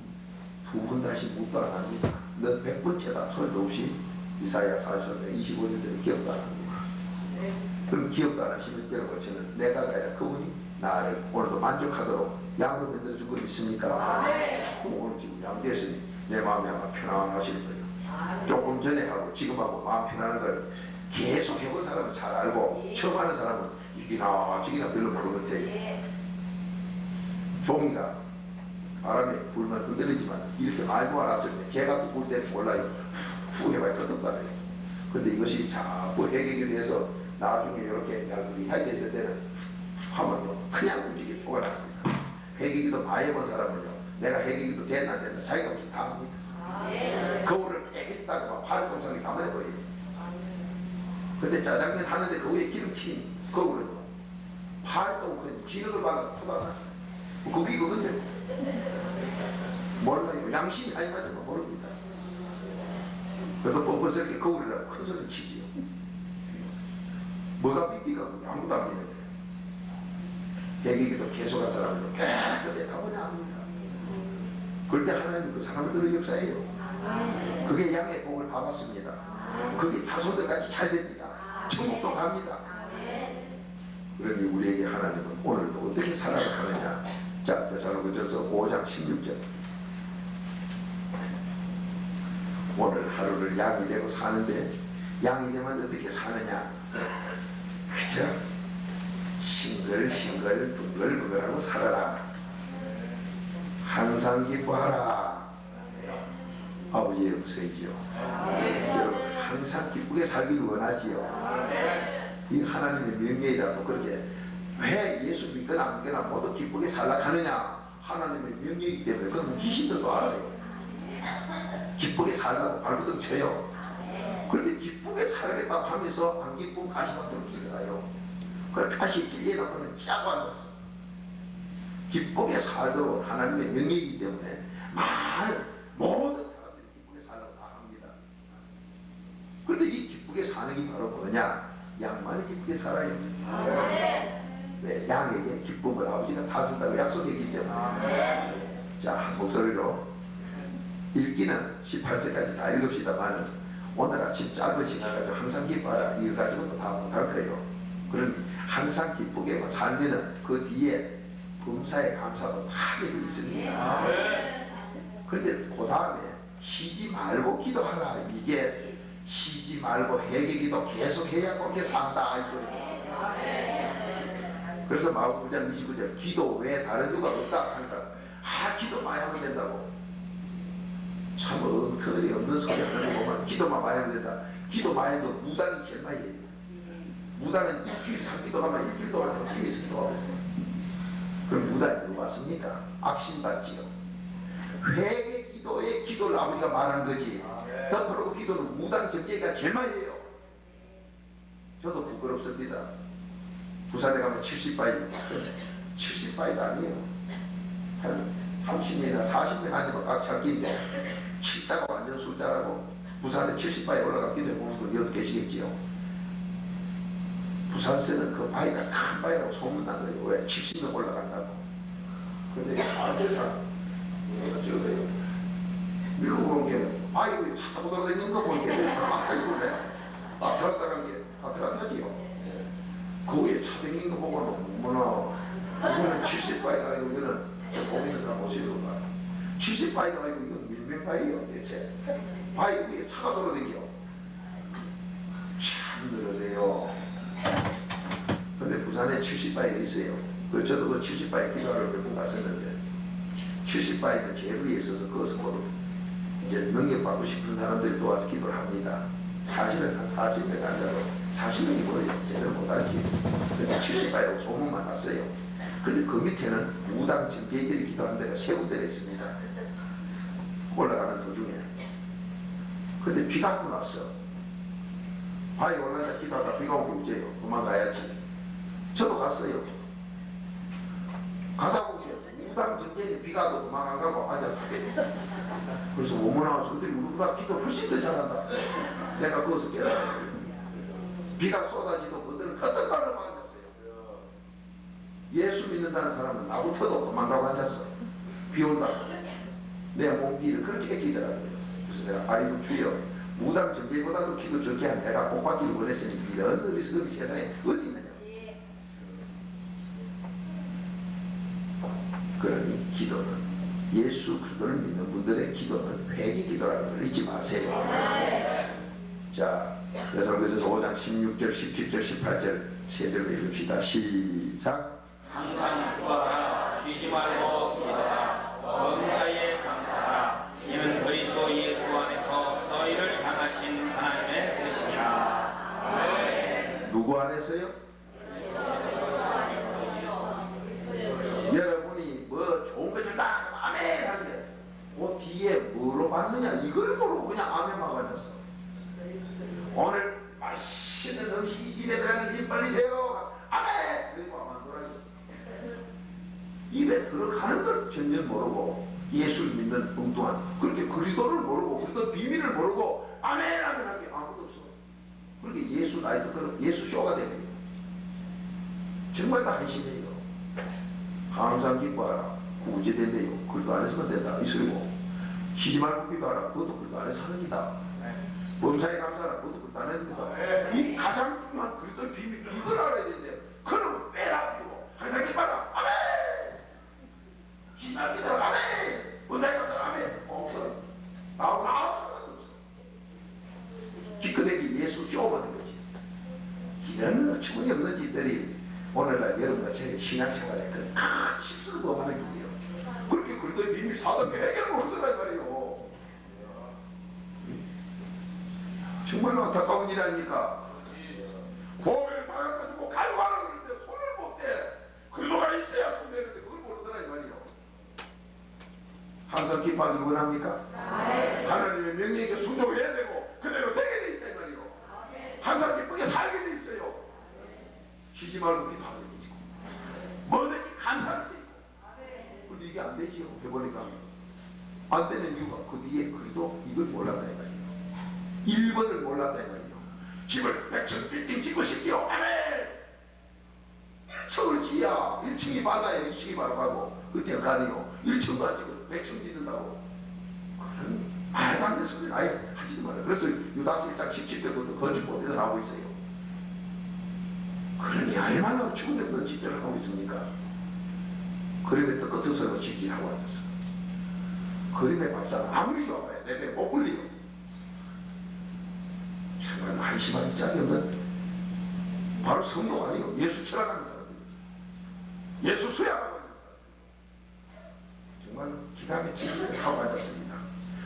두 번 다시 묻도 안 합니다. 넌 100번째다 소리도 없이 이사야 40장 25절대로 기억도 안 합니다. 그럼 기억도 안 하시면 여러분 저는 내가 아니라 그분이 나를 오늘도 만족하도록 양으로 만들어준 거 믿습니까? 그럼 오늘 지금 양 됐으니 내 마음이 아마 편안하실 거예요. 조금 전에 하고 지금 하고 마음 편안한 걸 계속 해본 사람은 잘 알고 처음 하는 사람은 이기나 저기나 별로 모르겠대요. 종이가 바람에 불면 흔들리지만 이렇게 알고 알았을 때 개가 또 불 때는 몰라요. 후 해봐야 끄덕거려요. 근데 이것이 자꾸 해결이 돼서 나중에 이렇게 우리 해결했을 때는 하면요 그냥 움직이고 뭐가 납니다. 해결기도 많이 해본 사람은요 내가 해결기도 됐나 안 됐나 자기가 무슨 다 합니다. 거울을 깨끗하고 파란 동상이 담아낼 거예요. 근데 짜장면 하는데 그 위에 기름 튄 거울은요 파란 동상 기름을 발라서 퍼다가 거기 그건데 몰라요. 양심이 아니 맞으면 모릅니다. 그래도 뻔뻔스럽게 거울이라고 큰 소리 치지요. 뭐가 삐삐가 아무도 안 믿는데 얘기기도 계속한 사람은 깨끗해 가보냐 합니다. 그럴 때 하나님 그 사람들의 역사예요. 그게 양의 복을 다 받습니다. 그게 자손들까지 잘 됩니다. 천국도 갑니다. 그러니 우리에게 하나님은 오늘도 어떻게 살아가느냐. 자, 데살로니가전서 5장 16절 오늘 하루를 양이 되고 사는데 양이 되면 어떻게 사느냐. 그저 싱글싱글 붕글붕글하고 살아라. 항상 기뻐하라. 아버지의 음성이지요. 여러분 항상 기쁘게 살기를 원하지요. 이 하나님의 명예이라도 그렇게 왜 예수 믿거나 안 믿거나 모두 기쁘게 살락하느냐. 하나님의 명예이기 때문에 그건 귀신들도 알아요. 기쁘게 살라고 발버둥 쳐요. 그런데 기쁘게 살겠다고 하면서 안 기쁘면 가시밭으로 길어가요. 그걸 다시 찔려놓고는 짜고 앉았어. 기쁘게 살도록 하나님의 명예이기 때문에 모든 사람들이 기쁘게 살라고 다 합니다. 그런데 이 기쁘게 사는 게 바로 뭐냐. 양만이 기쁘게 살아요. 왜? 양에게 기쁨을 아버지가 다 준다고 약속했기 때문에. 자, 한 목소리로 읽기는 18절까지 다 읽읍시다만 오늘 아침 짧은 시간 가지고 항상 기뻐하라 이걸 가지고도 다 못할 거예요. 그러니 항상 기쁘게 살면은 그 뒤에 범사에 감사도 하게 돼 있습니다. 그런데 그 다음에 쉬지 말고 기도하라. 이게 쉬지 말고 회개기도 계속해야 그렇게 산다 이 소리예요. 그래서 마가복음 9장 29절 기도 외에 다른 이유가 없다 하니까 기도 많이 하면 된다고. 참 엉터리 없는 소리 하는 거 보면 기도만 많이 하면 된다. 기도 많이 해도 무당이 제일 많이 해요. 무당은 일주일 3기도 하면 일주일 동안 TV에서 기도하고 있어요. 그럼 무당이 누구 왔습니까? 악신받지요. 회개 기도에 기도를 아버지가 말한 거지. 덮어놓고 기도는 무당 전개가 제일만이에요. 저도 부끄럽습니다. 부산에 가면 70바이, 70바이도 아니에요. 한 30명이나 40명 아니면 꽉 찼긴데 7자가 완전 숫자라고. 부산에 70바위 올라가 기도해보는 분 여기 계시겠지요. 부산세는 그 바위가 큰 바위라고 소문난 거예요. 왜? 70명 올라간다고. 근데 안대상 저거요. 미국 온 게 바위 위에 차 타고 돌아다니는 거 보니까 막 가지고래. 막 들었다간 게 다 들었다지요. 그 위에 차 댕긴 거 보고는 어머나 이거는 70바위가 아니고 이거는 보이는 사람 오시는 거야. 70바위가 아니고 이건 밀면바위요 대체. 바위 위에 차가 돌아다니요. 참 늘어네요. 근데 부산에 70바위가 있어요. 그 저도 그 70바위 기도하러 몇 번 갔었는데 70바위는 제일 위에 있어서 그것을 모두 이제 능력받고 싶은 사람들이 도와서 기도를 합니다. 사실은 한 40명 앉아도 40명이 뭐예요? 제대로 못하지. 근데 70바위라고 소문만 났어요. 근데 그 밑에는 무당 전개들이 기도하는 데가 세 군데가 있습니다. 올라가는 도중에. 근데 비가 한번 왔어. 바위 올라가 기도하다 비가 오고 이제요. 도망가야지. 저도 갔어요. 가다 보면 무당 전개에 비가 와도 도망 안 가고 앉아서 하게. 그래서 어머나 저들이 우리보다 기도 훨씬 더 잘한다. 내가 그것을 깨달았어요. 비가 쏟아지도 그들은 끄떡거리고 앉았어요. 예수 믿는다는 사람은 나부터도 도망가고 앉았어. 비 온다고. 내 몸길을 그렇게 끼더라고요. 그래서 내가 아이고 주여 무당 전개보다도 기도 적게 한 내가 복 받기를 원했으니 이런 어리석음이 세상에 어디 있느냐. 그러니 기도는 예수 그리스도를 믿는 분들의 기도는 회개 기도라는 걸 잊지 마세요. 자, 여성교서 5장 16절 17절 18절 세 절로 읽읍시다. 시작. 항상 기도하라. 쉬지 말고 기도하라. 범사에 감사하라. 이는 그리스도 예수 안에서 너희를 향하신 하나님의 뜻이니라. 누구 안에서요? 여러분이 뭐 좋은 것을 다 아멘 하는데 그 뒤에 뭐로 받느냐 이걸 모르고 그냥 아멘하고 앉았어. 오늘 맛있는 음식이 입에 들어가는 힘 벌리세요. 아멘! 그리고 아멘 돌아요. 입에 들어가는 걸 전혀 모르고 예수를 믿는 엉뚱한 그렇게 그리스도를 모르고 그리스도 비밀을 모르고 아멘 하면 할 게 아무도 없어. 그렇게 예수 나이트 그런 예수 쇼가 되거든요. 정말 다 한심해요. 항상 기뻐하라. 구제된대요. 그리스도 안에서만 된다. 이 소리고 쉬지 말고 기도하라. 그것도 그리스도 안에서 하는 기다. 범사에 감사하라. 그것도 그리스도 안에서 된다. 이 가장 중요한 그리스도의 비밀 이걸 알아야 되는데 그놈은 빼라 피고 항상 기뻐하라. 아멘. 쉬지 말고 기도하라. 아멘. 범사에 감사하라. 아멘. 없어. 나오고 아무 상관도 없어. 기껏해기 예수 쇼가 된 거지. 이런 어처구니 없는 짓들이 오늘날 여러분과 제 신앙생활에 큰 실수를 범하는 길이에요. 그렇게 그리스도의 비밀 사도 해결을 모르더란 말이에요. 정말로 안타까운 일 아닙니까? 보혈을 박아가지고 갈고하라 그러는데 손을 못 대. 그리스도가 있어야 손 대는데 그걸 모르더란 말이에요. 항상 기뻐하기를 원합니까? 하나님의 명령에 순종해야 되고 그대로 되게 돼 있다 이 말이에요. 항상 기쁘게 살게 돼 있어요. 쉬지 말고 기도하게 되지고 뭐든지 감사하게 되고 근데 이게 안 되지요. 해보니까 안 되는 이유가 그 뒤에 그래도 이걸 몰랐다 이 말이에요. 1번을 몰랐다 이 말이에요. 집을 100층 빌딩 짓고 싶지요. 아멘. 1층을 지야 1층이 발라야 2층이 바로 가고 그때 가니요. 1층 가지고 100층 짓는다고 그런 말도 안 되는 소리를 아예 하지도 말아요. 그래서 유다서 1장 17절부터 건축법이 나오고 있어요. 그러니 얼마나 죽은 없는 짓들을 하고 있습니까? 그림에 똑같은 소리로 지지하고 앉았어. 그림의 밥상 아무리 좋아봐야 내 배 못 불리요. 정말 한심하기 짝이 없는 바로 성도 아니요. 예수 철학하는 사람들이지. 예수 수양하고 있는 사람들. 정말 기가 막힌 짓을 하고 앉았습니다.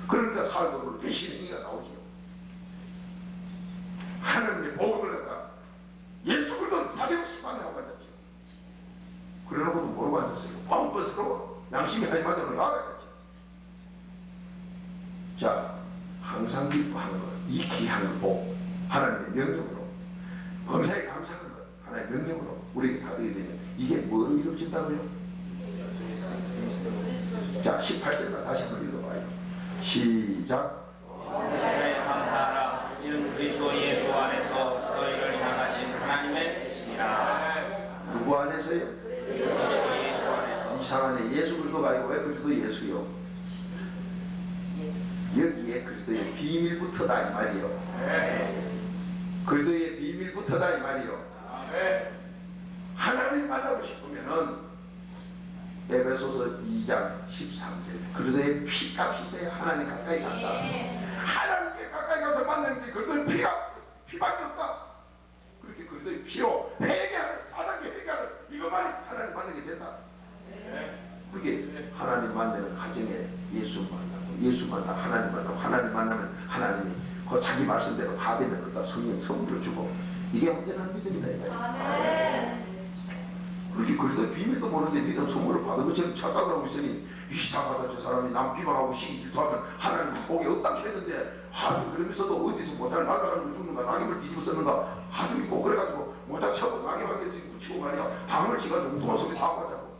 그러니까 살도록 배신의 행위가 나오지요. 하나님의 복음을 갖다 예수 그리스도 사정없이 반대하고 앉았죠. 그래놓고도 모르고 앉았어요. 뻔뻔스러워. 양심이 하지 마자고 알아야지. 자, 항상 기뻐하는 것, 이 귀한 복, 하나님의 명령으로, 범사에 감사하는 것, 하나님의 명령으로 우리에게 다 되게 되면 이게 뭐로 이루어진다고요? 자, 18절만 다시 한번 읽어봐요. 시작. 범사에 감사하라. 이는 그리스도 예수 안에서 너희를 향하신 하나님의 뜻이니라. 누구 안에서요? 그리스도 예수 안에서. 이상하네. 예수 그리스도가 아니고 왜 그리스도 예수요? 여기에 그리스도의 비밀부터다 이 말이요. 그리스도의 비밀부터다 이 말이요. 하나님 만나고 싶으면은 에베소서 2장 13절 그리스도의 피값이 있어야 하나님 가까이 간다. 하나님께 가까이 가서 만나는 게 그리스도의 피밖에 없다. 그렇게 그리스도의 피로 회개하는 4단계 회개하는 이것만이 하나님 만나게 된다. 그게 하나님 만나는 가정에 예수 만나고 예수 만나고 하나님 만나고 하나님 만나면 하나님이 그 자기 말씀대로 다 되면 그다 성령 선물을 주고 이게 온전한 믿음이다 이 말이야. 그렇게 그래도 비밀도 모르는데 믿음 선물을 받은 것처럼 착각을 하고 있으니 이상하다 저 사람이 남 비방하고 시기 질투하면 하나님 복이 없다 했는데 아주 그러면서도 어디서 모자를 날아가는 거 죽는가 낙엽을 뒤집어 쓰는가 아주 있고 그래가지고 모자 쳐고 낙엽하게 붙이고 말이야 방을 치가지고 웅뚱한 소리 다 하자고.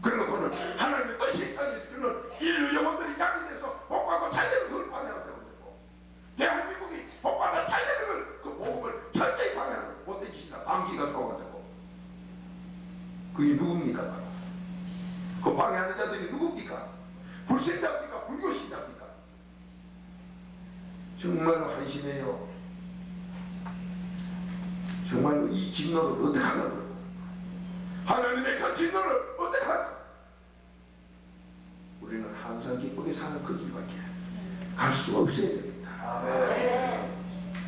그래놓고는 하나님의 뜻이 있다는 인류 영혼들이 양이 돼서 복받고 잘되는 걸 방해하고 되고 대한민국이 복받아 잘되는 걸 그 복음을 철저히 방해하는 못된 짓이나 방지가 좋아가지고 그게 누굽니까? 그 방해하는 자들이 누굽니까? 불신자입니까? 불교신자입니까? 정말로 한심해요. 정말로 이 진노를 어떻게 하려고 하나님의 그 진노를 어떻게 하냐? 우리는 항상 기쁘게 사는 그 길밖에 갈 수 없어야 됩니다.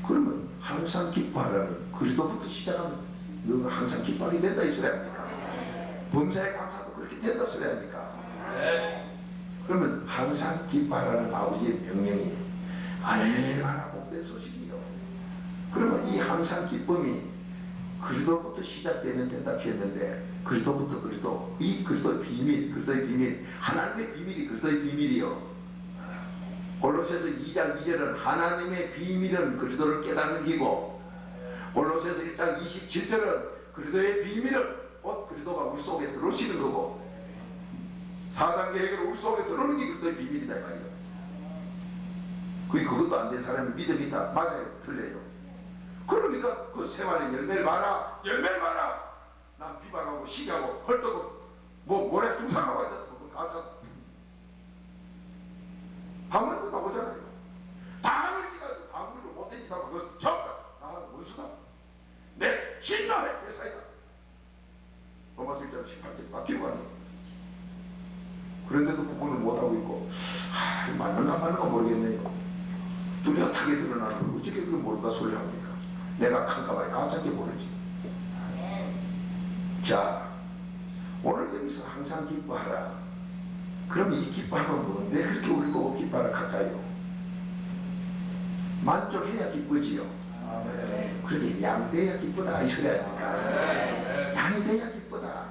그러면 항상 기뻐하라는 그리스도부터 시작하면 너가 항상 기뻐하게 된다 이 소리 아닙니까? 범사에 감사도 그렇게 된다 소리 아닙니까? 그러면 항상 기뻐하라는 아버지의 명령이 얼마나 복된 소식이요. 그러면 이 항상 기쁨이 그리스도부터 시작되면 된다 했는데 그리스도부터 그리스도 이 그리스도의 비밀 그리스도의 비밀 하나님의 비밀이 그리스도의 비밀이요. 골로새서 2장 2절은 하나님의 비밀은 그리스도를 깨닫는 기고 골로새서 1장 27절은 그리스도의 비밀은 그리스도가 우리 속에 들어오시는 거고 4단계 해결은 우리 속에 들어오는 게 그리스도의 비밀이다 이 말이에요. 그것도 안 된 사람이 믿음이 있다. 맞아요. 틀려요. 그러니까 그 생활의 열매를 봐라. 열매를 봐라. 난 비방하고 시기하고 헐떡고 모래 중상하고 앉았어. 그건 가짜다. 방울도 나오잖아요. 방울 지가 방울로 못된 짓 하고 그거 전부 다 원수다. 내 진노의 대사이다. 로마서 1장 18절 바뀌고 하네. 그런데도 구분을 못하고 있고 맞는가 맞는가 모르겠네요. 뚜렷하게 드러나는 걸 어떻게 그걸 모를까 소리 합니까? 내가 칸가봐야 가짜게 모르지. 자, 오늘 여기서 항상 기뻐하라. 그럼 이 기뻐하면 뭔데 그렇게 우리 보고 기뻐하라 할까요? 만족해야 기쁘지요. 그러게 양돼야 기쁘다 이 소리 아닙니까? 양이 돼야 기쁘다.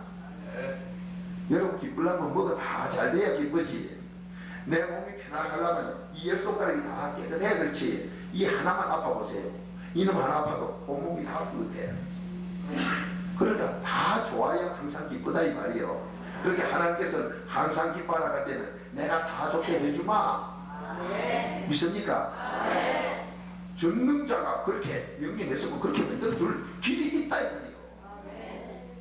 여러분 기쁘려면 뭐가 다 잘 돼야 기쁘지. 내 몸이 편안하려면 이 열 손가락이 다 깨끗해야 그렇지. 이 하나만 아파보세요. 이놈 하나 아파도 온몸이 다 뿌듯해. 그러니까 다 좋아야 항상 기쁘다 이 말이에요. 그렇게 하나님께서는 항상 기뻐하라 할 때는 내가 다 좋게 해주마. 믿습니까? 전능자가 그렇게 명령했으면 그렇게 만들어줄 길이 있다 이 말이에요.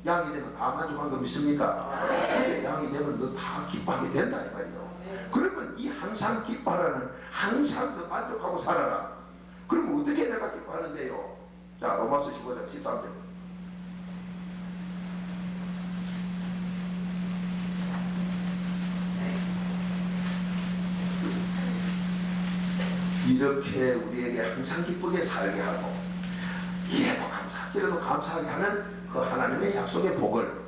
양이 되면 다 만족한 거 믿습니까? 그렇게 양이 되면 너 다 기뻐하게 된다 이 말이에요. 그러면 이 항상 기뻐하라는 항상 더 만족하고 살아라. 그럼 어떻게 내가 기뻐하는데요? 자, 로마서 15장 13절. 이렇게 우리에게 항상 기쁘게 살게 하고 이래도 감사 저래도 감사하게 하는 그 하나님의 약속의 복을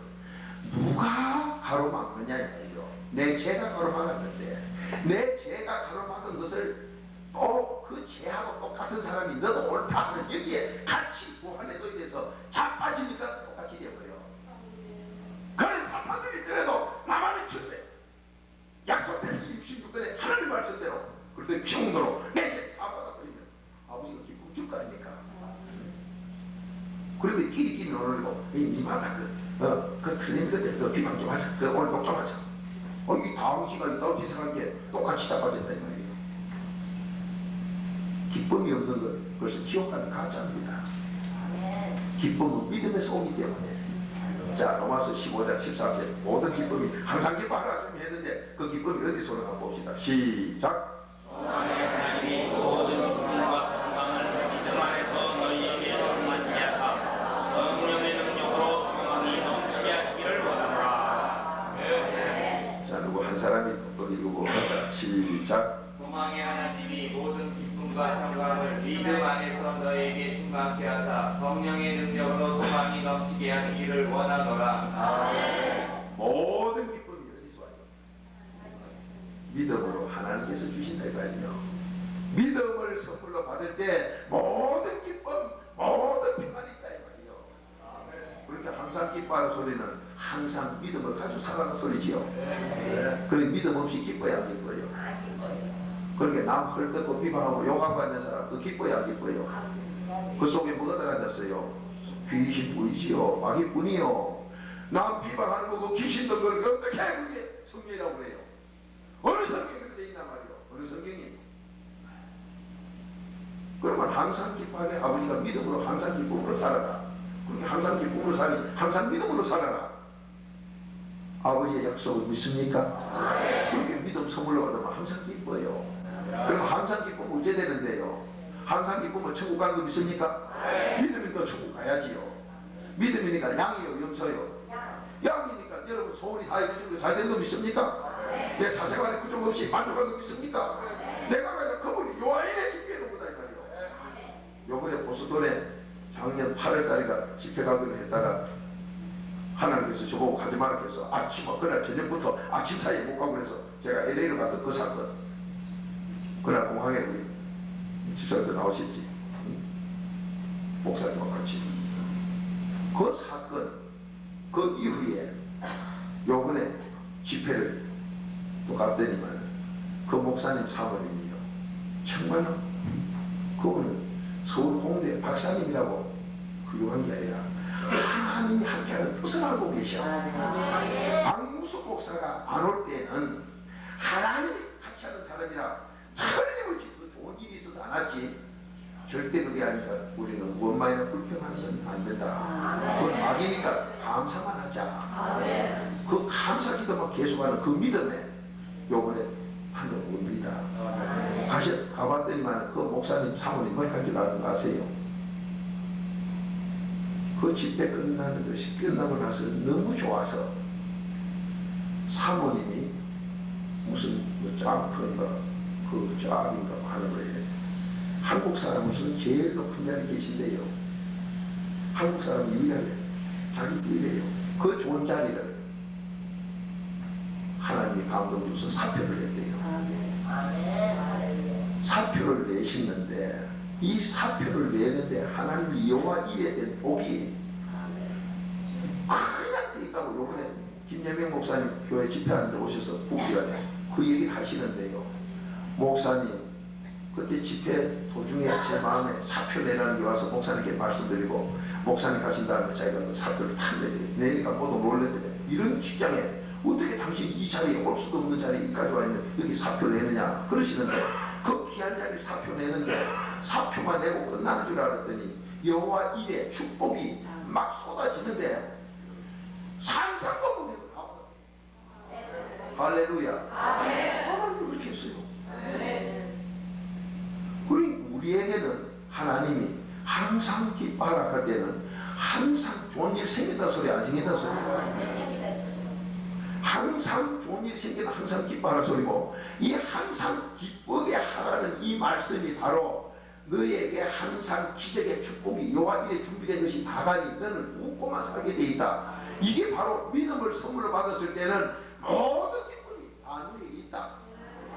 누가 가로막느냐 이 말이죠. 내 죄가 가로막았는데 내 죄가 가로막은 것을 또 그 죄하고 똑같은 사람이 너도 옳다 하는 여기에 같이 구원에도 대해서 자빠지니까 똑같이 되어버려. 그런 사탄들이 있더라도 나만의 주대 약속된 66권의 하나님 말씀대로 그런데 평도로 내 죄 니마다 그 틀린 것들 그 비방 좀 하자. 그 오늘 독점 하자. 이 다음시가 있다고 이상한 게 똑같이 잡아진다 이 말이에요. 기쁨이 없는 것, 그것은 지옥 가는 가짜입니다. 기쁨은 믿음에서 오기 때문에. 자, 로마서 15장 14절 모든 기쁨이 항상 기뻐하라 좀 했는데 그 기쁨이 어디서 오는가 봅시다. 시작. 하나님이 모든 기쁨과 평강을 믿음 안에서 너희에게 충만케 하사 성령의 능력으로 소망이 넘치게 하시기를 원하노라. 자, 누구 한 사람이 또 읽고 시작. 소망의 하나님이 모든 기쁨과 평강을 믿음 안에서 너에게 충만케 하사 성령의 능력으로 소망이 넘치게 하시기를 원하노라. 모든 기쁨이 어디서 와요? 믿음으로 하나님께서 주신다 이거아니요. 믿음을 선물로 받을 때 모든 기쁨, 모든 평안이 있다 이 말이요. 그러니까 항상 기뻐하는 소리는 항상 믿음을 가지고 살아가는 소리지요. 그러니 믿음 없이 기뻐야 안 기뻐요. 그렇게 남 헐뜯고 비방하고 욕하고 앉는 사람 그 기뻐야 안 기뻐요. 그 속에 뭐가 들어앉았어요? 귀신 보이지요. 마귀뿐이요. 남 비방하는 거 그 귀신들 걸 어떻게 그게 성경이라고 그래요. 어느 성경이 그렇게 돼 있단 말이요. 어느 성경이. 그러면 항상 기뻐하게 아버지가 믿음으로 항상 기쁨으로 살아라. 그렇게 항상 기쁨으로 살니 항상 믿음으로 살아라. 아버지의 약속을 믿습니까? 그렇게 믿음 선물로 받으면 항상 기뻐요. 그럼 항상 기쁨은 어째 되는데요? 항상 기쁨은 천국 가는 거 믿습니까? 믿음이니까 천국 가야지요. 믿음이니까 양이요 염소요? 양이니까 여러분 소원이 다 이루어지고 잘 되는 거 믿습니까? 내 사생활에 부족 없이 만족하는 거 믿습니까? 내가 가진 그분이 요한일에 준비해 놓은 거다 이 말이요. 요번에 보스톤에 작년 8월달인가 집회 가기로 했다가 하나님께서 저보고 가지 말라 해서 그날 저녁부터 아침 사이에 못 가고 그래서 제가 LA로 갔던 그 사건. 그날 공항에 우리 집사님도 나오셨지. 목사님과 같이. 그 사건, 그 이후에 요번에 집회를 또 갔더니만 그 목사님 사모님이요. 정말로 그분은 서울 홍대 박사님이라고 훌륭한 게 아니라 하나님이 함께하는 뜻을 알고 계셔. 박무수 목사가 안 올 때는 하나님이 같이 하는 사람이라 틀림없이 더 좋은 일이 있어서 안 왔지. 절대 그게 아니라 우리는 원만이나 불평하는 건 안 된다. 그건 막이니까 감사만 하자. 그 감사 기도만 계속하는 그 믿음에 요번에 하는 겁니다. 가봤더니만 그 목사님 사모님 뭐 할 줄 아는 거 아세요? 그 집회 끝나는 것이 끝나고 나서 너무 좋아서 사모님이 무슨 짱터인가 그 짱인가 하는 거예요. 한국 사람으로서는 제일 높은 자리에 계신데요. 한국 사람 유일하게 자기 부이래요. 그 좋은 자리를 하나님이 감동 줘서 사표를 냈대요. 사표를 내시는데 이 사표를 내는데 하나님이 여호와 일에 대한 복이 그냥 돼 있다고 요번에 김예명 목사님 교회 집회하는데 오셔서 북기관에 그 얘기를 하시는데요. 목사님 그때 집회 도중에 제 마음에 사표 내라는 게 와서 목사님께 말씀드리고 목사님 가신 다음에 자기가 그 사표를 탁 내니까 모두 놀랬는데 이런 직장에 어떻게 당신이 이 자리에 올 수도 없는 자리에 여기까지 와 있는 여기 사표를 내느냐 그러시는데 그 귀한 자리를 사표 내는데 사표만 내고 끝나는 줄 알았더니 여호와 일에 축복이 막 쏟아지는데 상상도 못해도 나오더라고요. 할렐루야. 하나님 그렇게 했어요. 그러니 우리에게는 하나님이 항상 기뻐하라 할 때는 항상 좋은 일 생긴다 소리 안 생긴다 소리. 항상 좋은 일이 생기는 항상 기뻐하라 소리고 이 항상 기쁘게 하라는 이 말씀이 바로 너에게 항상 기적의 축복이 여호와 일에 준비된 것이 다다니 너는 웃고만 살게 돼 있다. 이게 바로 믿음을 선물로 받았을 때는 모든 기쁨이 다 너에게 있다.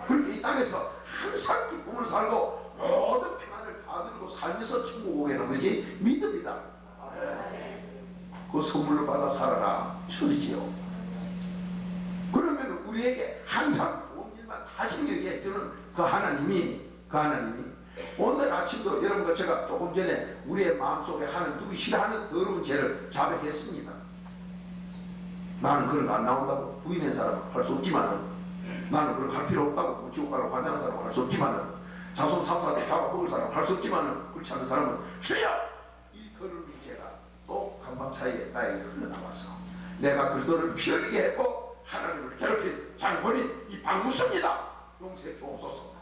그렇게 이 땅에서 항상 기쁨을 살고 모든 평안을 다 누리고 살면서 천국 오게 되는 것이 믿음이다. 그 선물로 받아 살아라 소리지요. 그러면 우리에게 항상 좋은 일만 하시게 해주는 그 하나님이 오늘 아침도 여러분과 제가 조금 전에 우리의 마음속에 하는 누구 싫어하는 더러운 죄를 자백했습니다. 나는 그런 거 안 나온다고 부인한 사람은 할 수 없지만은, 나는 그런 거 할 필요 없다고 지옥 가라고 환장한 사람은 할 수 없지만은, 자손 3사대 잡아먹을 사람은 할 수 없지만은, 그렇지 않은 사람은 주여! 이 더러운 죄가 또 한밤 사이에 나에게 흘러나와서 내가 그들을 피 흘리게 했고 하나님을 괴롭힌 장본인 이 박무수입니다. 용서해 주옵소서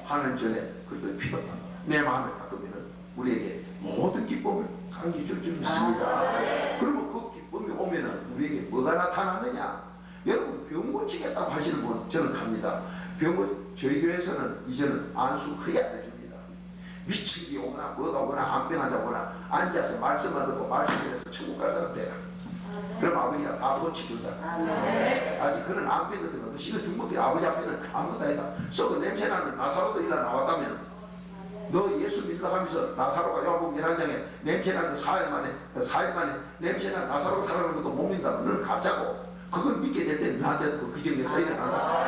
하는 전에 그들 피었다. 내 마음에 닦으면 우리에게 모든 기쁨을 강히 줄 줄 믿습니다. 그러면 그 기쁨이 오면은 우리에게 뭐가 나타나느냐? 여러분 병 고치겠다고 하시는 분 저는 갑니다. 저희 교회에서는 이제는 안수 크게 안 해줍니다. 미친 게 오거나 뭐가 오거나 안병하자고 오거나 앉아서 말씀만 듣고 말씀드려서 천국 갈 사람 되라. 그럼 아버지가 다 고치준다. 아직 그런 안병 같은 것도 시간 중먹기 아버지 앞에는 아무것도 아니다. 썩은 냄새나는 나사로도 일러 나왔다면 너 예수 믿으려고 하면서 나사로가 요한복음 11장에 냄새나는 4일 만에 냄새나는 나사로가 살아나는 것도 못 믿는다면 너는 가짜고, 그걸 믿게 될 때 너한테도 그 기적 역사 일어난다.